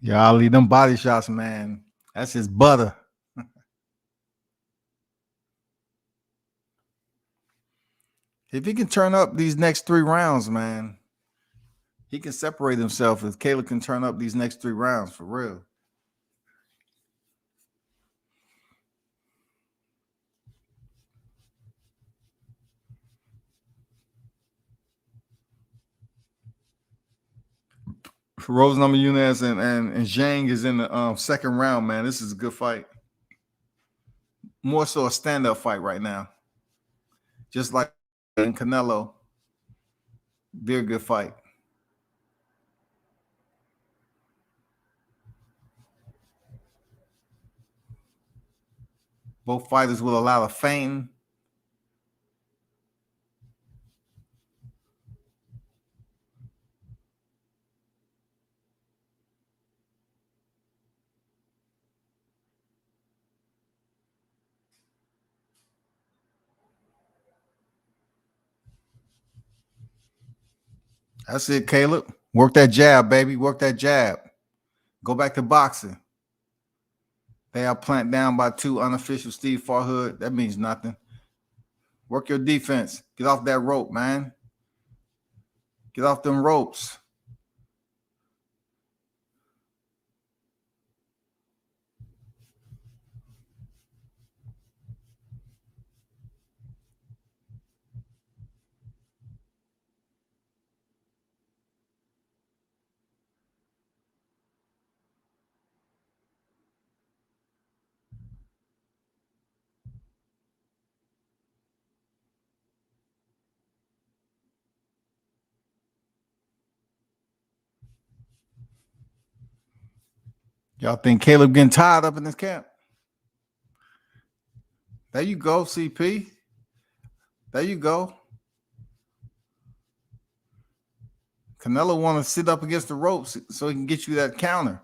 Yeah, Ali, them body shots, man. That's his butter. If he can turn up these next 3 rounds, man, he can separate himself if Caleb can turn up these next 3 rounds for real. Rose Namajunas and Zhang is in the second round, man. This is a good fight. More so a stand-up fight right now. Just like in Canelo. Be a good fight. Both fighters will allow a feint. That's it, Caleb. Work that jab, baby. Work that jab. Go back to boxing. They are plant down by 2 unofficial Steve Farhood. That means nothing. Work your defense. Get off that rope, man. Get off them ropes. Y'all think Caleb getting tired up in this camp? There you go, CP. There you go. Canelo want to sit up against the ropes so he can get you that counter.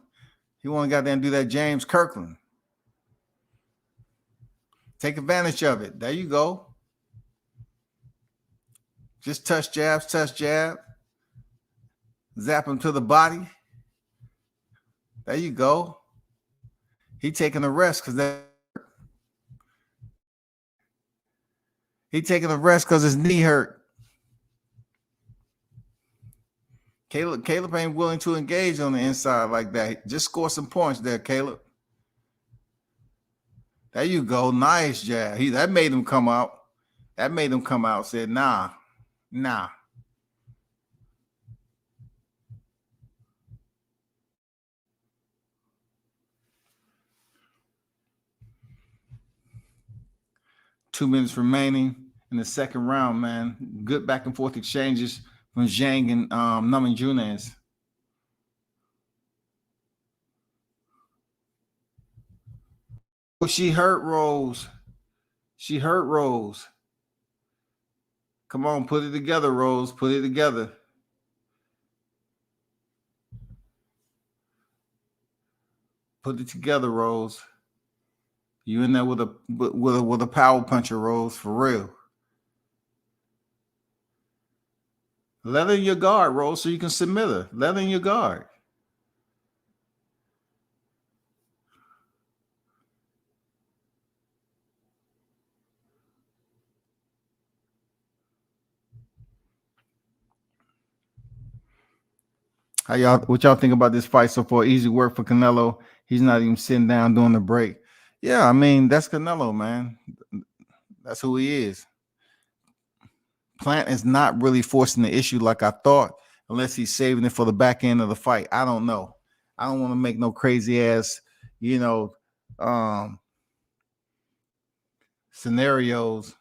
He want to go there and do that James Kirkland. Take advantage of it. There you go. Just touch jab. Zap him to the body. There you go. He taking a rest because his knee hurt. Caleb ain't willing to engage on the inside like that. Just score some points there, Caleb. There you go. Nice jab. That made him come out. Said, nah. 2 minutes remaining in the second round, man. Good back and forth exchanges from Zhang and Namajunas. She hurt Rose. Come on, put it together, Rose. Put it together. Put it together, Rose. You in there with a power puncher, Rose, for real. Let her in your guard, Rose, so you can submit her. Let her in your guard. What y'all think about this fight so far? Easy work for Canelo. He's not even sitting down doing the break. Yeah, I mean, that's Canelo, man. That's who he is. Plant is not really forcing the issue like I thought, unless he's saving it for the back end of the fight. I don't know. I don't want to make no crazy ass, scenarios.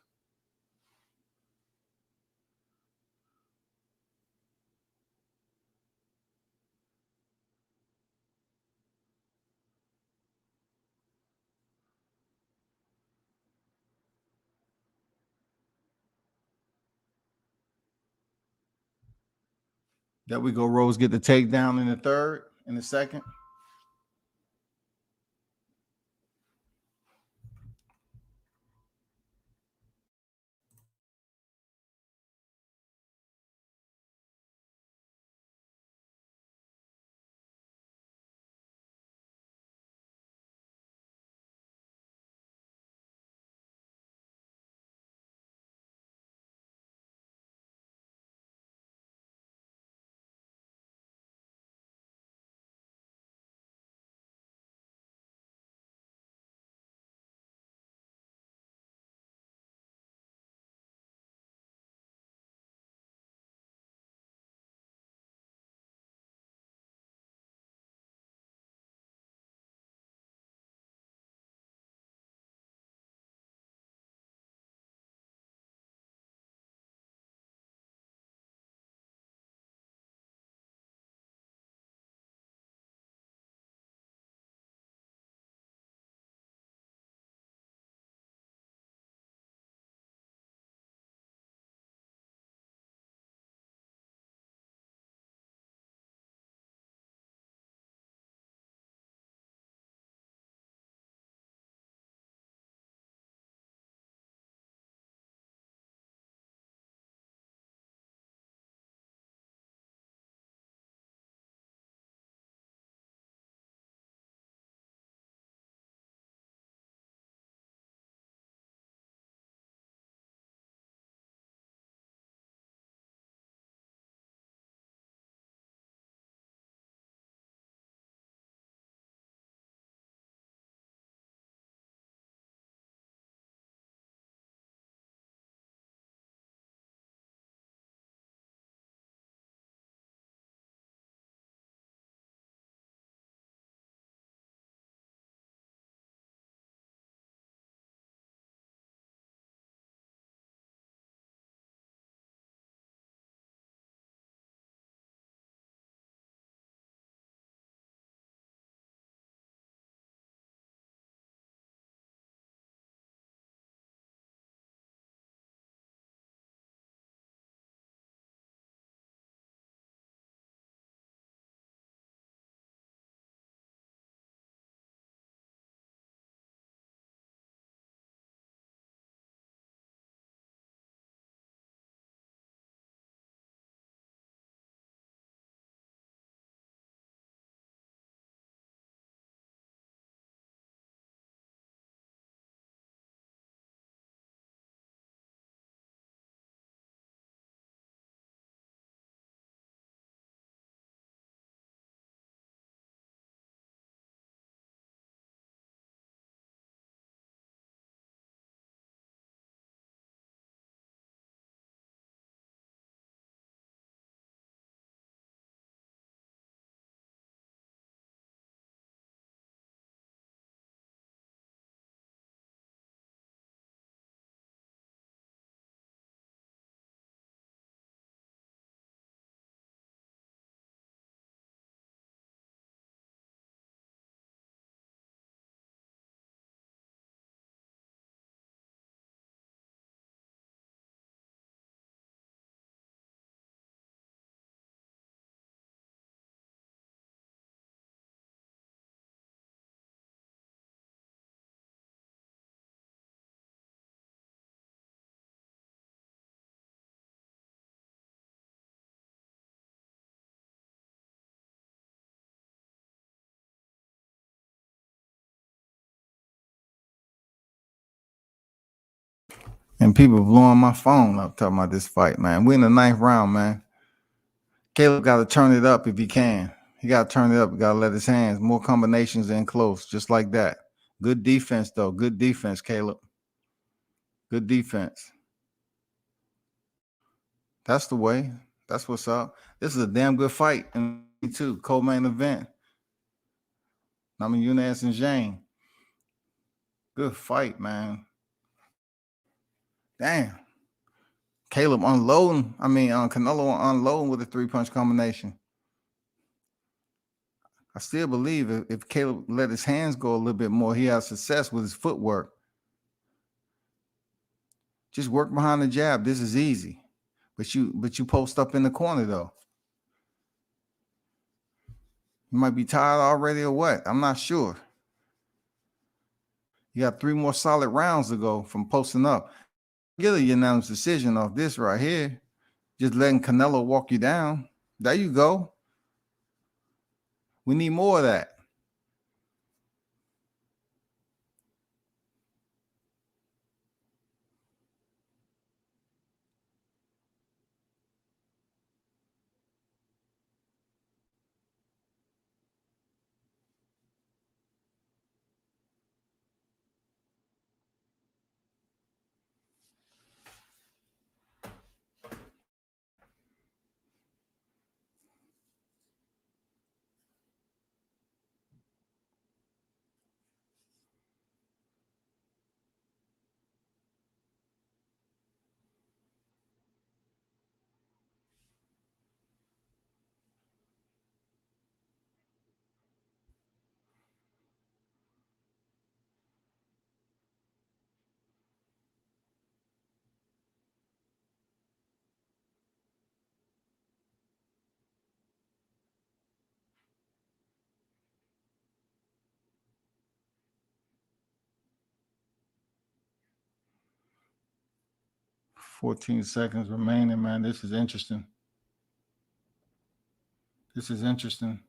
There we go. Rose get the takedown in the second. And people blowing my phone up talking about this fight, man. We're in the 9th round, man. Caleb got to turn it up if he can. He got to turn it up. He got to let his hands, more combinations in close, just like that. Good defense, though. Good defense, Caleb. Good defense. That's the way. That's what's up. This is a damn good fight. And too, co-main event. Namajunas and Zhang. Good fight, man. Damn. Caleb unloading. Canelo unloading with a 3-punch combination. I still believe if Caleb let his hands go a little bit more, he has success with his footwork. Just work behind the jab. This is easy. But you post up in the corner, though. You might be tired already or what? I'm not sure. You got 3 more solid rounds to go from posting up. Get a unanimous decision off this right here. Just letting Canelo walk you down. There you go. We need more of that. $14 seconds remaining, man. This is interesting. This is interesting.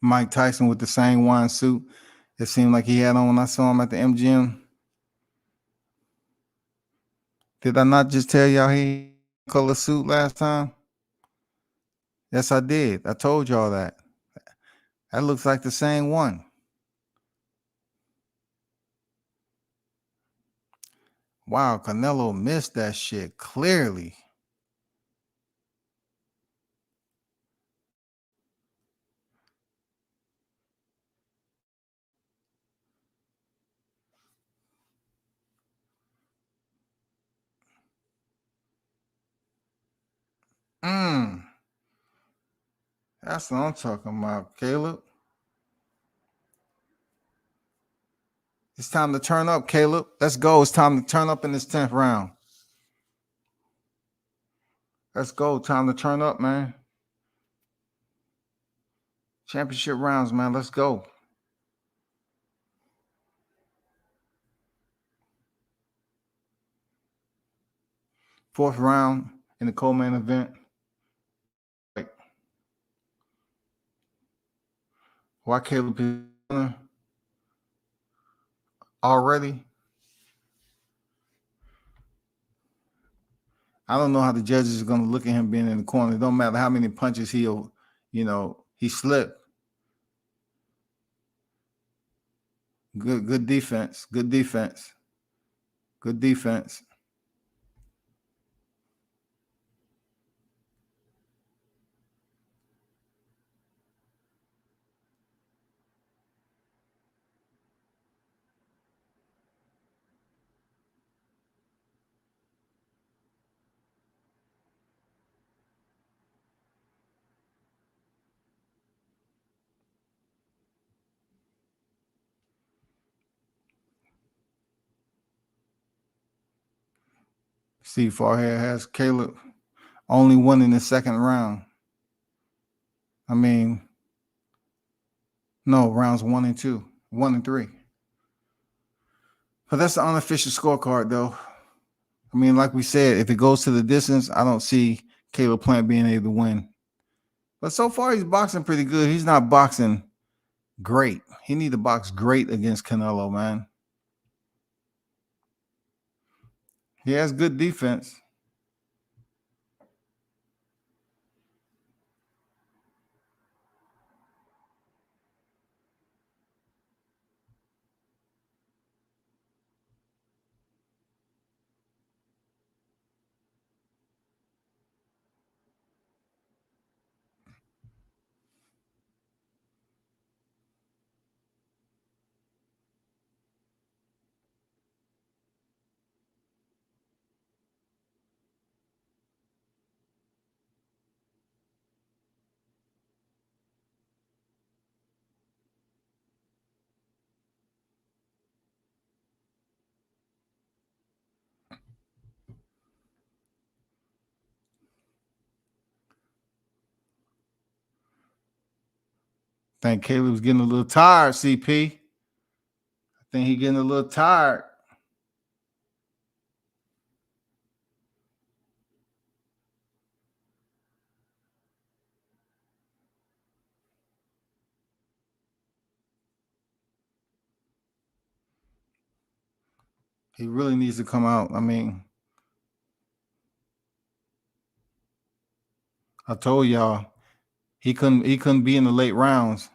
Mike Tyson with the same wine suit. It seemed like he had on when I saw him at the MGM. Did I not just tell y'all he color suit last time? Yes, I did. I told y'all that. That looks like the same one. Wow, Canelo missed that shit clearly. That's what I'm talking about, Caleb. It's time to turn up, Caleb. Let's go. It's time to turn up in this 10th round. Let's go. Time to turn up, man. Championship rounds, man. Let's go. Fourth round in the co-main event. Why Caleb is already? I don't know how the judges are going to look at him being in the corner. It don't matter how many punches he slipped. Good defense. Good defense. Good defense. See, Farhead has Caleb only won in the second round. No, rounds 1 and 2, 1 and 3. But that's the unofficial scorecard, though. I mean, like we said, if it goes to the distance, I don't see Caleb Plant being able to win. But so far, he's boxing pretty good. He's not boxing great. He need to box great against Canelo, man. He has good defense. I think Caleb's getting a little tired, CP. I think he's getting a little tired. He really needs to come out. I mean, I told y'all he couldn't be in the late rounds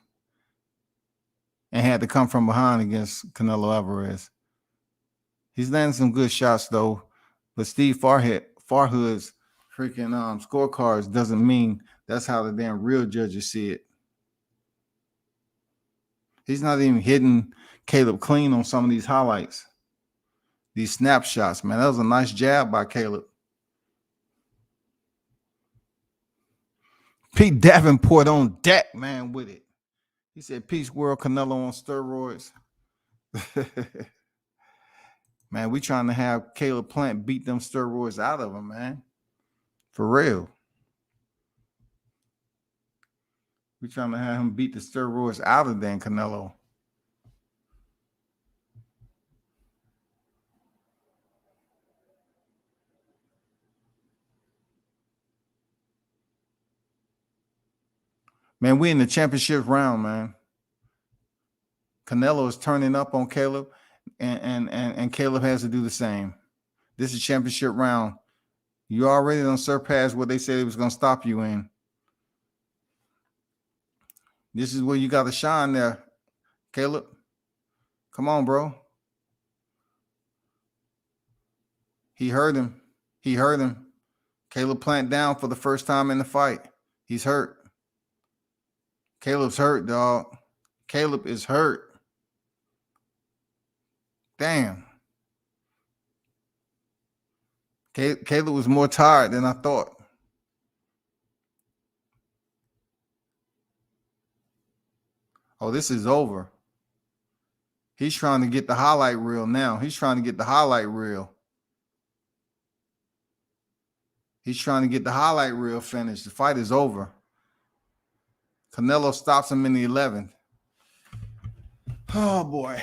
and had to come from behind against Canelo Alvarez. He's landing some good shots though, but Steve Farhood's freaking scorecards doesn't mean that's how the damn real judges see it. He's not even hitting Caleb clean on some of these highlights. These snapshots, man. That was a nice jab by Caleb. Pete Davenport on deck, man, with it. He said, "Peace, world, Canelo on steroids." Man, we trying to have Caleb Plant beat them steroids out of him, man. For real. We trying to have him beat the steroids out of Dan Canelo. Man, we in the championship round, man. Canelo is turning up on Caleb, and Caleb has to do the same. This is championship round. You already done surpassed what they said it was going to stop you in. This is where you got to shine there, Caleb. Come on, bro. He hurt him. He hurt him. Caleb Plant down for the first time in the fight. He's hurt. Caleb's hurt, dog. Caleb is hurt. Damn. Caleb was more tired than I thought. Oh, this is over. He's trying to get the highlight reel now. He's trying to get the highlight reel. He's trying to get the highlight reel finished. The fight is over. Canelo stops him in the 11th. Oh, boy.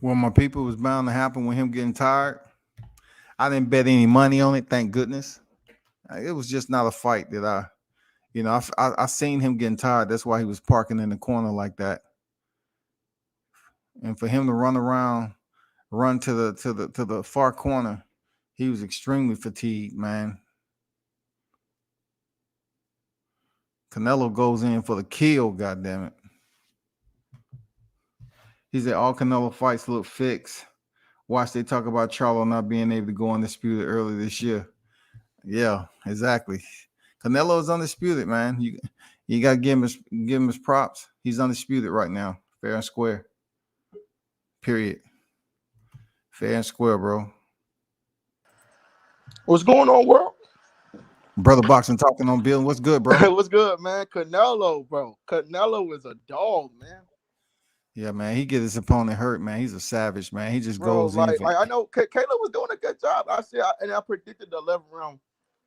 Well, my people, was bound to happen with him getting tired. I didn't bet any money on it, thank goodness. It was just not a fight that I seen him getting tired. That's why he was parking in the corner like that. And for him to run to the far corner, he was extremely fatigued, man. Canelo goes in for the kill, goddammit. He said all Canelo fights look fixed. Watch, they talk about Charlo not being able to go undisputed early this year. Yeah, exactly. Canelo is undisputed, man. You got to give him his props. He's undisputed right now, fair and square. Period. Fair and square, bro. What's going on, world? Brother Boxing talking on Bill. What's good, bro? What's good, man? Canelo, bro. Canelo is a dog, man. Yeah, man. He get his opponent hurt, man. He's a savage, man. He just goes like, in. Like I know Caleb was doing a good job. I predicted the 11th round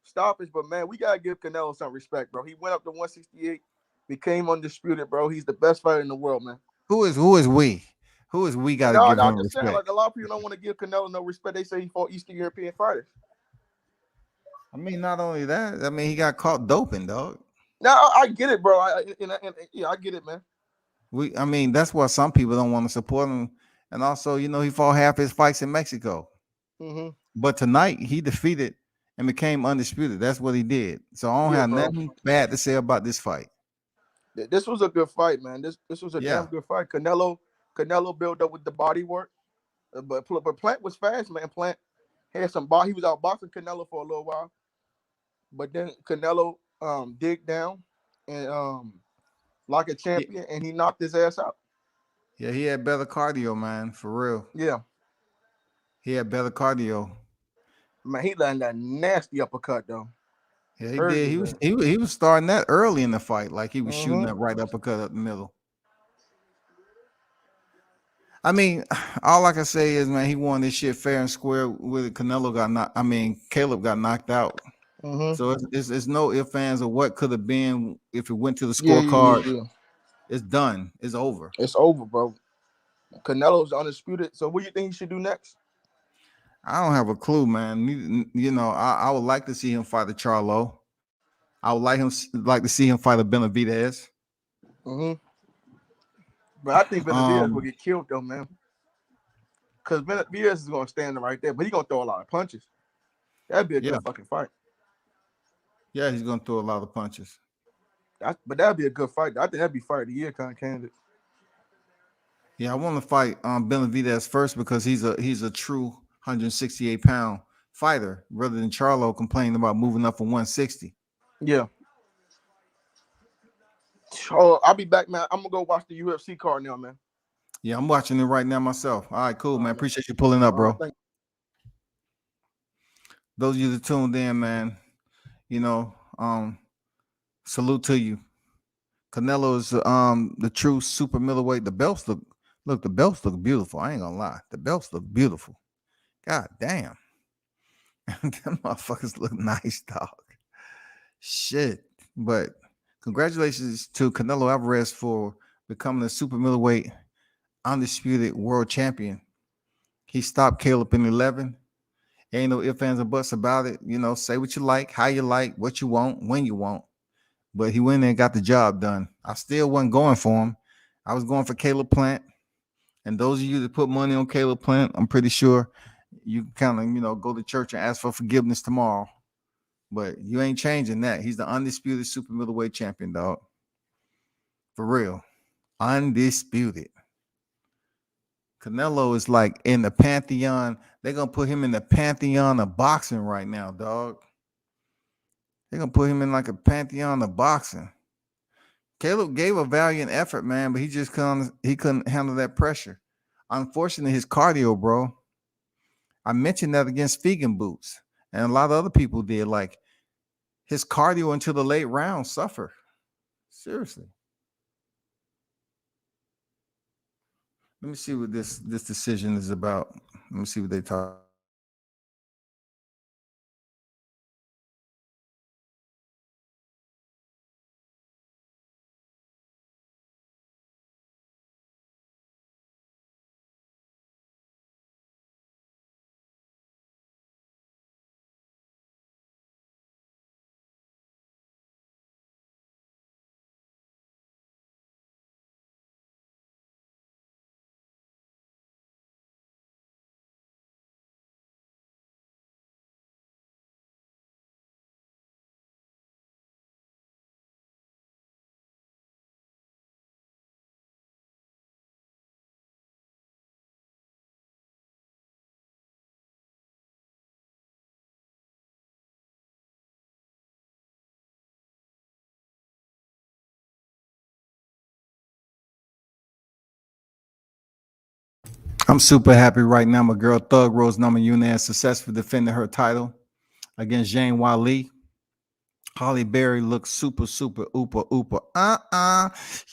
stoppage, but man, we gotta give Canelo some respect, bro. He went up to 168, became undisputed, bro. He's the best fighter in the world, man. Who is we? Who is we got to give him respect? Saying, like, a lot of people don't want to give Canelo no respect. They say he fought Eastern European fighters. I mean, not only that. I mean, he got caught doping, dog. No, I get it, bro. I get it, man. I mean, that's why some people don't want to support him. And also, he fought half his fights in Mexico. Mm-hmm. But tonight, he defeated and became undisputed. That's what he did. So I don't have nothing bad to say about this fight. This was a good fight, man. This was a damn good fight. Canelo built up with the body work. But Plant was fast, man. Plant had some body. He was outboxing Canelo for a little while. But then Canelo digged down and like a champion, and he knocked his ass out. Yeah, he had better cardio, man, for real. Yeah. He had better cardio. Man, he landed that nasty uppercut, though. Yeah, he did. He was starting that early in the fight, like he was shooting that right uppercut up the middle. I mean, all I can say is, man, he won this shit fair and square. With Canelo Caleb got knocked out. Mm-hmm. So it's no ifs, ands, or what could have been if it went to the scorecard. Yeah. It's done. It's over. It's over, bro. Canelo's undisputed. So what do you think he should do next? I don't have a clue, man. I would like to see him fight a Charlo. I would like to see him fight a Benavidez. Mm-hmm. But I think Benavidez will get killed, though, man. Because Benavidez is going to stand right there, but he's going to throw a lot of punches. That'd be a good fucking fight. Yeah, he's going to throw a lot of punches. But that'd be a good fight. I think that'd be fight of the year kind of candidate. Yeah, I want to fight Benavidez first because he's a true 168-pound fighter rather than Charlo complaining about moving up from 160. Yeah. Oh, I'll be back, man. I'm going to go watch the UFC card now, man. Yeah, I'm watching it right now myself. All right, cool, man. Appreciate you pulling up, bro. Those of you that tuned in, man, salute to you. Canelo is the true super middleweight. The belts look beautiful. I ain't gonna lie. The belts look beautiful. God damn. Them motherfuckers look nice, dog. Shit. But congratulations to Canelo Alvarez for becoming the super middleweight undisputed world champion. He stopped Caleb in 11. Ain't no ifs, ands, or buts about it. Say what you like, how you like, what you want, when you want. But he went in and got the job done. I still wasn't going for him. I was going for Caleb Plant. And those of you that put money on Caleb Plant, I'm pretty sure you kind of, go to church and ask for forgiveness tomorrow. But you ain't changing that. He's the undisputed super middleweight champion, dog. For real. Undisputed. Canelo is like in the pantheon. They're going to put him in the pantheon of boxing right now, dog. They're going to put him in like a pantheon of boxing. Caleb gave a valiant effort, man, but he just couldn't handle that pressure. Unfortunately, his cardio, bro. I mentioned that against vegan boots, and a lot of other people did. Like his cardio into the late rounds suffer. Seriously. Let me see what this decision is about. Let me see what they talk. I'm super happy right now. My girl Thug Rose Namajunas successfully defended her title against Zhang Weili. Holly Berry looks super, super, ooper.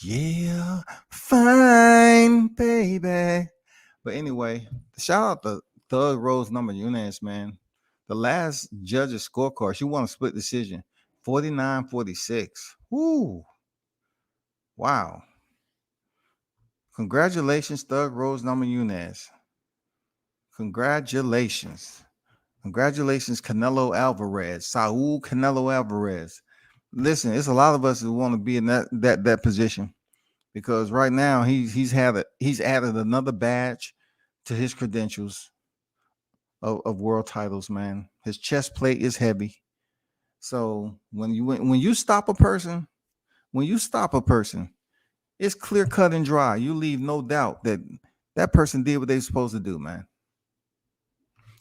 Yeah, fine, baby. But anyway, shout out to Thug Rose Namajunas, man. The last judge's scorecard, she won a split decision, 49-46. Woo. Wow. Congratulations, Thug Rose Namajunas. Congratulations, Canelo Alvarez, Saul Canelo Alvarez. Listen, it's a lot of us who want to be in that position because right now he's added another badge to his credentials of world titles. Man, his chest plate is heavy. So when you stop a person, it's clear cut and dry. You leave no doubt that person did what they supposed to do, man.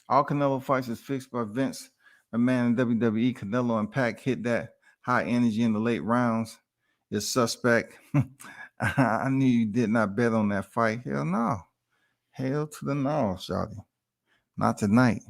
All Canelo fights is fixed by Vince, a man in WWE. Canelo and Pac hit that high energy in the late rounds. Is suspect. I knew you did not bet on that fight. Hell no. Hell to the no, shawty. Not tonight.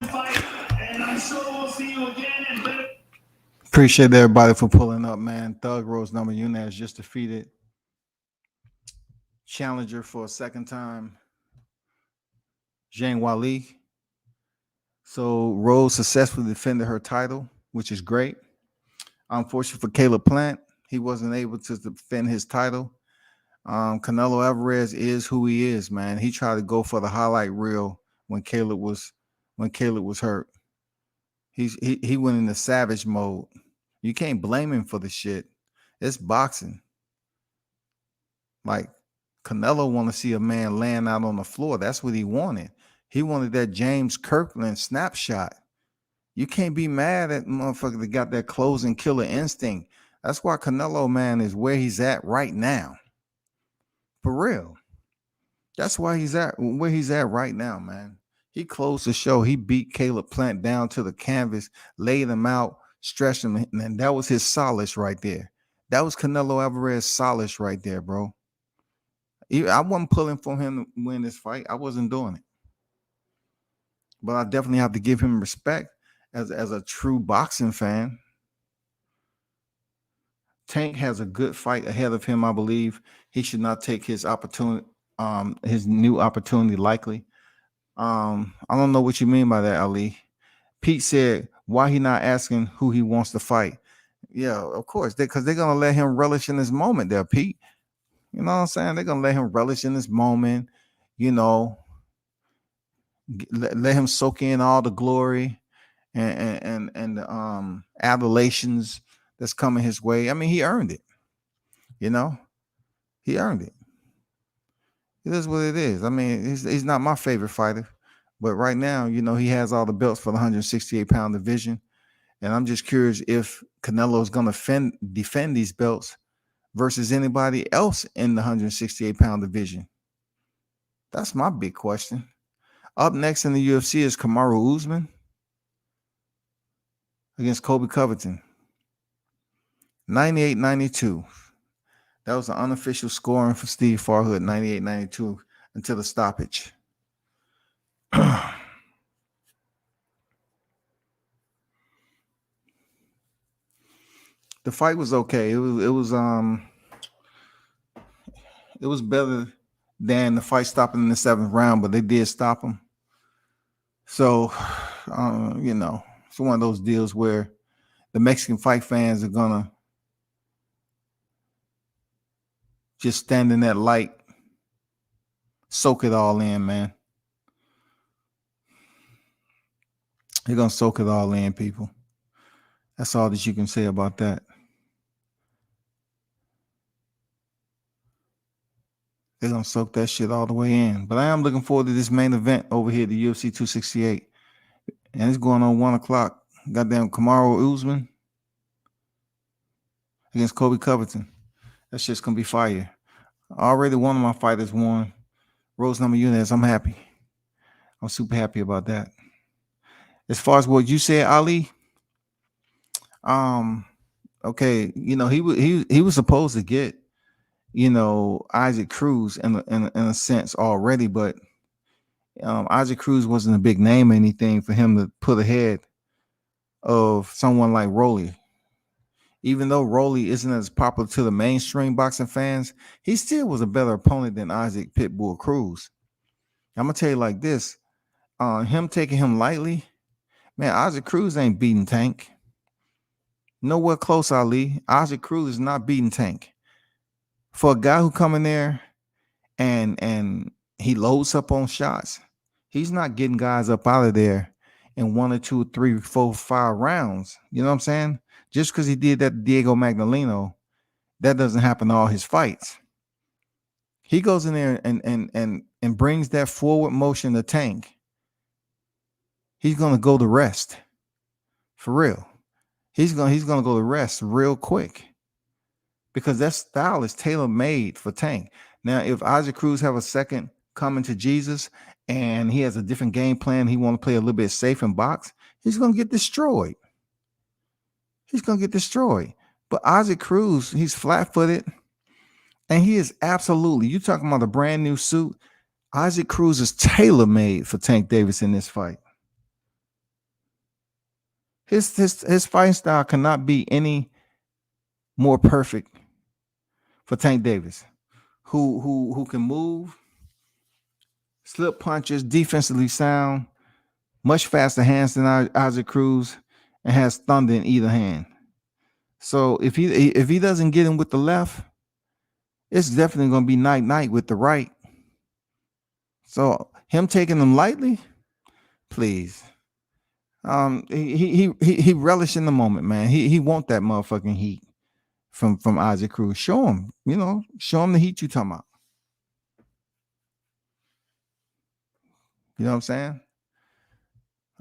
And I'm sure we'll see you again. Appreciate everybody for pulling up, man. Thug Rose Namajunas just defeated challenger for a second time, Zhang Weili. So Rose successfully defended her title, which is great. Unfortunately for Caleb Plant, he wasn't able to defend his title. Canelo Alvarez is who he is, man. He tried to go for the highlight reel when Caleb was hurt. He went into savage mode. You can't blame him for the shit. It's boxing. Like Canelo want to see a man laying out on the floor. That's what he wanted. He wanted that James Kirkland snapshot. You can't be mad at motherfucker that got that closing killer instinct. That's why Canelo, man, is where he's at right now. For real. That's why he's at where he's at right now, man. He closed the show. He beat Caleb Plant down to the canvas, laid him out, stretched him, and that was his solace right there. That was Canelo Alvarez's solace right there, bro. I wasn't pulling for him to win this fight. I wasn't doing it. but I definitely have to give him respect as a true boxing fan. Tank has a good fight ahead of him, I believe. He should not take his opportunity, his new opportunity lightly. I don't know what you mean by that, Ali. Pete said, why he not asking who he wants to fight? Yeah, of course, because they're gonna let him relish in this moment there, Pete. You know what I'm saying? They're gonna let him relish in this moment, you know, let him soak in all the glory and the adulations that's coming his way. I mean, he earned it, you know, he earned it. It is what it is. I mean, he's not my favorite fighter, but right now, you know, he has all the belts for the 168-pound division. And I'm just curious if Canelo is going to defend these belts versus anybody else in the 168-pound division. That's my big question. Up next in the UFC is Kamaru Usman against Colby Covington. 98-92. That was the unofficial scoring for Steve Farhood, 98-92 until the stoppage. The fight was okay. It was better than the fight stopping in the 7th round, but they did stop him. So, you know, it's one of those deals where the Mexican fight fans are gonna just stand in that light, soak it all in, man. They're gonna soak it all in, people. That's all that you can say about that. They're going to soak that shit all the way in. But I am looking forward to this main event over here, the UFC 268. And it's going on 1 o'clock. Goddamn Kamaru Usman against Colby Covington. That shit's going to be fire. Already one of my fighters won. Rose Namajunas. I'm happy. I'm super happy about that. As far as what you said, Ali, okay, you know, he was supposed to get, you know, Isaac Cruz in a sense already, but Isaac Cruz wasn't a big name or anything for him to put ahead of someone like Rolly. Even though Rolly isn't as popular to the mainstream boxing fans, he still was a better opponent than Isaac Pitbull Cruz. I'm gonna tell you like this: him taking him lightly, man. Isaac Cruz ain't beating Tank. Nowhere close, Ali. Isaac Cruz is not beating Tank. For a guy who come in there and he loads up on shots, he's not getting guys up out of there in 1 or 2, 3, 4, 5 rounds. You know what I'm saying? Just because he did that to Diego Magdaleno, that doesn't happen to all his fights. He goes in there and brings that forward motion to Tank. He's gonna go the rest. For real. He's gonna go the rest real quick. Because that style is tailor-made for Tank. Now, if Isaac Cruz have a second coming to Jesus and he has a different game plan, he want to play a little bit safe and box, he's going to get destroyed. He's going to get destroyed. But Isaac Cruz, he's flat-footed, and he is absolutely, you talking about a brand new suit, Isaac Cruz is tailor-made for Tank Davis in this fight. His fighting style cannot be any more perfect for Tank Davis, who can move, slip punches, defensively sound, much faster hands than Isaac Cruz, and has thunder in either hand. So if he doesn't get him with the left, it's definitely going to be night with the right. So him taking them lightly, please. He relish in the moment, man. He want that motherfucking heat from Isaac Cruz. Show him, show him the heat you talking about. You know what I'm saying?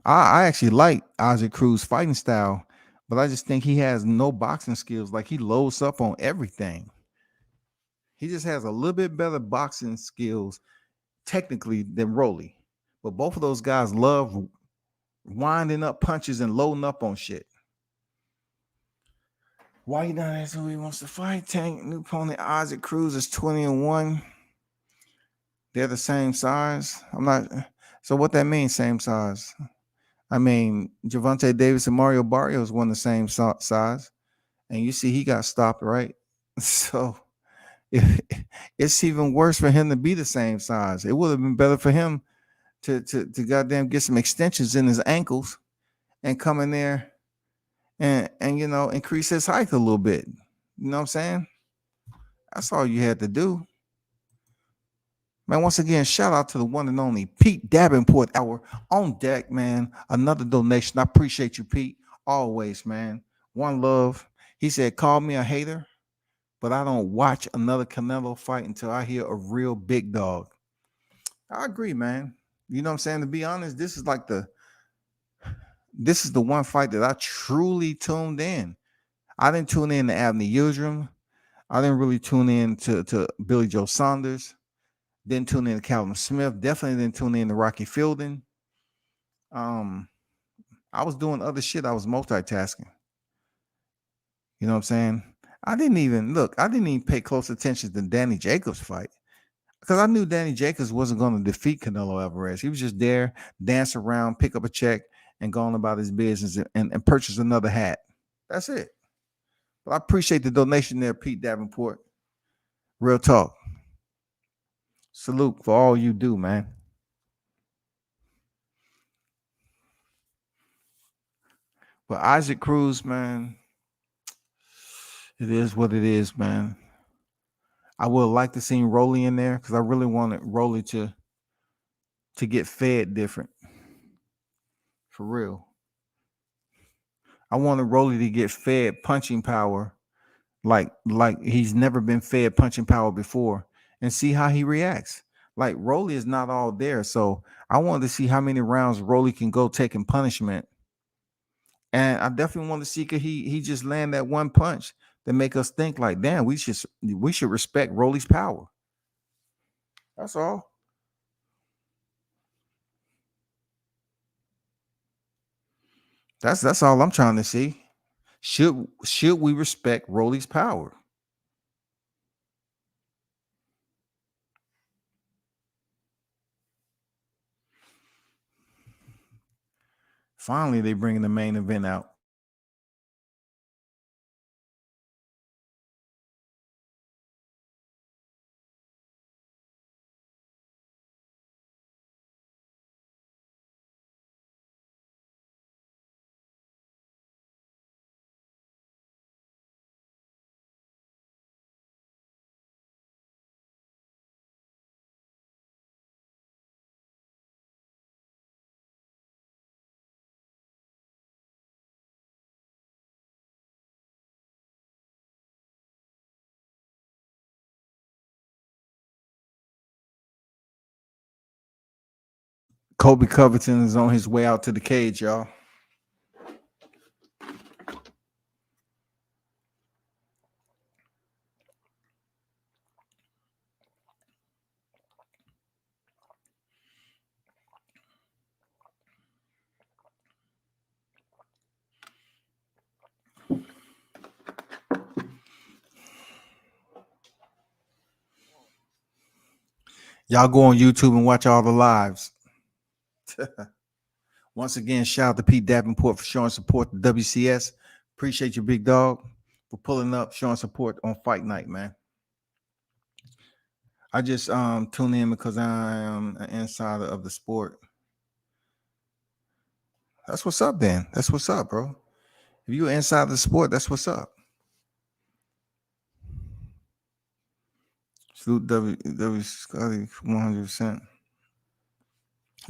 I actually like Isaac Cruz's fighting style, but I just think he has no boxing skills. Like, he loads up on everything. He just has a little bit better boxing skills technically than Rolly. But both of those guys love winding up punches and loading up on shit. Why you not asking who he wants to fight? Tank, new opponent Isaac Cruz is 20-1. They're the same size. So what that means, same size. I mean, Gervonta Davis and Mario Barrios won the same size, and you see he got stopped, right? So it's even worse for him to be the same size. It would have been better for him to goddamn get some extensions in his ankles and come in there and you know, increase his height a little bit. You know what I'm saying? That's all you had to do. Man, once again, shout out to the one and only Pete Davenport, our on deck, man. Another donation. I appreciate you, Pete. Always, man. One love. He said, call me a hater, but I don't watch another Canelo fight until I hear a real big dog. I agree, man. You know what I'm saying? To be honest, this is the one fight that I truly tuned in. I didn't tune in to Abney Yildirim. I didn't really tune in to Billy Joe Saunders. Didn't tune in to Calvin Smith. Definitely didn't tune in to Rocky Fielding. I was doing other shit. I was multitasking. You know what I'm saying? I didn't even pay close attention to Danny Jacobs' fight because I knew Danny Jacobs wasn't going to defeat Canelo Alvarez. He was just there, dance around, pick up a check, and go on about his business and purchase another hat. That's it. But I appreciate the donation there, Pete Davenport. Real talk. Salute for all you do, man. But Isaac Cruz, man, it is what it is, man. I would like to see Rolly in there because I really wanted Rolly to get fed different. For real. I wanted Rolly to get fed punching power like he's never been fed punching power before and see how he reacts. Like Rolly is not all there. So I wanted to see how many rounds Rolly can go taking punishment. And I definitely want to see could he just land that one punch that make us think like, damn, we should respect Rolly's power. That's all. That's all I'm trying to see. Should we respect Rolly's power? Finally, they bringing the main event out. Colby Covington is on his way out to the cage, y'all. Y'all go on YouTube and watch all the lives. Once again, shout out to Pete Davenport for showing support to WCS. Appreciate you, big dog, for pulling up, showing support on Fight Night, man. I just tune in because I am an insider of the sport. That's what's up, then. That's what's up, bro. If you're inside the sport, that's what's up. Salute W Scotty 100%.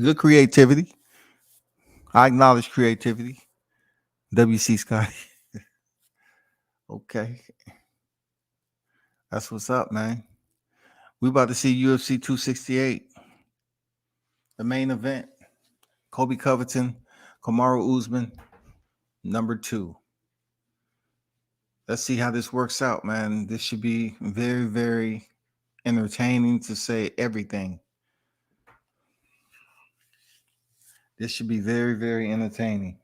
Good creativity. I acknowledge creativity. WC Scotty. Okay. That's what's up, man. We about to see UFC 268. The main event. Colby Covington, Kamaru Usman, number 2. Let's see how this works out, man. This should be very, very entertaining, to say everything. This should be very, very entertaining.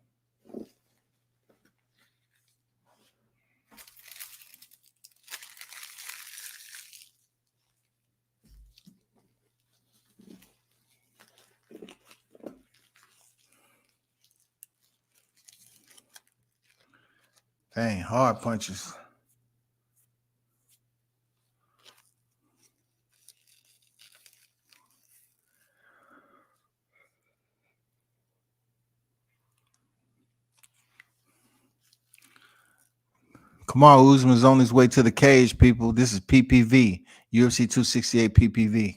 Dang, hard punches. Kamaru Usman is on his way to the cage, people. This is PPV, UFC 268 PPV.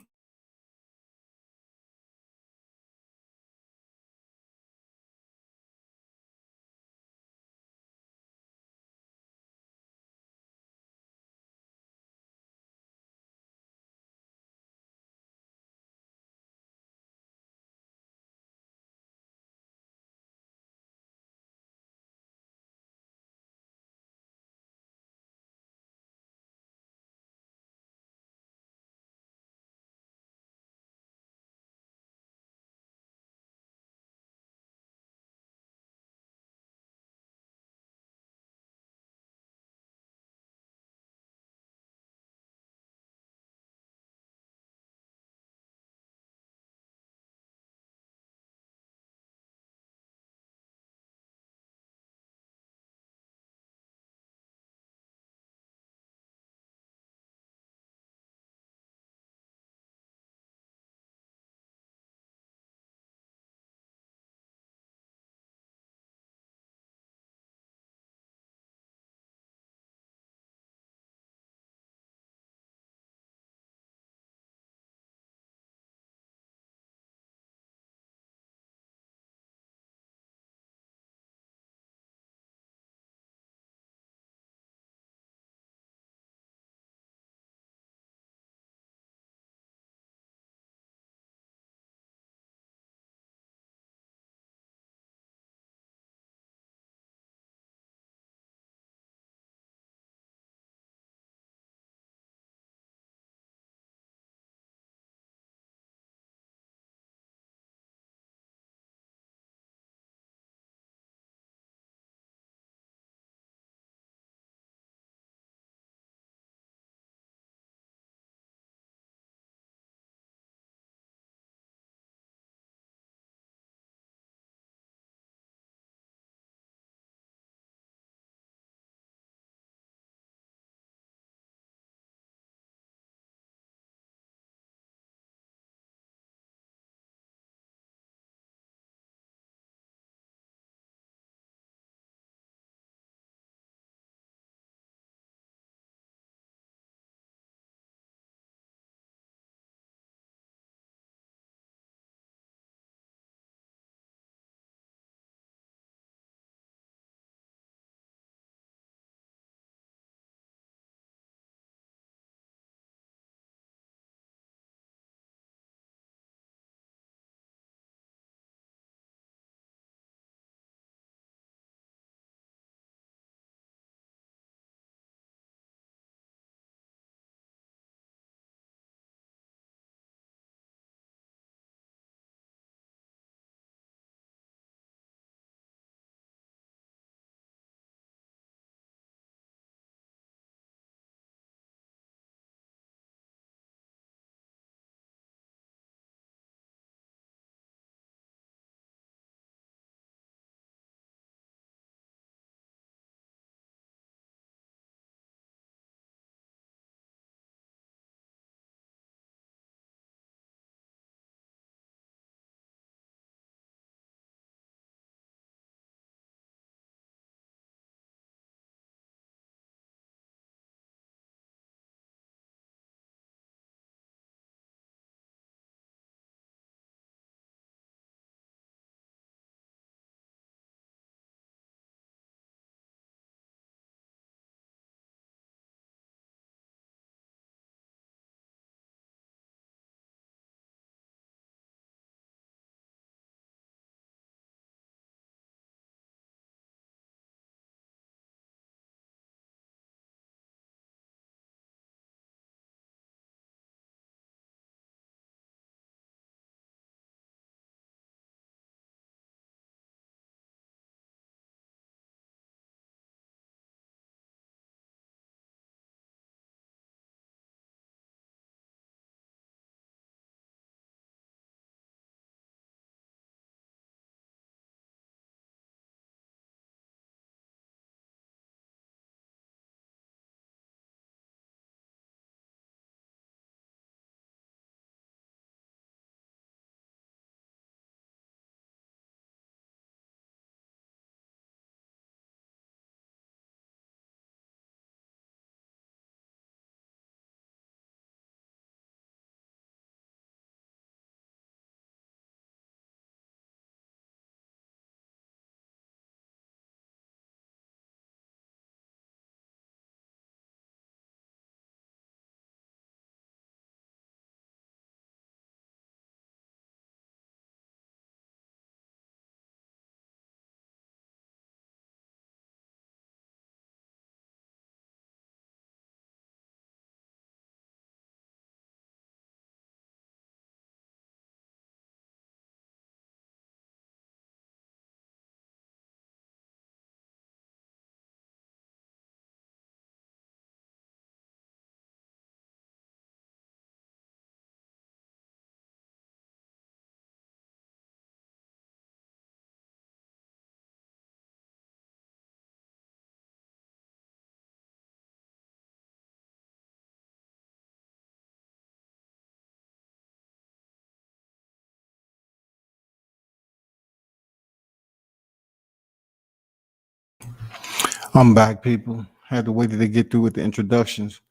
I'm back, people. Had to wait till they get through with the introductions.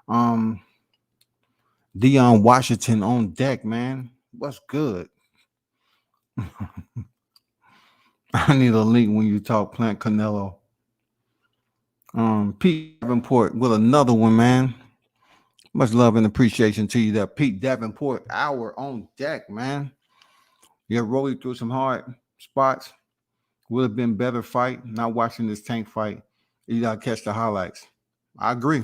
Dion Washington on deck, man. What's good? I need a link when you talk Plant Canelo. Pete Davenport with another one, man. Much love and appreciation to you. That Pete Davenport hour on deck, man. You're rolling through some hard spots. Would have been better fight. Not watching this Tank fight. You gotta catch the highlights. I agree.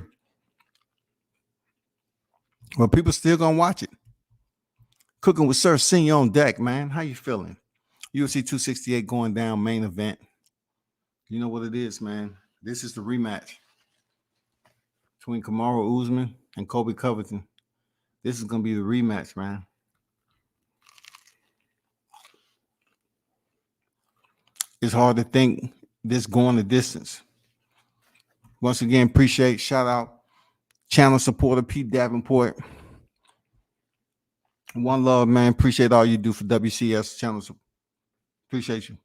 But people still gonna watch it. Cooking with Sir Senior on deck, man. How you feeling? UFC 268 going down, main event. You know what it is, man. This is the rematch between Kamaru Usman and Colby Covington. This is gonna be the rematch, man. It's hard to think this going the distance. Once again, appreciate, shout out, channel supporter Pete Davenport. One love, man. Appreciate all you do for WCS channel. Appreciate you.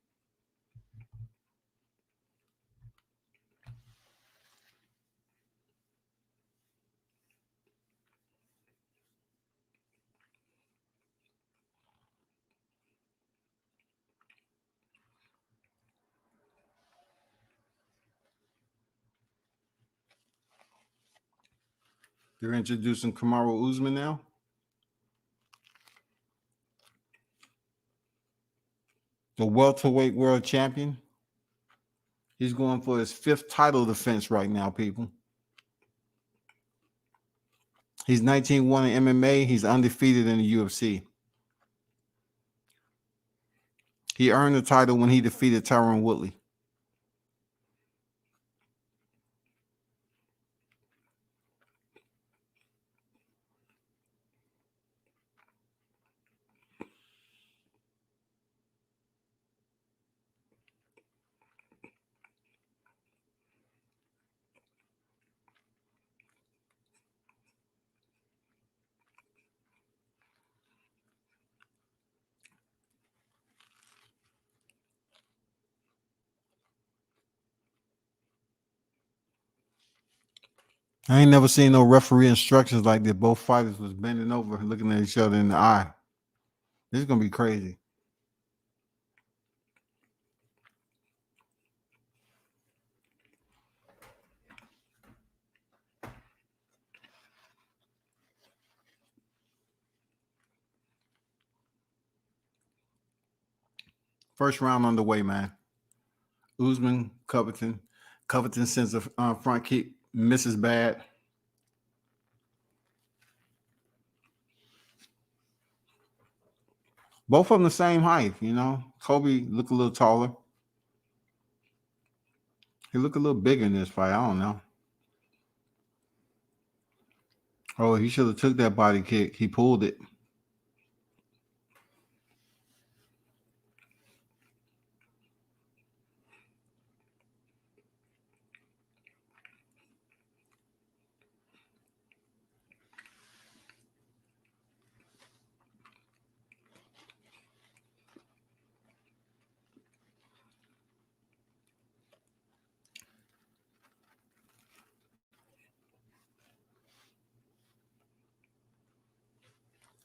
They're introducing Kamaru Usman now. The welterweight world champion. He's going for his 5th title defense right now, people. He's 19-1 in MMA. He's undefeated in the UFC. He earned the title when he defeated Tyron Woodley. I ain't never seen no referee instructions like that. Both fighters was bending over, looking at each other in the eye. This is going to be crazy. First round underway, man. Usman, Covington. Covington sends a front kick, misses bad. Both of them the same height, you know. Colby looked a little taller. He looked a little bigger in this fight. I don't know. Oh, he should have took that body kick. He pulled it.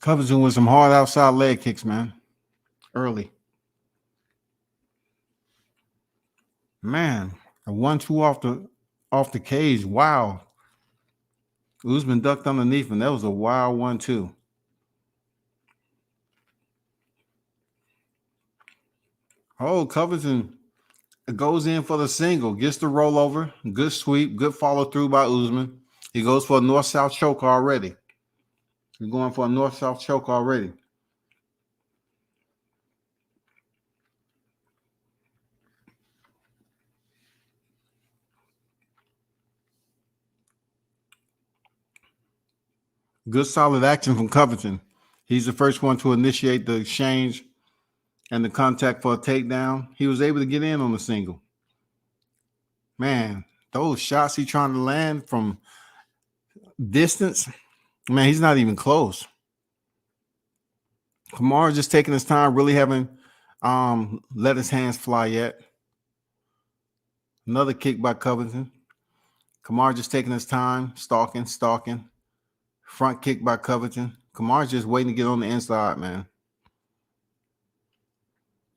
Covington with some hard outside leg kicks, man. Early. Man, a 1-2 off the cage. Wow. Usman ducked underneath him. That was a wild 1-2. Oh, Covington goes in for the single. Gets the rollover. Good sweep. Good follow through by Usman. He goes for a north-south choke already. He's going for a north-south choke already. Good solid action from Covington. He's the first one to initiate the exchange and the contact for a takedown. He was able to get in on the single. Man, those shots he's trying to land from distance, man, he's not even close. Kamaru just taking his time, really haven't let his hands fly yet. Another kick by Covington. Kamaru just taking his time, stalking. Front kick by Covington. Kamaru's just waiting to get on the inside, man.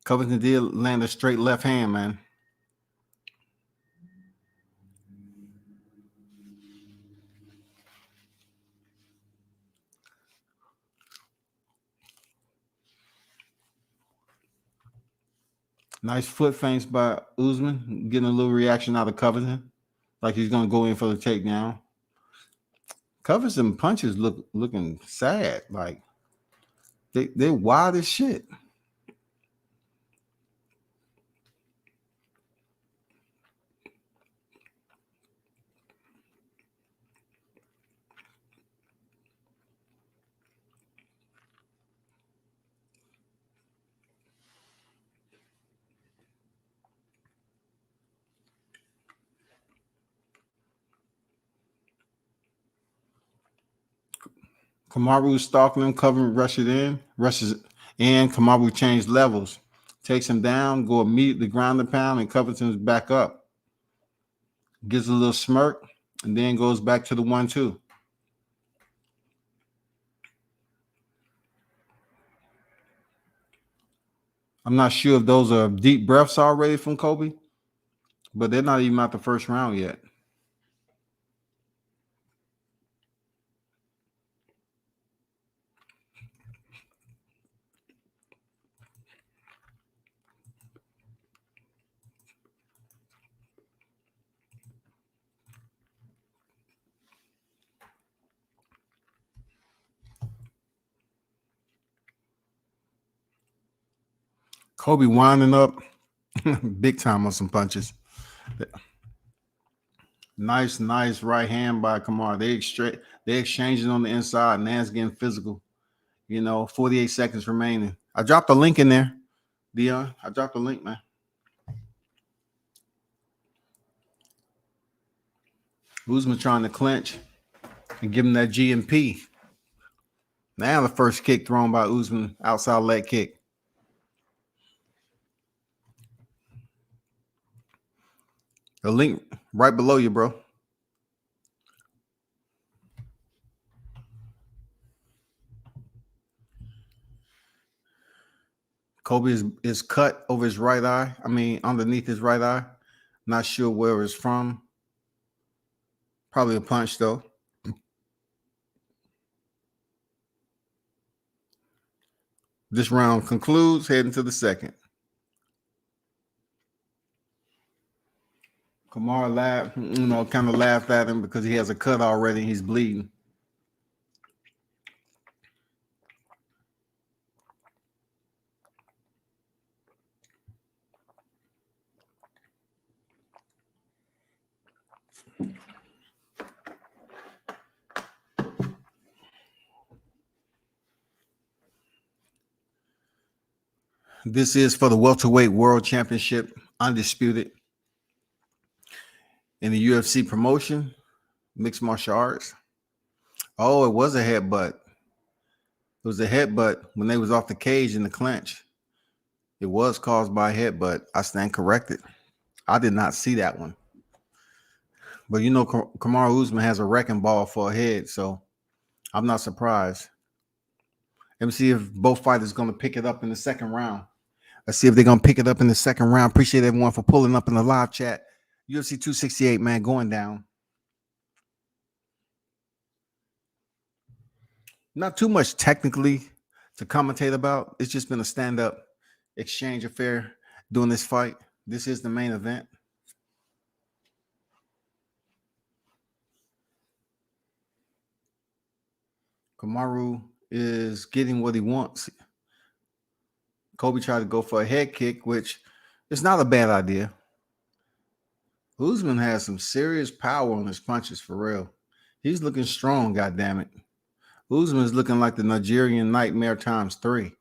Covington did land a straight left hand, man. Nice foot feints by Usman, getting a little reaction out of Covington, like he's gonna go in for the takedown. Covington punches looking sad, like they're wild as shit. Kamaru stalking him, Covington rushes in. Kamaru changed levels, takes him down, go immediately ground and pound, and Covington's back up. Gives a little smirk, and then goes back to the 1-2. I'm not sure if those are deep breaths already from Colby, but they're not even out the first round yet. Colby winding up big time on some punches. Nice right hand by Kamaru. They exchanging on the inside, and Nan's getting physical. 48 seconds remaining. I dropped a link in there, Dion. I dropped a link, man. Usman trying to clinch and give him that GMP. Now the first kick thrown by Usman, outside leg kick. The link right below you, bro. Colby is cut over his right eye. Underneath his right eye. Not sure where it's from. Probably a punch, though. This round concludes, heading to the second. Kamaru laughed, kind of laughed at him because he has a cut already. He's bleeding. This is for the welterweight world championship, undisputed. In the UFC promotion, mixed martial arts. Oh, it was a headbutt. It was a headbutt when they was off the cage in the clinch. It was caused by a headbutt. I stand corrected. I did not see that one. But Kamaru Usman has a wrecking ball for a head, so I'm not surprised. Let me see if both fighters are going to pick it up in the second round. Let's see if they're going to pick it up in the second round. Appreciate everyone for pulling up in the live chat. UFC 268, man, going down. Not too much technically to commentate about. It's just been a stand-up exchange affair during this fight. This is the main event. Kamaru is getting what he wants. Colby tried to go for a head kick, which is not a bad idea. Usman has some serious power on his punches, for real. He's looking strong, goddammit. Usman's looking like the Nigerian Nightmare times 3.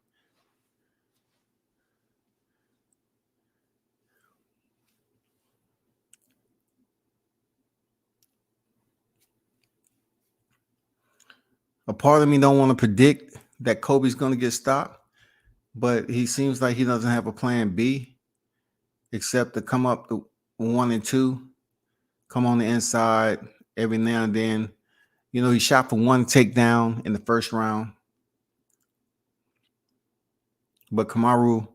A part of me don't want to predict that Colby's going to get stopped, but he seems like he doesn't have a plan B except to come up 1 and 2, come on the inside every now and then. You know, he shot for 1 takedown in the first round. But Kamaru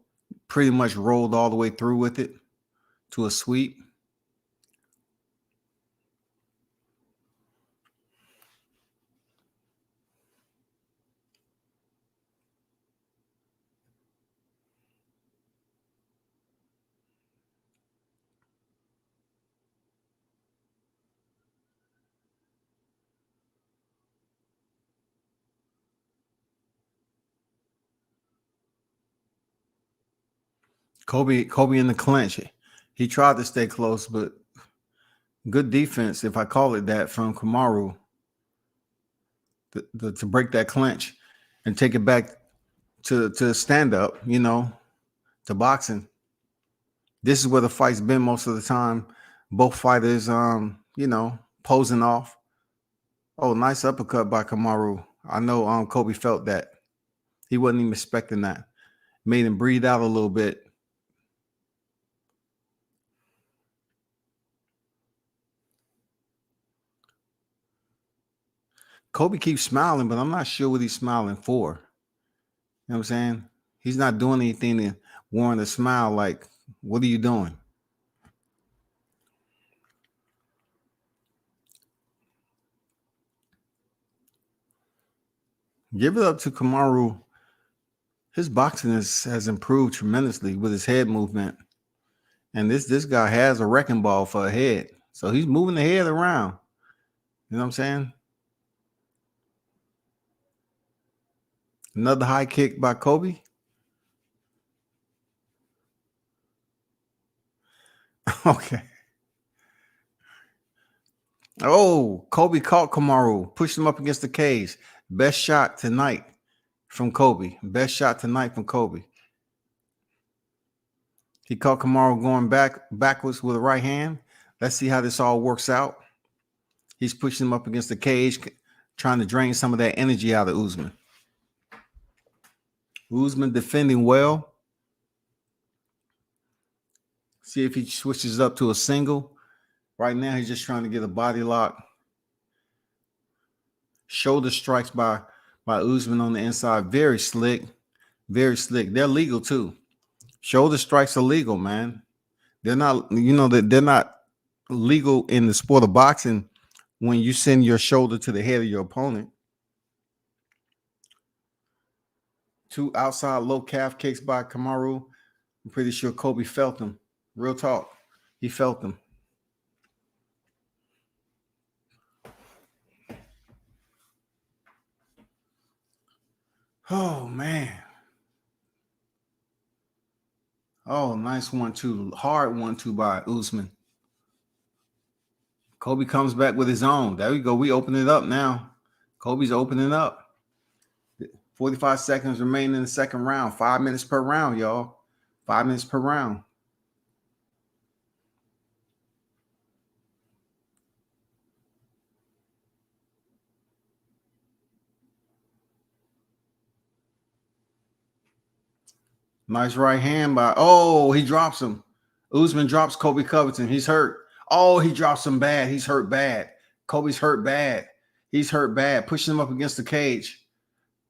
pretty much rolled all the way through with it to a sweep. Colby in the clinch. He tried to stay close, but good defense, if I call it that, from Kamaru to break that clinch and take it back to stand up, you know, to boxing. This is where the fight's been most of the time. Both fighters, you know, posing off. Oh, nice uppercut by Kamaru. I know Colby felt that. He wasn't even expecting that. Made him breathe out a little bit. Colby keeps smiling, but I'm not sure what he's smiling for. You know what I'm saying? He's not doing anything to warrant a smile. Like, what are you doing? Give it up to Kamaru. His boxing has improved tremendously with his head movement. And this guy has a wrecking ball for a head. So he's moving the head around. You know what I'm saying? Another high kick by Colby. Okay. Oh, Colby caught Kamaru, pushed him up against the cage. Best shot tonight from Colby. Best shot tonight from Colby. He caught Kamaru going backwards with a right hand. Let's see how this all works out. He's pushing him up against the cage, trying to drain some of that energy out of Usman. Usman defending well. See if he switches up to a single. Right now, he's just trying to get a body lock. Shoulder strikes by Usman on the inside. Very slick. Very slick. They're legal too. Shoulder strikes are legal, man. They're not, you know, that they're not legal in the sport of boxing when you send your shoulder to the head of your opponent. 2 outside low calf kicks by Kamaru. I'm pretty sure Colby felt them. Real talk. He felt them. Oh, man. Oh, nice 1-2. Hard 1-2 by Usman. Colby comes back with his own. There we go. We open it up now. Colby's opening up. 45 seconds remaining in the second round. 5 minutes per round, y'all. 5 minutes per round. Nice right hand by, oh, he drops him. Usman drops Colby Covington. He's hurt. Oh, he drops him bad. He's hurt bad. Colby's hurt bad. He's hurt bad. Pushing him up against the cage.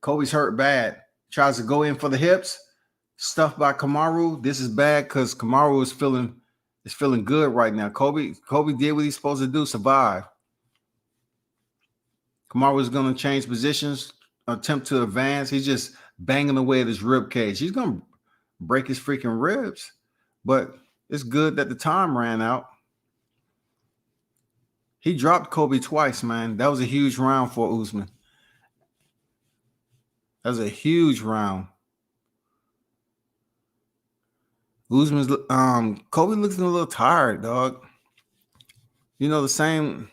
Colby's hurt bad. Tries to go in for the hips. Stuffed by Kamaru. This is bad because Kamaru is feeling good right now. Colby did what he's supposed to do, survive. Kamaru is going to change positions, attempt to advance. He's just banging away at his rib cage. He's going to break his freaking ribs, but it's good that the time ran out. He dropped Colby twice, man. That was a huge round for Usman. That was a huge round. Usman's Colby looks a little tired, dog. You know, the same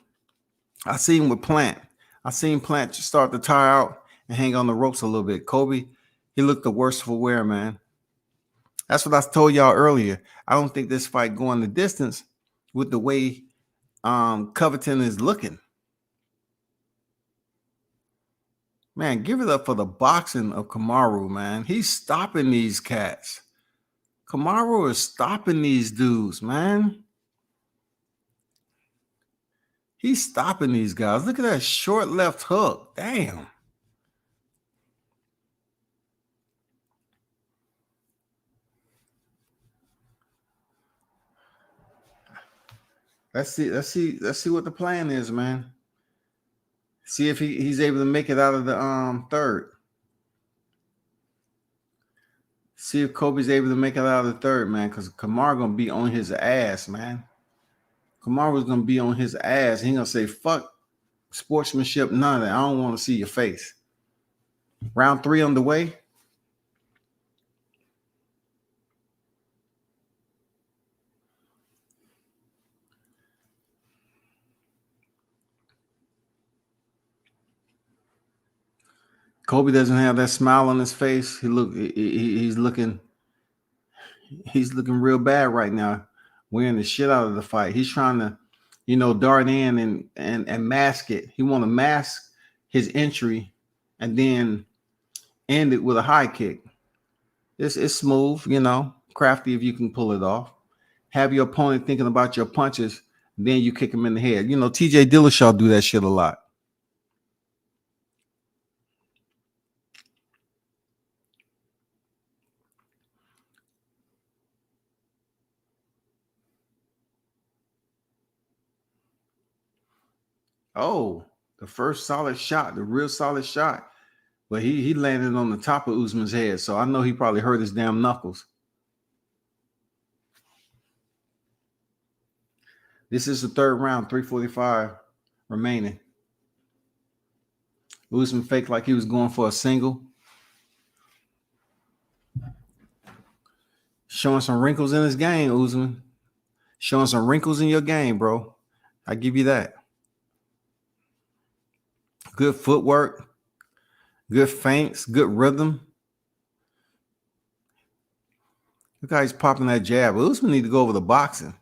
I seen with Plant. I seen Plant start to tire out and hang on the ropes a little bit. Colby, he looked the worst for wear, man. That's what I told y'all earlier. I don't think this fight going the distance with the way Covington is looking. Man, give it up for the boxing of Kamaru, man. He's stopping these cats. Kamaru is stopping these dudes, man. He's stopping these guys. Look at that short left hook. Damn. Let's see what the plan is, man. See if he's able to make it out of the third. See if Kobe's able to make it out of the third, man, because Kamaru gonna be on his ass, man. Kamaru's gonna be on his ass. He gonna say, fuck sportsmanship, none of that. I don't want to see your face. Round 3 on the way. Kobe doesn't have that smile on his face. He's looking real bad right now, wearing the shit out of the fight. He's trying to, dart in and mask it. He want to mask his entry and then end it with a high kick. It's smooth, crafty if you can pull it off. Have your opponent thinking about your punches, then you kick him in the head. TJ Dillashaw do that shit a lot. Oh, the first solid shot, the real solid shot. But he landed on the top of Usman's head, so I know he probably hurt his damn knuckles. This is the third round, 3:45 remaining. Usman faked like he was going for a single. Showing some wrinkles in his game, Usman. Showing some wrinkles in your game, bro. I give you that. Good footwork, good feints, good rhythm. Look how he's popping that jab. Usman need to go over the boxing.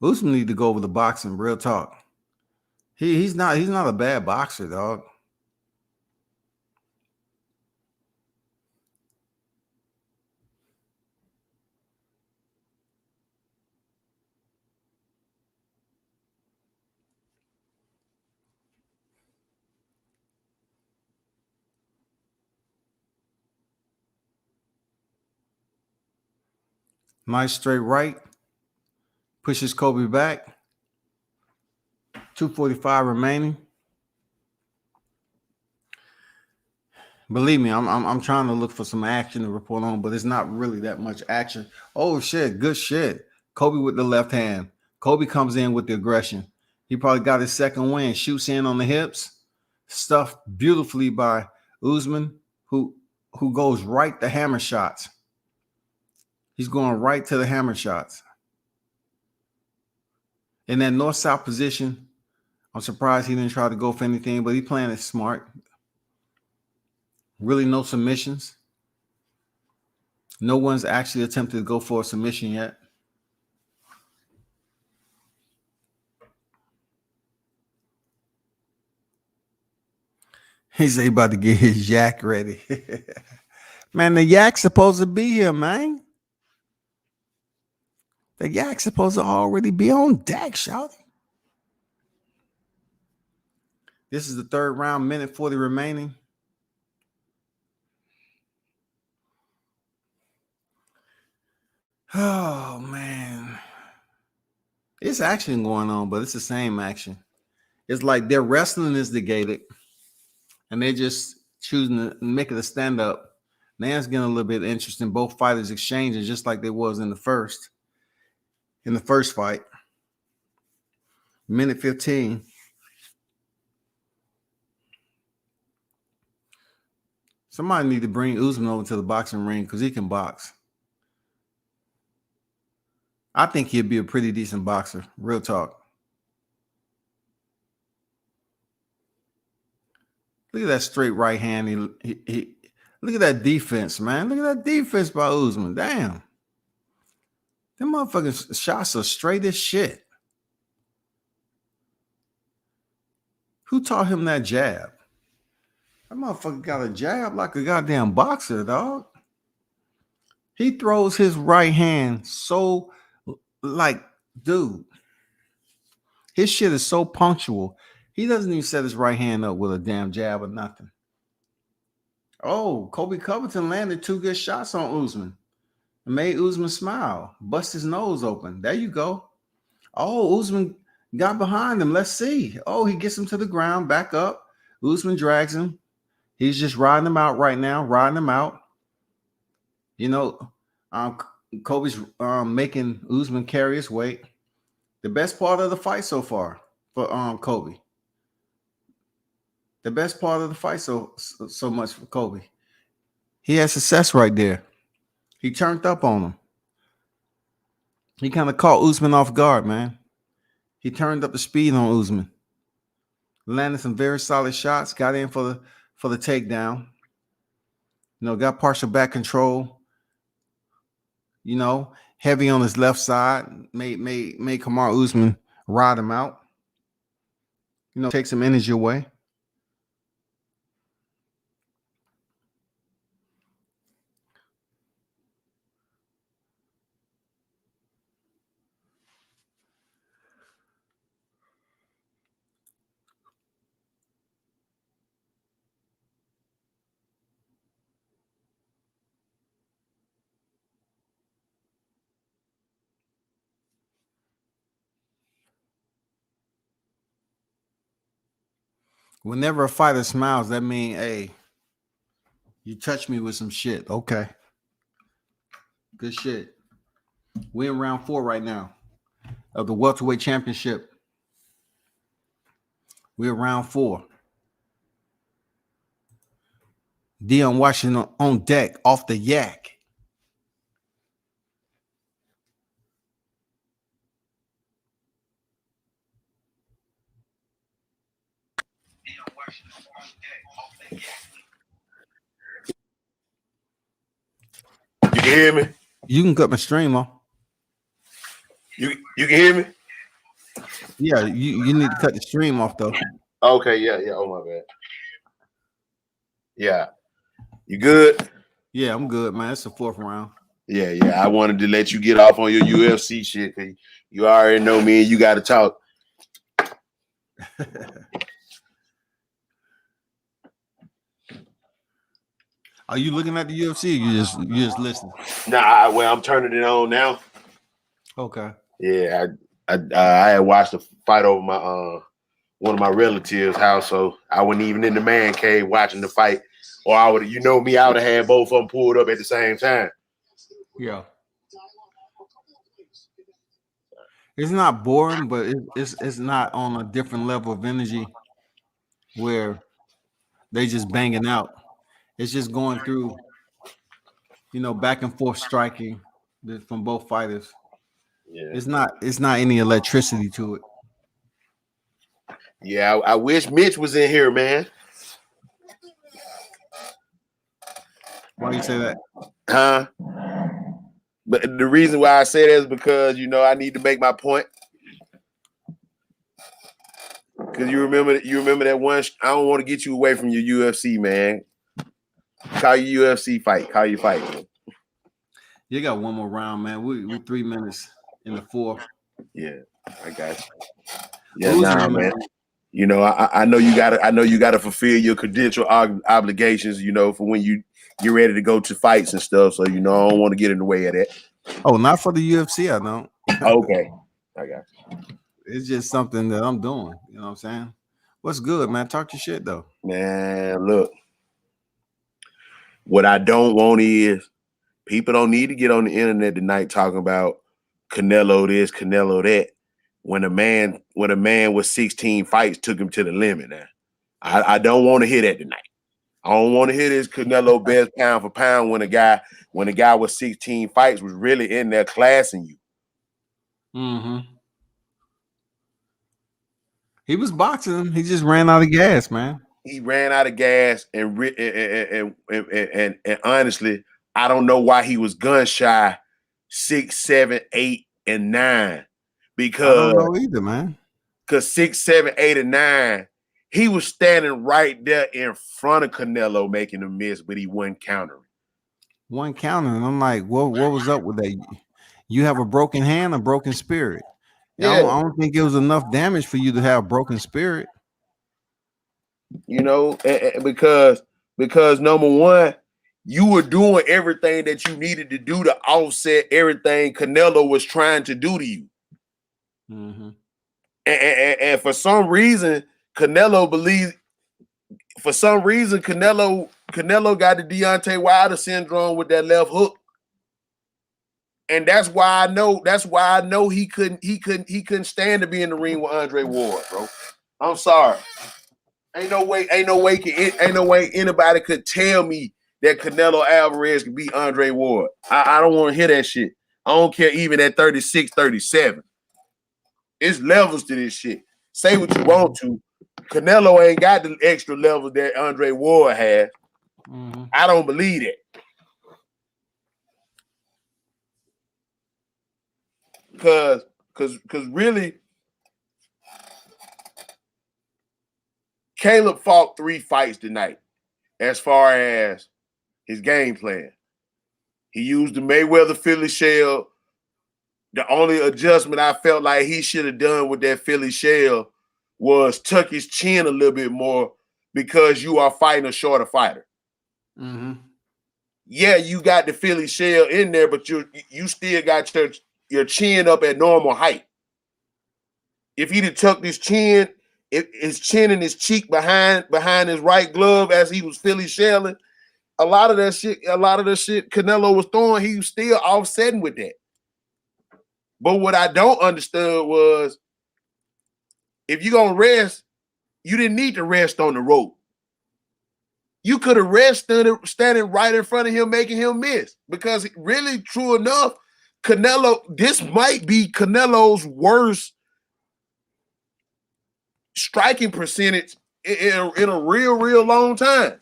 Usman need to go over the boxing, real talk. He's not a bad boxer, dog. Nice straight right. Pushes Kobe back. 2:45 remaining. Believe me, I'm trying to look for some action to report on, but it's not really that much action. Oh shit, good shit. Kobe with the left hand. Kobe comes in with the aggression. He probably got his second win. Shoots in on the hips. Stuffed beautifully by Usman, who goes right to hammer shots. He's going right to the hammer shots. In that north-south position, I'm surprised he didn't try to go for anything, but he playing it smart. Really no submissions. No one's actually attempted to go for a submission yet. He's about to get his yak ready. Man, the yak's supposed to be here, man. The yak's supposed to already be on deck, shouting. This is the third round, minute 40 remaining. Oh, man. It's action going on, but it's the same action. It's like their wrestling is negated, and they're just choosing to make it a stand-up. Now it's getting a little bit interesting. Both fighters exchanging just like they was in the first fight. Minute 15. Somebody need to bring Usman over to the boxing ring because he can box. I think he'd be a pretty decent boxer. Real talk. Look at that straight right hand. He look at that defense, man. Look at that defense by Usman. Damn. Them motherfucking shots are straight as shit. Who taught him that jab? That motherfucker got a jab like a goddamn boxer, dog. He throws his right hand so, like, dude. His shit is so punctual. He doesn't even set his right hand up with a damn jab or nothing. Oh, Colby Covington landed 2 good shots on Usman. Made Usman smile. Bust his nose open. There you go. Oh, Usman got behind him. Let's see. Oh, he gets him to the ground. Back up. Usman drags him. He's just riding him out right now. Riding him out. You know, Colby's making Usman carry his weight. The best part of the fight so far for Colby. The best part of the fight so much for Colby. He had success right there. He turned up on him. He kind of caught Usman off guard, man. He turned up the speed on Usman. Landed some very solid shots. Got in for the takedown. You know, got partial back control. You know, heavy on his left side. Made Kamaru Usman ride him out. You know, take some energy away. Whenever a fighter smiles, that means, hey, you touch me with some shit. Okay. Good shit. We're in round 4 right now of the welterweight championship. We're round 4. Dion Washington on deck off the yak. You can hear me? You can cut my stream off. You can hear me? Yeah, you need to cut the stream off though. Okay, yeah. Oh my bad. Yeah. You good? Yeah, I'm good, man. It's the 4th round. Yeah. I wanted to let you get off on your UFC shit because you already know me and you got to talk. Are you looking at the UFC? Or you just listening? Nah, well, I'm turning it on now. Okay. Yeah, I had watched a fight over my one of my relatives' house, so I wasn't even in the man cave watching the fight. Or I would, I would have had both of them pulled up at the same time. Yeah. It's not boring, but it's not on a different level of energy where they just banging out. It's just going through, back and forth striking from both fighters. Yeah. It's not any electricity to it. Yeah, I wish Mitch was in here, man. Why do you say that? Huh? But the reason why I say that is because, I need to make my point. Because you remember that one, I don't want to get you away from your UFC, man. Call your UFC fight. Call your fight, man. You got one more round, man. We 3 minutes in the 4th. Yeah, I got you. Yeah, man. I know you gotta fulfill your credential obligations, for when you get ready to go to fights and stuff. So I don't want to get in the way of that. Oh, not for the UFC, I don't. Okay. I got you. It's just something that I'm doing. You know what I'm saying? What's good, man? Talk your shit though. Man, look. What I don't want is people don't need to get on the internet tonight talking about Canelo this, Canelo that. When a man with 16 fights took him to the limit. Now, I don't want to hear that tonight. I don't want to hear this Canelo best pound for pound when a guy with 16 fights was really in there classing you. Mm-hmm. He was boxing. He just ran out of gas, man. He ran out of gas, and honestly, I don't know why he was gun shy 6, 7, 8, and 9. Because I don't know either, man. Because 6, 7, 8, and 9, he was standing right there in front of Canelo making a miss, but he wasn't countering. One counter, and I'm like, what was up with that? You have a broken hand, a broken spirit. I don't think it was enough damage for you to have broken spirit. You know, because number one, you were doing everything that you needed to do to offset everything Canelo was trying to do to you. Mm-hmm. And for some reason, Canelo believes. For some reason, Canelo got the Deontay Wilder syndrome with that left hook, and that's why I know he couldn't stand to be in the ring with Andre Ward, bro. I'm sorry. Ain't no way anybody could tell me that Canelo Alvarez could beat Andre Ward. I don't want to hear that shit. I don't care even at 36, 37. It's levels to this shit. Say what you want to. Canelo ain't got the extra level that Andre Ward has. Mm-hmm. I don't believe it. Cause really, Caleb fought 3 fights tonight as far as his game plan. He used the Mayweather Philly shell. The only adjustment I felt like he should have done with that Philly shell was tuck his chin a little bit more because you are fighting a shorter fighter. Mm-hmm. Yeah, you got the Philly shell in there, but you still got your chin up at normal height. If he'd have tucked his chin and his cheek behind his right glove as he was Philly shelling, a lot of the shit Canelo was throwing, he was still offsetting with that. But what I don't understand was, if you're gonna rest, you didn't need to rest on the rope. You could have rested standing right in front of him, making him miss. Because really, true enough, this might be Canelo's worst striking percentage in a real long time.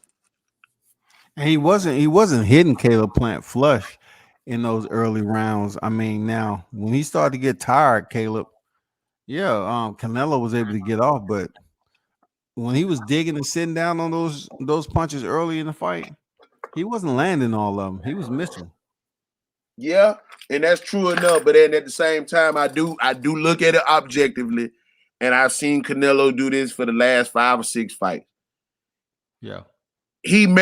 And he wasn't hitting Caleb Plant flush in those early rounds. I mean, now when he started to get tired, Caleb, Canelo was able to get off, but when he was digging and sitting down on those punches early in the fight, he wasn't landing all of them. He was missing. Yeah, and that's true enough. But then at the same time, I do look at it objectively, and I've seen Canelo do this for the last 5 or 6 fights. Yeah, and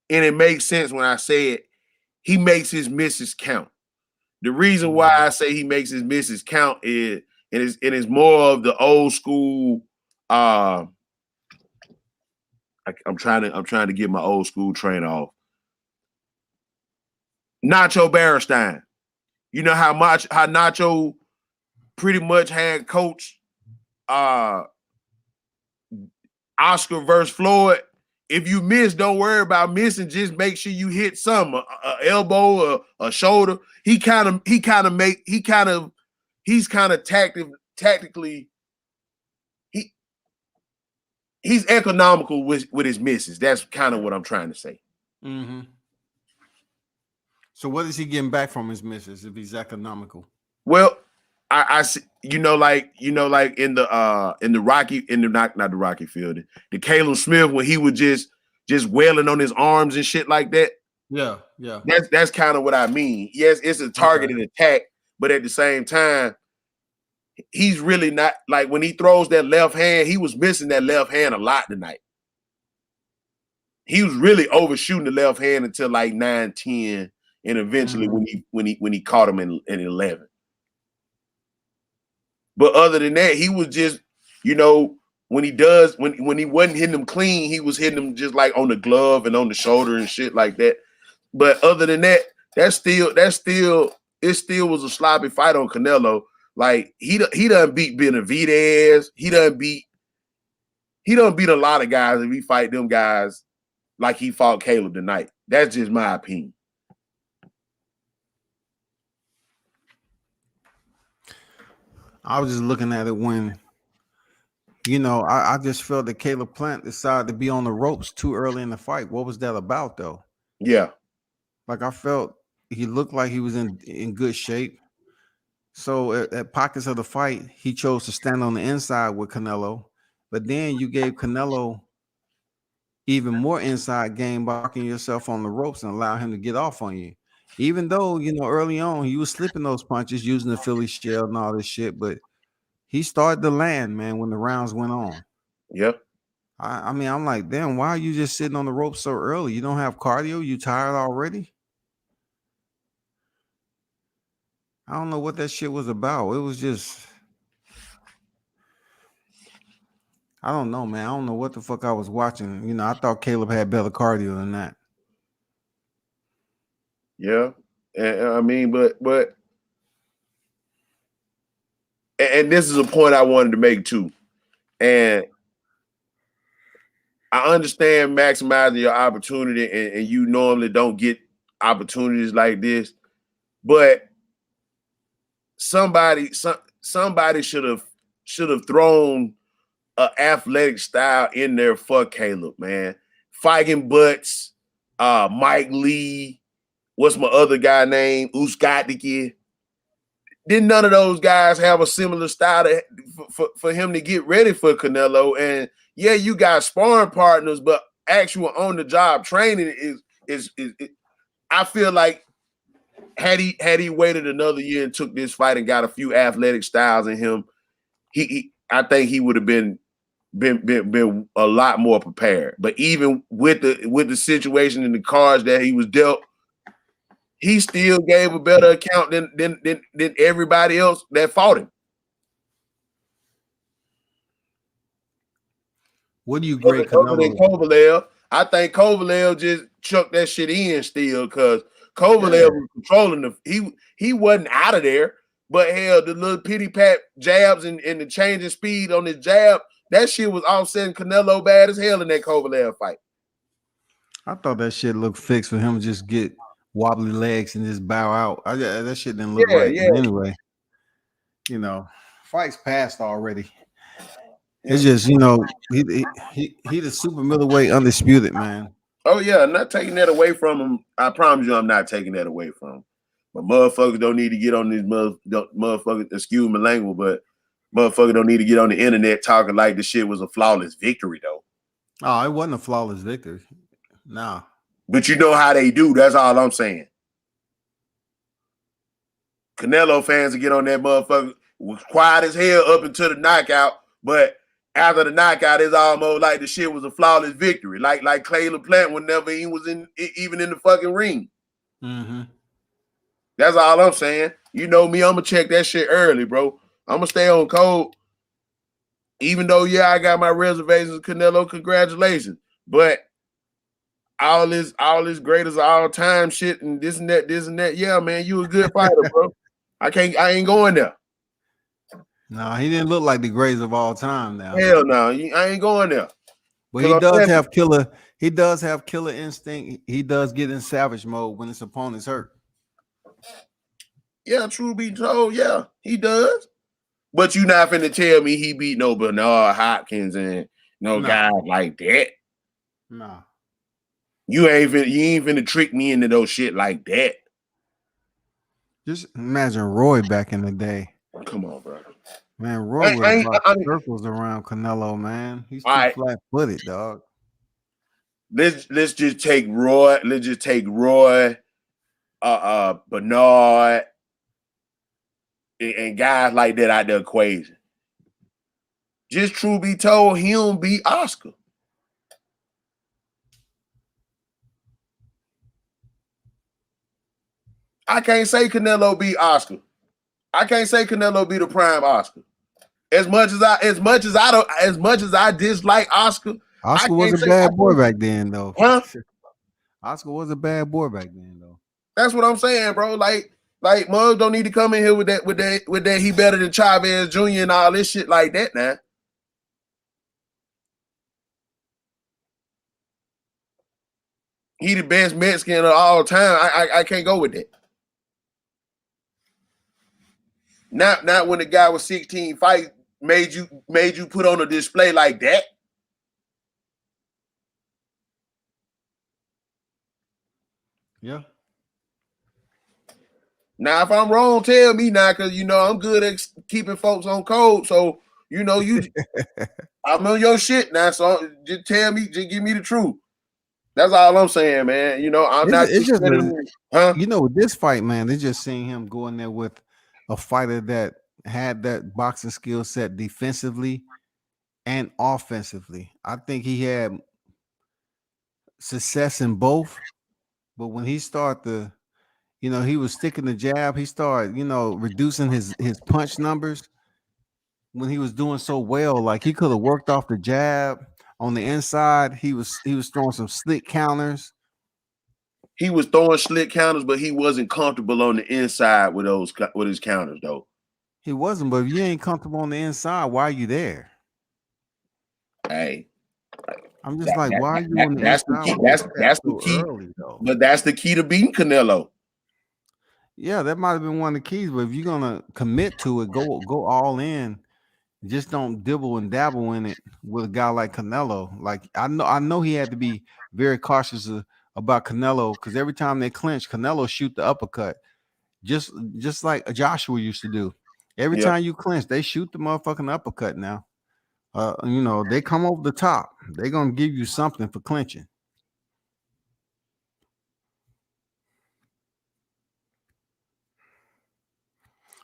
it makes sense when I say it. He makes his misses count. The reason why I say he makes his misses count is it is more of the old school. I'm trying to get my old school trainer off. Nacho Beristain. You know how Nacho pretty much had coach Oscar versus Floyd. If you miss, don't worry about missing. Just make sure you hit something, a elbow, or a shoulder. He's tactically. He's economical with his misses. That's kind of what I'm trying to say. Mm-hmm. So what is he getting back from his misses if he's economical? Well, I see, like in the Rocky, not the Rocky field, the Caleb Smith, when he was just wailing on his arms and shit like that. Yeah. That's kind of what I mean. Yes, it's a targeted attack, but at the same time, he's really not, like, when he throws that left hand, he was missing that left hand a lot tonight. He was really overshooting the left hand until like 9, 10, and eventually when he caught him in 11. But other than that, he was just, when he wasn't hitting them clean, he was hitting them just like on the glove and on the shoulder and shit like that. But other than that, it still was a sloppy fight on Canelo. Like, he done beat Benavidez. He done beat a lot of guys if he fight them guys like he fought Caleb tonight. That's just my opinion. I was just looking at it when, I just felt that Caleb Plant decided to be on the ropes too early in the fight. What was that about, though? Yeah. Like, I felt he looked like he was in good shape. So at pockets of the fight, he chose to stand on the inside with Canelo. But then you gave Canelo even more inside game by locking yourself on the ropes and allow him to get off on you. Even though, early on he was slipping those punches using the Philly shell and all this shit, but he started to land, man, when the rounds went on. Yep. I mean, I'm like, damn, why are you just sitting on the rope so early? You don't have cardio? You tired already? I don't know what that shit was about. It was just, I don't know, man. I don't know what the fuck I was watching. I thought Caleb had better cardio than that. Yeah. And I mean, but and this is a point I wanted to make too. And I understand maximizing your opportunity, and you normally don't get opportunities like this, but somebody should have thrown an athletic style in there for Caleb, man. Fighting butts, Mike Lee, what's my other guy name? Uskatiki. Didn't none of those guys have a similar style for him to get ready for Canelo? And yeah, you got sparring partners, but actual on the job training is I feel like had he waited another year and took this fight and got a few athletic styles in him, I think he would have been a lot more prepared. But even with the situation and the cards that he was dealt, he still gave a better account than everybody else that fought him. What do you grade Canelo? Kovalev, I think Kovalev just chucked that shit in still because Kovalev was controlling he wasn't out of there, but hell, the little pity pat jabs and the changing speed on his jab, that shit was offsetting Canelo bad as hell in that Kovalev fight. I thought that shit looked fixed for him to just get wobbly legs and just bow out. That shit didn't look right. Yeah. But anyway, fight's passed already. It's just, he the super middleweight undisputed, man. Oh yeah, I'm not taking that away from him. I promise you I'm not taking that away from him. But motherfuckers don't need to get on these motherfuckers, excuse my language, but motherfuckers don't need to get on the internet talking like the shit was a flawless victory though. Oh, it wasn't a flawless victory. Nah. But you know how they do. That's all I'm saying. Canelo fans will get on that motherfucker, was quiet as hell up until the knockout, but after the knockout, it's almost like the shit was a flawless victory. Like Caleb Plant whenever he was even in the fucking ring. Mm-hmm. That's all I'm saying. You know me, I'm gonna check that shit early, bro. I'm gonna stay on code. Even though, yeah, I got my reservations, Canelo, congratulations. But all this greatest all time shit and this and that. Yeah, man, you a good fighter, bro. I ain't going there. No, he didn't look like the greatest of all time now. Hell no, I ain't going there. But he does have killer. He does have killer instinct. He does get in savage mode when his opponent's hurt. Yeah, true be told, yeah, he does. But you not finna tell me he beat no Bernard Hopkins and no guy like that. No. You ain't finna trick me into those shit like that. Just imagine Roy back in the day. Come on, bro. Man, Roy was about circles around Canelo, man. He's too flat-footed, dog. Let's just take Roy. Let's just take Roy, Bernard, and guys like that out the equation. Just true be told, he don't beat Oscar. I can't say Canelo beat Oscar. I can't say Canelo beat the prime Oscar. As much as I dislike Oscar. Oscar was a bad boy back then, though. Huh? Oscar was a bad boy back then, though. That's what I'm saying, bro. Like Muggs don't need to come in here with that he better than Chavez Jr. and all this shit like that now. He the best Mexican of all time. I can't go with that. Not when the guy with 16 fights made you put on a display like that. Yeah. Now, if I'm wrong, tell me now, because I'm good at keeping folks on code. So I'm on your shit now. So just tell me, just give me the truth. That's all I'm saying, man. You know, I'm not it's just huh? With this fight, man, it's just seeing him go in there with a fighter that had that boxing skill set defensively and offensively. I think he had success in both, but when he started to, he was sticking the jab, he started, reducing his punch numbers when he was doing so well. Like he could have worked off the jab on the inside. He was throwing some slick counters. He was throwing slick counters, but he wasn't comfortable on the inside with his counters, though. He wasn't, but if you ain't comfortable on the inside, why are you there? Hey, I'm just why are you on the that's inside? The key. That's the key. Early, though. But that's the key to beating Canelo. Yeah, that might have been one of the keys. But if you're gonna commit to it, go all in. Just don't dibble and dabble in it with a guy like Canelo. Like I know he had to be very cautious about Canelo because every time they clinch, Canelo shoot the uppercut, just like Joshua used to do. Every time you clinch, they shoot the motherfucking uppercut. Now, they come over the top. They're gonna give you something for clinching.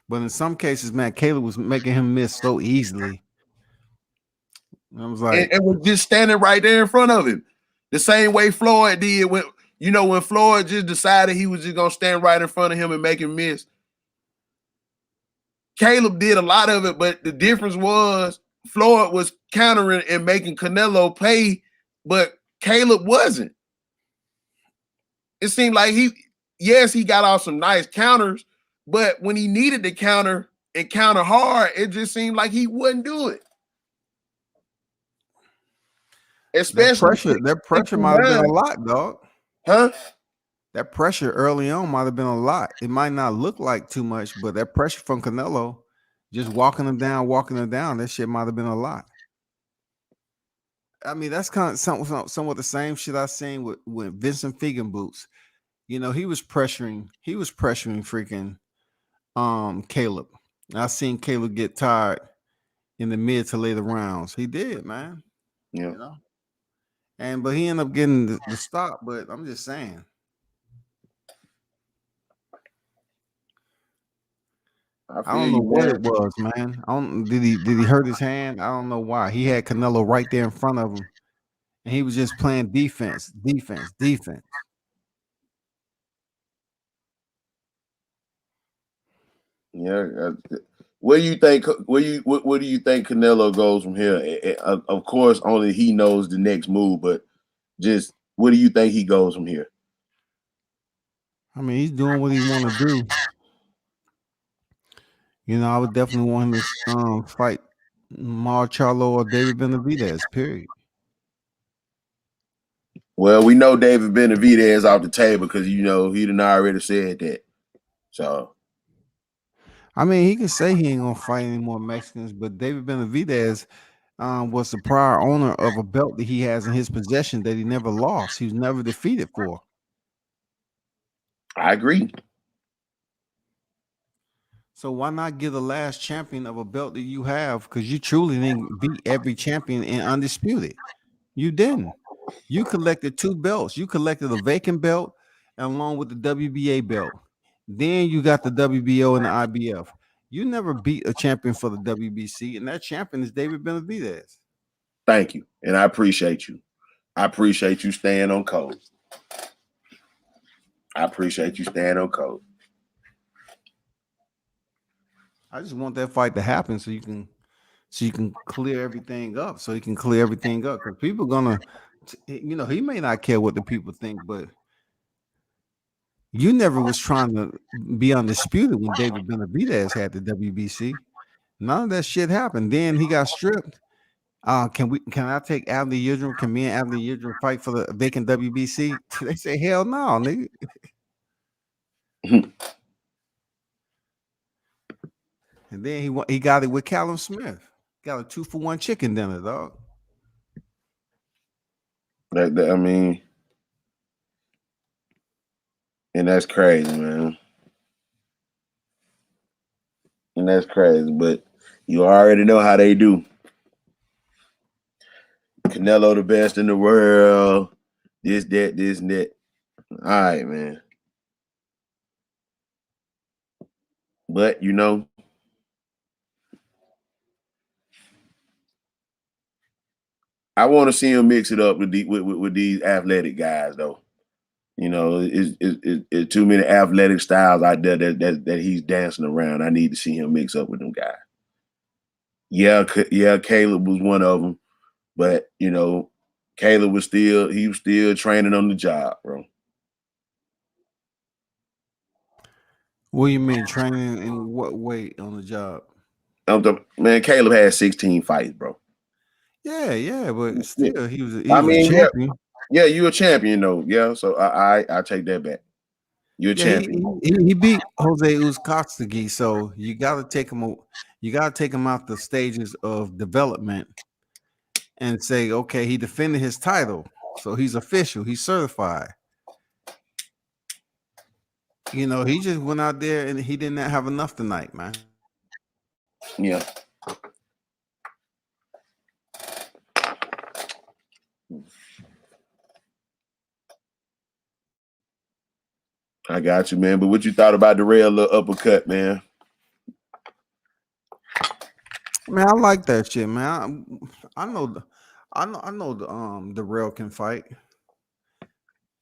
But in some cases, man, Caleb was making him miss so easily. I was like, and was just standing right there in front of him, the same way Floyd did when Floyd just decided he was just gonna stand right in front of him and make him miss. Caleb did a lot of it, but the difference was Floyd was countering and making Canelo pay, but Caleb wasn't. It seemed like he got off some nice counters, but when he needed to counter and counter hard, it just seemed like he wouldn't do it. Especially that pressure might have been a lot, dog. Huh? That pressure early on might have been a lot. It might not look like too much, but that pressure from Canelo, just walking him down, that shit might have been a lot. I mean, that's kind of somewhat the same shit I seen with Vincent Feigenboots. He was pressuring freaking Caleb. I seen Caleb get tired in the mid to later rounds. He did, man. Yeah. But he ended up getting the stop. But I'm just saying. I don't know what it was, man. Did he hurt his hand? I don't know why. He had Canelo right there in front of him, and he was just playing defense. Yeah. Where do you think Canelo goes from here? Of course, only he knows the next move, but just where do you think he goes from here? I mean, he's doing what he want to do. I would definitely want him to fight Marlon or David Benavidez, period. Well, we know David Benavidez off the table because he done already said that. So, I mean, he can say he ain't gonna fight any more Mexicans, but David Benavidez was the prior owner of a belt that he has in his possession that he never lost. He was never defeated for. I agree. So why not give the last champion of a belt that you have? Because you truly didn't beat every champion in Undisputed. You didn't. You collected 2 belts. You collected a vacant belt along with the WBA belt. Then you got the WBO and the IBF. You never beat a champion for the WBC, and that champion is David Benavidez. Thank you, and I appreciate you. I appreciate you staying on code. I just want that fight to happen so you can clear everything up. Because people gonna, he may not care what the people think, but you never was trying to be undisputed when David Benavidez had the WBC. None of that shit happened. Then he got stripped. Can I take Adley Yildirim? Can me and Adley Yildirim fight for the vacant WBC? They say hell no, nigga. And then he got it with Callum Smith. Got a 2-for-1 chicken dinner, dog. I mean, and that's crazy, man. And that's crazy, but you already know how they do. Canelo the best in the world. This, that, this, and that. All right, man. But you know, I want to see him mix it up with these athletic guys, though. You know, it's too many athletic styles out there that he's dancing around. I need to see him mix up with them guys. Yeah, Caleb was one of them, but you know, Caleb was still training on the job, bro. What do you mean training in what way on the job? Man, Caleb had 16 fights, bro. Yeah, but still, he was a champion. Yeah, you a champion though. Yeah, so I take that back. You're a champion. He beat Jose Uzcategui, so you got to take him. You got to take him out the stages of development and say, okay, he defended his title, so he's official. He's certified. You know, he just went out there and he did not have enough tonight, man. Yeah. I got you, man. But what you thought about the rail uppercut, man? Man, I like that shit, man. I know the rail can fight.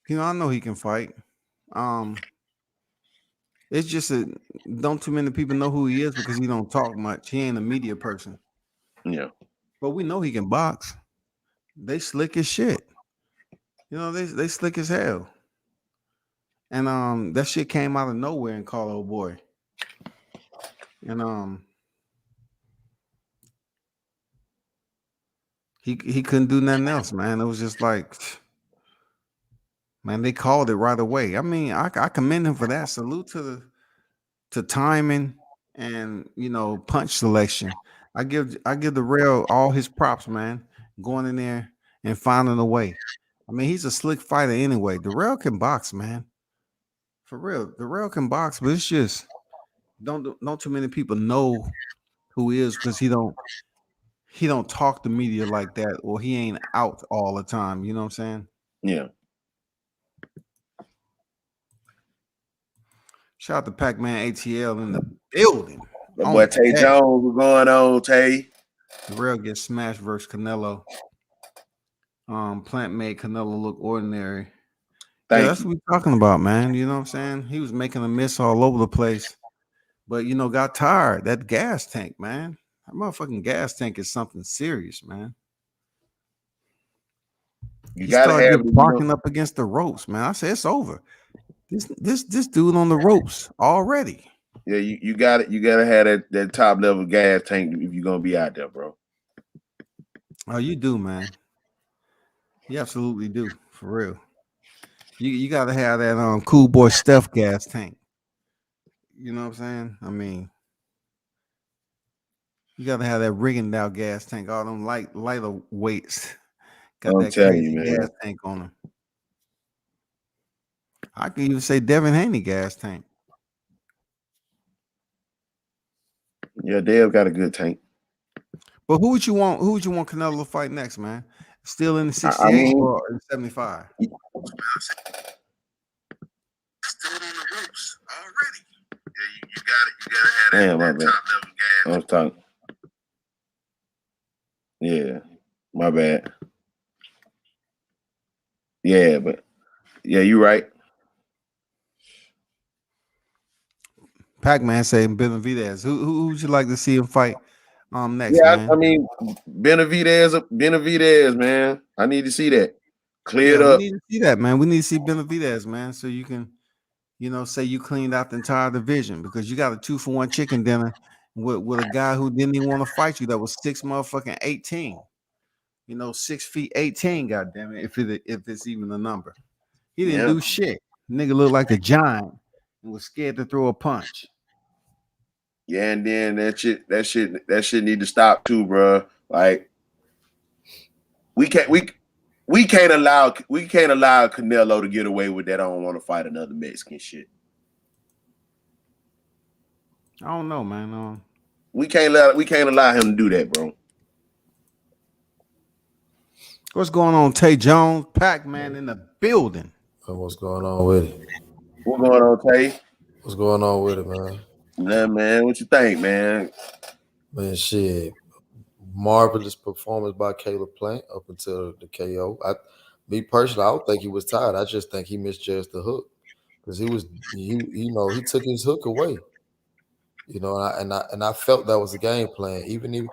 You know, I know he can fight. It's just don't too many people know who he is because he don't talk much. He ain't a media person. Yeah. But we know he can box. They slick as shit. You know, they slick as hell. And that shit came out of nowhere in Carlo Boy. And he couldn't do nothing else, man. It was just like, man, they called it right away. I mean, I commend him for that. Salute to timing and, you know, punch selection. I give the rail all his props, man. Going in there and finding a way. I mean, he's a slick fighter anyway. The rail can box, man. For real, the rail can box, but it's just don't too many people know who he is because he don't talk to media like that, or he ain't out all the time. You know what I'm saying? Yeah. Shout out to Pac-Man ATL in the building. The boy Tay Jones was going on, Tay. The rail gets smashed versus Canelo. Plant made Canelo look ordinary. That's what we're talking about, man. You know what I'm saying? He was making a miss all over the place, but you know, got tired. That gas tank, man. That motherfucking gas tank is something serious, man. You gotta have barking up against the ropes, man. I said it's over. This dude on the ropes already. Yeah, you got it. You gotta have that top level gas tank if you're gonna be out there, bro. Oh, you do, man. You absolutely do, for real. You gotta have that cool boy Steph gas tank. You know what I'm saying? I mean, you gotta have that Rigondeaux gas tank. All them lighter weights got that crazy gas tank on them. I can even say Devin Haney gas tank. Yeah, Dave got a good tank. But who would you want Canelo to fight next, man? Still in the 68 or in 75? Still on the ropes already. Yeah, you gotta have that top level gas. I was talking. Yeah, my bad. Yeah, but yeah, you're right. Pac-Man saying Benavidez. Who would you like to see him fight next? Yeah, man? I mean Benavidez, man. I need to see that cleared up. We need to see that, man. We need to see Benavidez, man, so you can, you know, say you cleaned out the entire division because you got a 2-for-1 chicken dinner with a guy who didn't even want to fight you. That was 6'18". You know, 6'18". God damn it, if it's even a number. He didn't do shit. Nigga looked like a giant and was scared to throw a punch. Yeah, and then that shit need to stop too, bro. Like we can't allow Canelo to get away with that. I don't want to fight another Mexican shit. I don't know, man. We can't allow him to do that, bro. What's going on, Tay Jones? Pac-Man in the building. What's going on with it? What's going on, Tay? What's going on with it, man? Nah, man, what you think, man? Man, shit. Marvelous performance by Caleb Plant up until the KO. Me personally, I don't think he was tired. I just think he misjudged the hook because he took his hook away. You know, and I felt that was a game plan. Even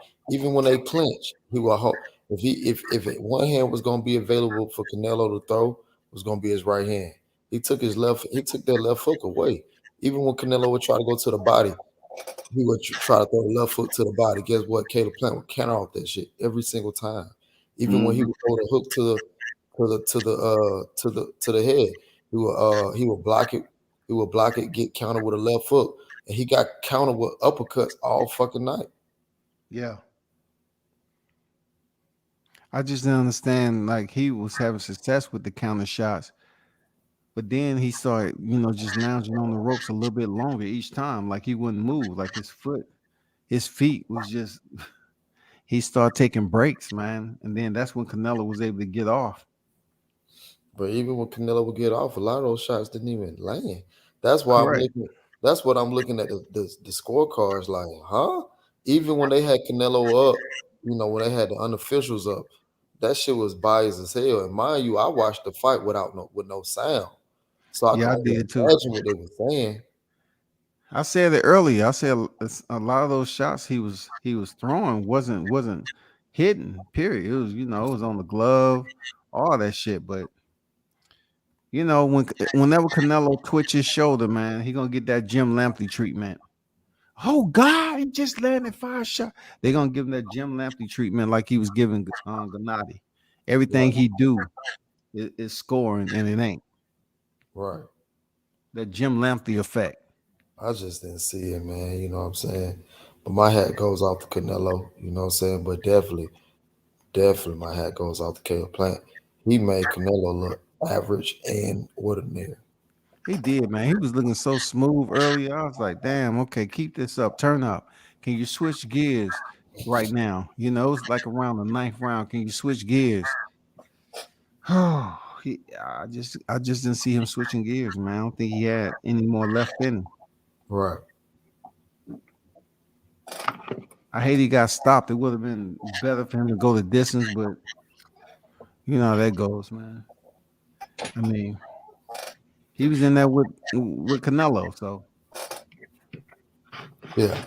when they clinched, he will hope if one hand was going to be available for Canelo to throw, it was going to be his right hand. He took that left hook away. Even when Canelo would try to go to the body, he would try to throw the left foot to the body. Guess what? Caleb Plant would counter off that shit every single time. Even when he would throw the hook to the head, he would block it. He would block it, get countered with a left hook, and he got countered with uppercuts all fucking night. Yeah. I just didn't understand. Like, he was having success with the counter shots, but then he started, just lounging on the ropes a little bit longer each time. Like, he wouldn't move. Like, his feet was just. He started taking breaks, man, and then that's when Canelo was able to get off. But even when Canelo would get off, a lot of those shots didn't even land. That's why that's what I'm looking at the scorecards like, huh? Even when they had Canelo up, when they had the unofficials up, that shit was biased as hell. And mind you, I watched the fight with no sound, so I did too. Imagine what they were saying. I said it earlier. I said a lot of those shots he was throwing wasn't hitting. Period. It was it was on the glove, all that shit. But whenever Canelo twitch his shoulder, man, he gonna get that Jim Lampley treatment. Oh God, he just landed 5 shots. They're gonna give him that Jim Lampley treatment like he was giving Gennady. Everything he do is scoring, and it ain't. Right. That Jim Lampley effect. I just didn't see it, man. You know what I'm saying? But my hat goes off to Canelo, you know what I'm saying? But definitely my hat goes off to Caleb Plant. He made Canelo look average and ordinary. He did, man. He was looking so smooth earlier. I was like, damn, okay, keep this up. Turn up. Can you switch gears right now? It's like around the 9th round. Can you switch gears? Oh, I just didn't see him switching gears, man. I don't think he had any more left in him. Right. I hate he got stopped. It would have been better for him to go the distance, but you know how that goes, man. I mean, he was in there with Canelo, so yeah.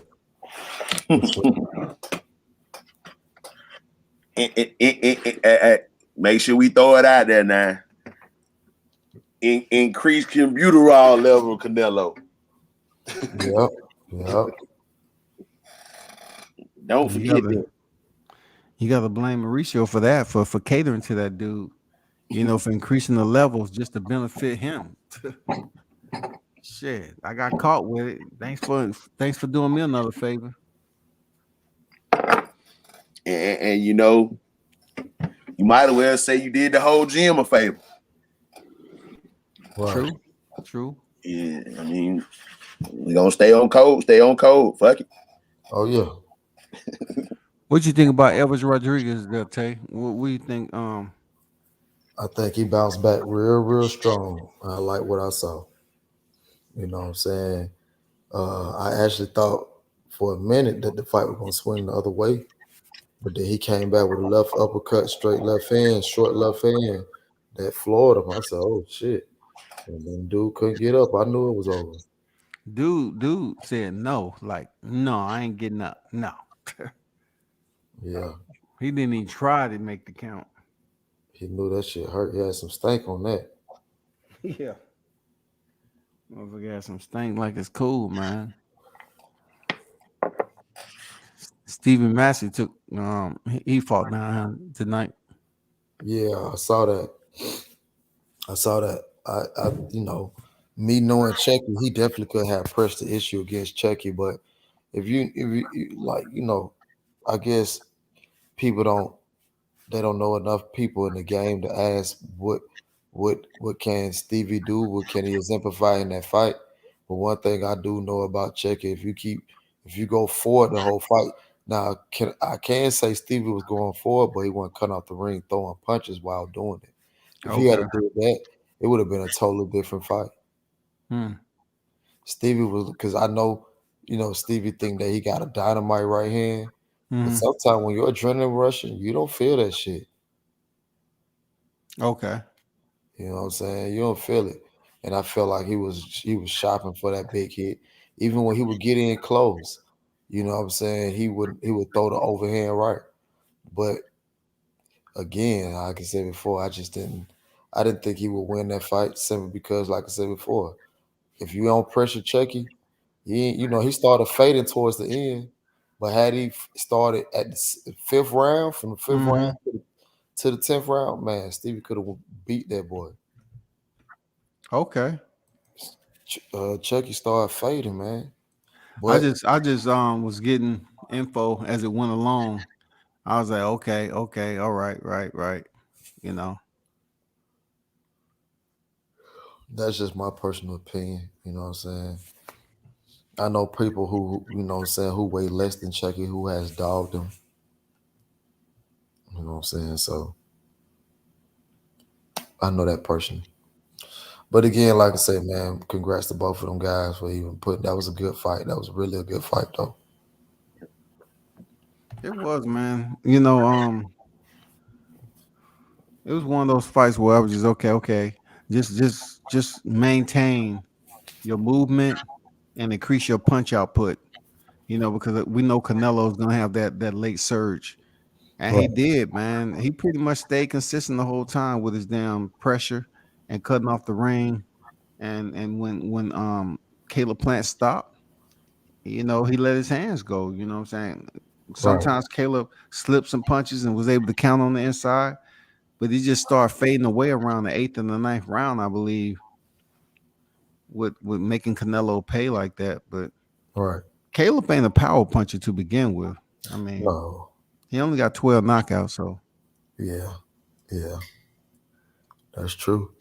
Make sure we throw it out there now. Increase computerol level, Canelo. Yep. Don't forget that. You got to blame Mauricio for that, for catering to that dude. For increasing the levels just to benefit him. Shit, I got caught with it. Thanks for doing me another favor. And you might as well say you did the whole gym a favor. Right. True. Yeah, I mean, we're gonna stay on code. Fuck it. Oh yeah. What you think about Elvis Rodriguez there, Tay? What do you think? I think he bounced back real strong. I like what I saw. You know what I'm saying? I actually thought for a minute that the fight was going to swing the other way. But then he came back with a left uppercut, straight left hand, short left hand that floored him. I said, oh, shit. And then dude couldn't get up. I knew it was over. Dude said no. Like, no, I ain't getting up. No. Yeah. He didn't even try to make the count. He knew that shit hurt. He had some stank on that. Yeah. Motherfucker had some stank like it's cool, man. Stephen Massey took he fought down tonight. Yeah, I saw that. I me knowing Checky, he definitely could have pressed the issue against Checky, but if you I guess people don't know enough people in the game to ask what can Stevie do? What can he exemplify in that fight? But one thing I do know about Checky, if you go forward the whole fight, Now, I can say Stevie was going forward, but he wasn't cutting off the ring, throwing punches while doing it. If he had to do that, it would have been a totally different fight. Stevie was, because I know, Stevie think that he got a dynamite right hand. But sometimes when you're adrenaline rushing, you don't feel that shit. Okay. You know what I'm saying? You don't feel it. And I felt like he was shopping for that big hit. Even when he would get in close, you know what I'm saying? He would throw the overhand right. But again, like I said before, I didn't think he would win that fight simply because, like I said before, if you don't pressure Chucky, he started fading towards the end. But had he started at the fifth round, from the fifth round to the 10th round, man, Stevie could have beat that boy. Okay. Chucky started fading, man. But I just was getting info as it went along. I was like, okay, all right. That's just my personal opinion. You know what I'm saying? I know people who, who weigh less than Chucky who has dogged him. You know what I'm saying? So I know that person. But again, like I said, man, congrats to both of them guys for even putting. That was a good fight. That was really a good fight, though. It was, man. It was one of those fights where I was just okay. Just maintain your movement and increase your punch output. Because we know Canelo's gonna have that late surge. And he did, man. He pretty much stayed consistent the whole time with his damn pressure and cutting off the ring. And when Caleb Plant stopped, he let his hands go. You know what I'm saying? Sometimes Caleb slipped some punches and was able to count on the inside, but he just started fading away around the 8th and the 9th round, I believe, with making Canelo pay like that. But Caleb ain't a power puncher to begin with. I mean, he only got 12 knockouts, so yeah, that's true.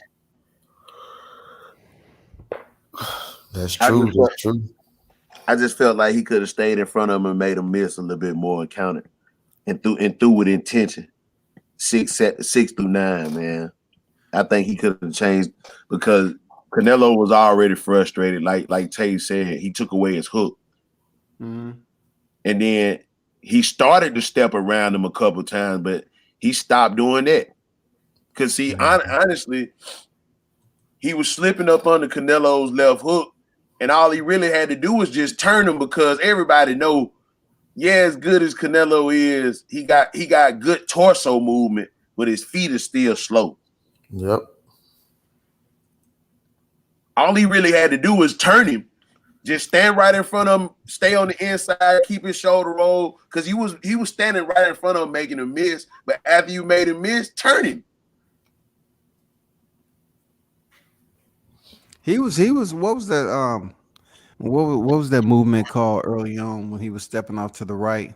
That's true. I just felt like he could have stayed in front of him and made him miss a little bit more and counted and threw with intention. 6 through 9, man. I think he could have changed because Canelo was already frustrated. Like Tay said, he took away his hook. And then he started to step around him a couple times, but he stopped doing that. Because see, honestly, he was slipping up under Canelo's left hook, and all he really had to do was just turn him because everybody know, as good as Canelo is, he got good torso movement, but his feet are still slow. Yep. All he really had to do was turn him. Just stand right in front of him, stay on the inside, keep his shoulder roll, because he was standing right in front of him making him miss. But after you made him miss, turn him. He was what was that what was that movement called early on when he was stepping off to the right,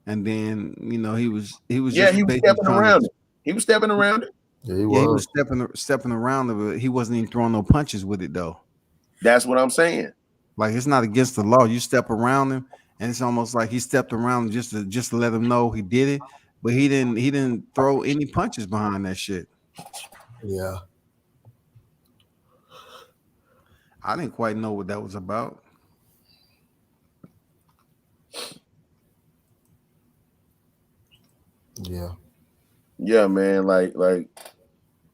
and then he was he was stepping around it. He was stepping around it. Yeah, he was stepping around it, but he wasn't even throwing no punches with it though. That's what I'm saying. Like, it's not against the law. You step around him, and it's almost like he stepped around just to let him know he did it, but he didn't throw any punches behind that shit. Yeah. I didn't quite know what that was about. Yeah. Yeah, man. Like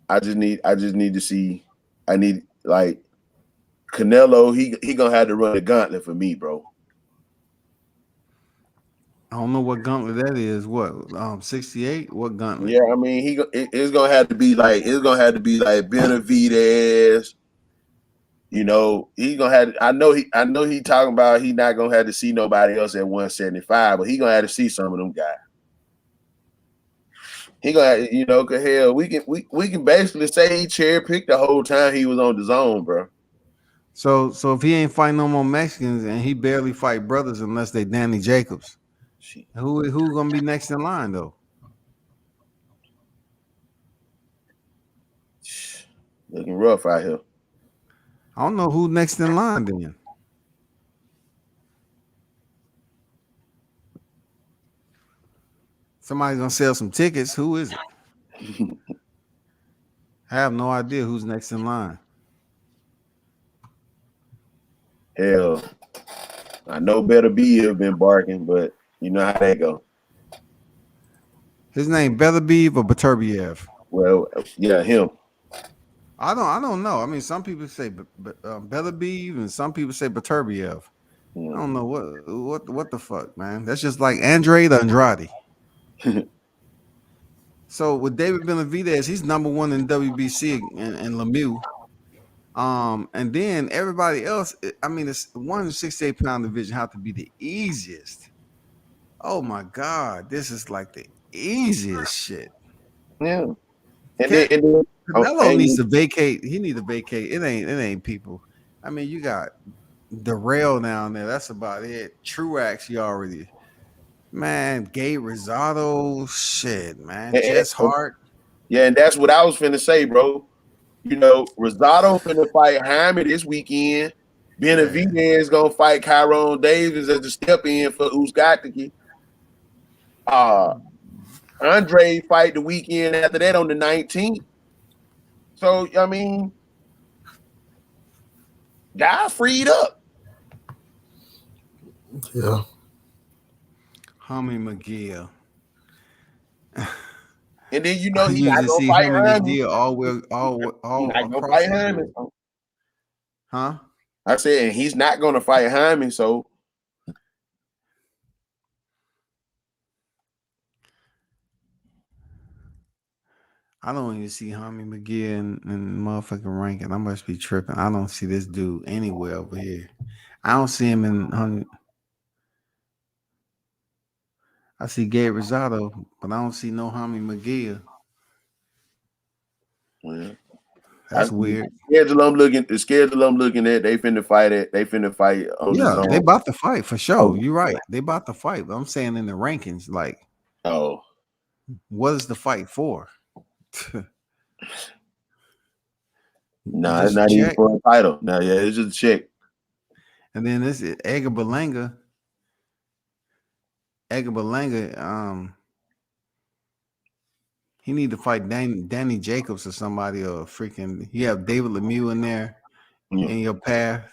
I just need to see. I need like Canelo. He gonna have to run the gauntlet for me, bro. I don't know what gauntlet that is. What 68? What gauntlet? Yeah, I mean it's gonna have to be like Benavidez. He gonna have. I know he talking about he not gonna have to see nobody else at 175, but he gonna have to see some of them guys. He gonna, cause hell, we can basically say he cherry picked the whole time he was on the zone, bro. So if he ain't fighting no more Mexicans and he barely fight brothers unless they Danny Jacobs, who gonna be next in line though? Looking rough out here. I don't know who next in line then. Somebody's gonna sell some tickets. Who is it? I have no idea who's next in line. Hell, I know Better Be have been barking, but you know how that go. His name Beterbiev or Beterbiev? Well, yeah, him. I don't know. I mean, some people say Beterbiev and some people say Beterbiev. I don't know what the fuck, man. That's just like Andrade. So with David Benavidez, he's number one in WBC and Lemieux. And then everybody else, I mean, it's 168-pound division have to be the easiest. Oh my God, this is like the easiest shit. Yeah. Canelo needs to vacate. He needs to vacate. It ain't people. I mean, you got Darrell down there. That's about it. Truax, you already. Man, Gabe Rosado, shit, man. Jess Hart. Yeah, and that's what I was finna say, bro. You know, Rosado finna fight Hyman this weekend. Benavidez gonna fight Kyron Davis as the step in for Uzgatiki. Andre fight the weekend after that on the 19th. So I mean, guys freed up. Yeah. Homie McGill. And then you know he's not gonna fight Hyman. All not gonna fight Hyman. Huh? I said, and he's not gonna fight Hyman, so I don't even see Homie McGill in motherfucking ranking. I must be tripping. I don't see this dude anywhere over here. I don't see him in. I see Gabe Rosado, but I don't see no Homie McGill. Yeah. That's weird. The schedule I'm looking at, they finna fight it. They finna fight on the zone. They about to fight for sure. You're right. They about to fight. But I'm saying in the rankings, like, what is the fight for? No, it's not even for a title. No, yeah, it's just a check. And then this is Edgar Berlanga. He need to fight Danny Jacobs or somebody, or freaking. You have David Lemieux in there in your path.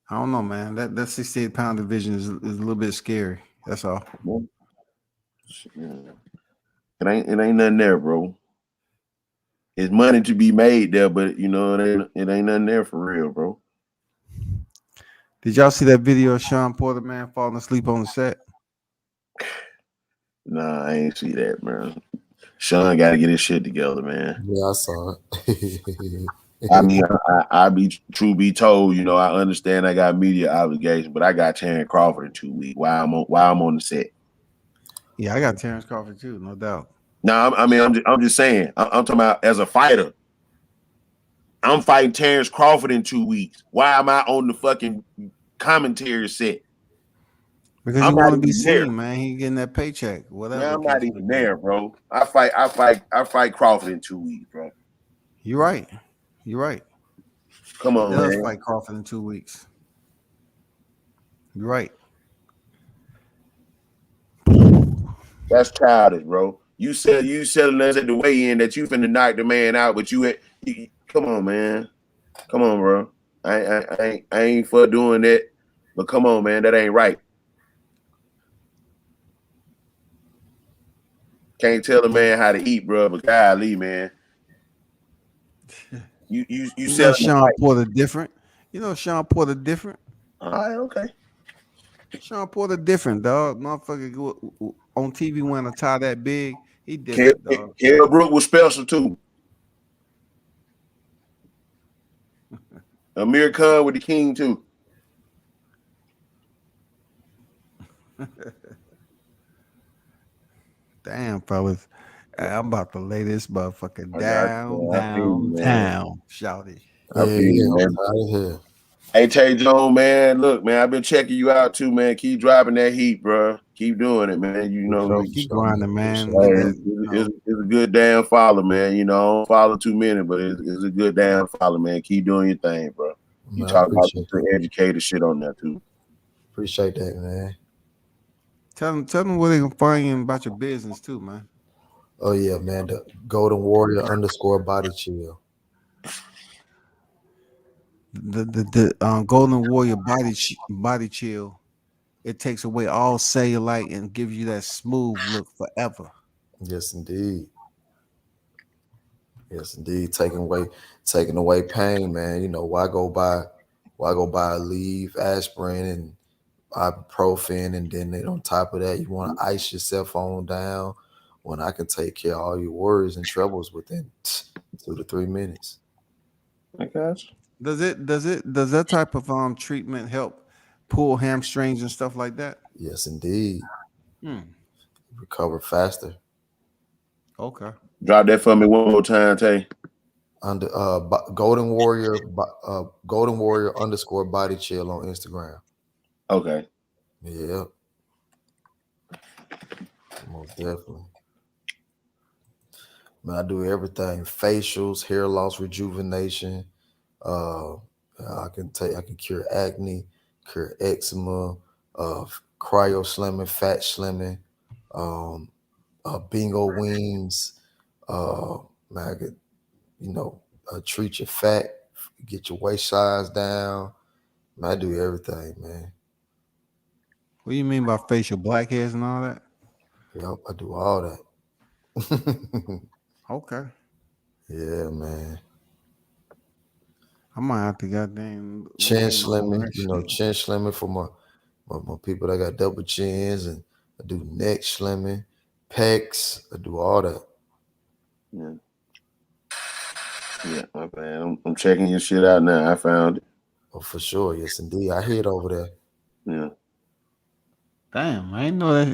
I don't know, man. That 68-pound division is a little bit scary. That's all. It ain't nothing there, bro. It's money to be made there, but you know it ain't nothing there for real, bro. Did y'all see that video of Sean Porter, man, falling asleep on the set? Nah, I ain't see that, man. Sean got to get his shit together, man. Yeah, I saw it. I mean, I be told, you know, I understand I got media obligation, but I got Terrence Crawford in 2 weeks while I'm on the set. Yeah, I got Terrence Crawford too, no doubt. No, I'm just saying. I'm talking about as a fighter. I'm fighting Terrence Crawford in 2 weeks. Why am I on the fucking commentary set? Because you want to be seen, man. He getting that paycheck. Whatever. Man, I'm not even there, bro. I fight Crawford in 2 weeks, bro. You're right. Come on, man. Let's fight Crawford in 2 weeks. You're right. That's childish, bro. You selling us at the weigh-in that you finna knock the man out, but you come on, man. Come on, bro. I ain't for doing that, but come on, man. That ain't right. Can't tell a man how to eat, bro, but golly, man. You sell Sean Porter different. You know Sean Porter different. All right, okay. Sean Porter different, dog. Motherfucker on TV wearing a tie that big. He different, dog. Kell Brook was special too. Amir Khan with the king too. Damn, fellas. I'm about to lay this motherfucker downtown. Shout it. Hey, Tay Jones, man. Look, man, I've been checking you out too, man. Keep dropping that heat, bro. Keep doing it, man. You know, keep grinding, man. It's a good damn follow, man. You know, I don't follow too many, but it's a good damn follow, man. Keep doing your thing, bro. You talk about some educated shit on there too. Appreciate that, man. Tell them where they can find you about your business too, man. Oh yeah, man. The Golden Warrior _ Body Chill. The Golden Warrior body chill. It takes away all cellulite and gives you that smooth look forever. Yes, indeed. Yes, indeed. Taking away pain, man. You know, why go buy Aleve, aspirin, and ibuprofen, and then on top of that, you want to ice yourself on down when I can take care of all your worries and troubles within 2 to 3 minutes. I got you. Does that type of treatment help pull hamstrings and stuff like that? Yes, indeed. Recover faster. Okay. Drop that for me one more time, Tay. Under Golden Warrior _ Body Chill on Instagram. Okay. Yeah. Most definitely. Man, I do everything: facials, hair loss, rejuvenation. I can cure acne, cure eczema, cryo slimming, fat slimming, bingo wings. Man, I could, treat your fat, get your waist size down. Man, I do everything, man. What do you mean by facial blackheads and all that? Yep, I do all that. Okay. Yeah, man. I might have to goddamn chin slimming, chin slimming for my people that got double chins, and I do neck slimming, pecs. I do all that. Yeah. Yeah, my bad. I'm checking your shit out now. I found it. Oh, for sure. Yes, indeed. I hear it over there. Yeah. Damn, I didn't know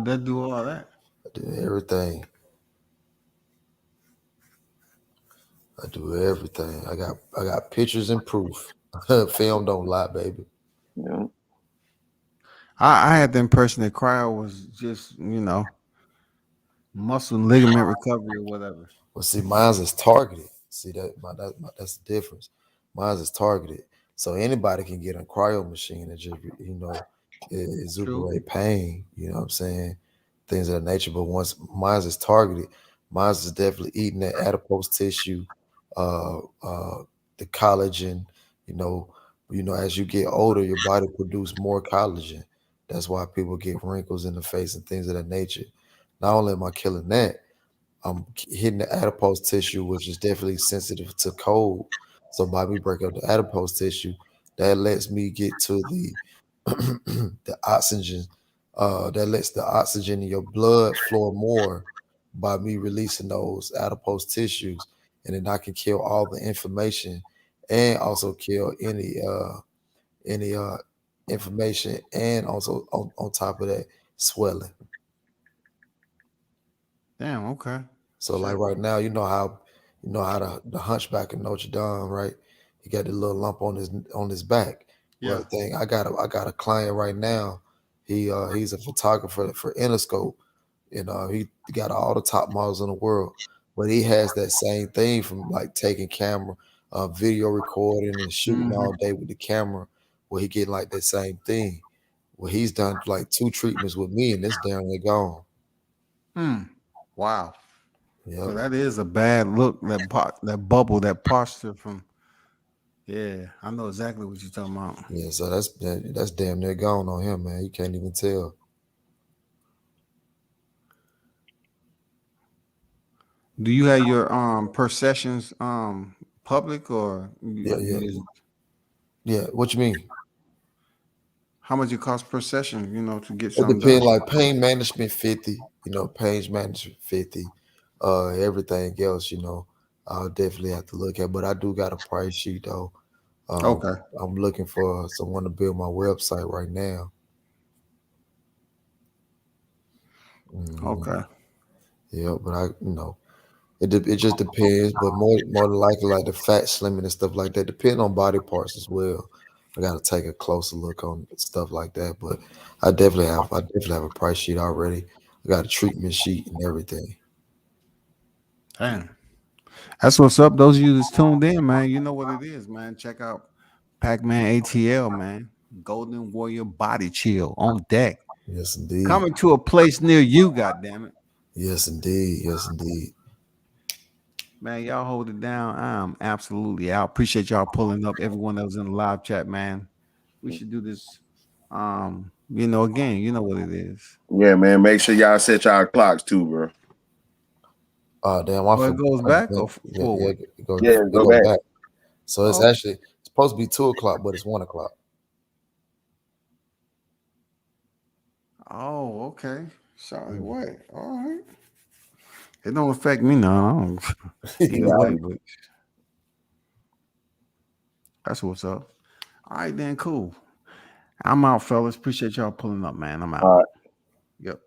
that do all that. I do everything. I got pictures and proof. Film don't lie, baby. Yeah. I had the impression that cryo was just, muscle and ligament recovery or whatever. Well, see, mine's is targeted. See that's the difference. Mine's is targeted, so anybody can get a cryo machine and just exuberate pain. You know what I'm saying? Things of that nature. But once mine's is targeted, mine's is definitely eating that adipose tissue, the collagen. As you get older, your body produces more collagen. That's why people get wrinkles in the face and things of that nature. Not only am I killing that, I'm hitting the adipose tissue, which is definitely sensitive to cold. So by me breaking up the adipose tissue, that lets me get to the the oxygen. That lets the oxygen in your blood flow more by me releasing those adipose tissues, and then I can kill all the inflammation and also kill any inflammation, and also on top of that, swelling. Damn, okay. So like right now, you know how the hunchback in Notre Dame, right? He got the little lump on his back. Yeah. Well, I got a client right now. He's a photographer for Interscope. He got all the top models in the world, but he has that same thing from like taking camera, video recording and shooting all day with the camera, where he get like that same thing. Well, he's done like 2 treatments with me, and it's down there gone. Wow. Yeah. So that is a bad look. That bubble, that posture from. Yeah, I know exactly what you're talking about. Yeah, so that's damn near gone on him, man. You can't even tell. Do you have your per sessions public or Yeah, what you mean? How much it costs per session, to get It something depends, done? like pain management 50, pain management 50. Everything else, I'll definitely have to look at, but I do got a price sheet though. Okay. I'm looking for someone to build my website right now. Okay. Yeah, but it just depends, but more than likely, like the fat slimming and stuff like that, depend on body parts as well. I got to take a closer look on stuff like that, but I definitely have a price sheet already. I got a treatment sheet and everything. Damn. That's what's up. Those of you that's tuned in, man, you know what it is, man. Check out Pac-Man ATL, man. Golden Warrior Body Chill on deck. Yes, indeed. Coming to a place near you, goddammit. Yes, indeed. Yes, indeed. Man, y'all hold it down. I'm absolutely out. Appreciate y'all pulling up. Everyone that was in the live chat, man. We should do this. Again, you know what it is. Yeah, man. Make sure y'all set y'all clocks too, bro. Oh, damn. It goes back or forward? It goes back. So it's actually supposed to be 2 o'clock, but it's 1 o'clock. Oh, okay. Sorry, what? All right. It don't affect me now. Either way, but that's what's up. All right, then, cool. I'm out, fellas. Appreciate y'all pulling up, man. I'm out. All right. Yep.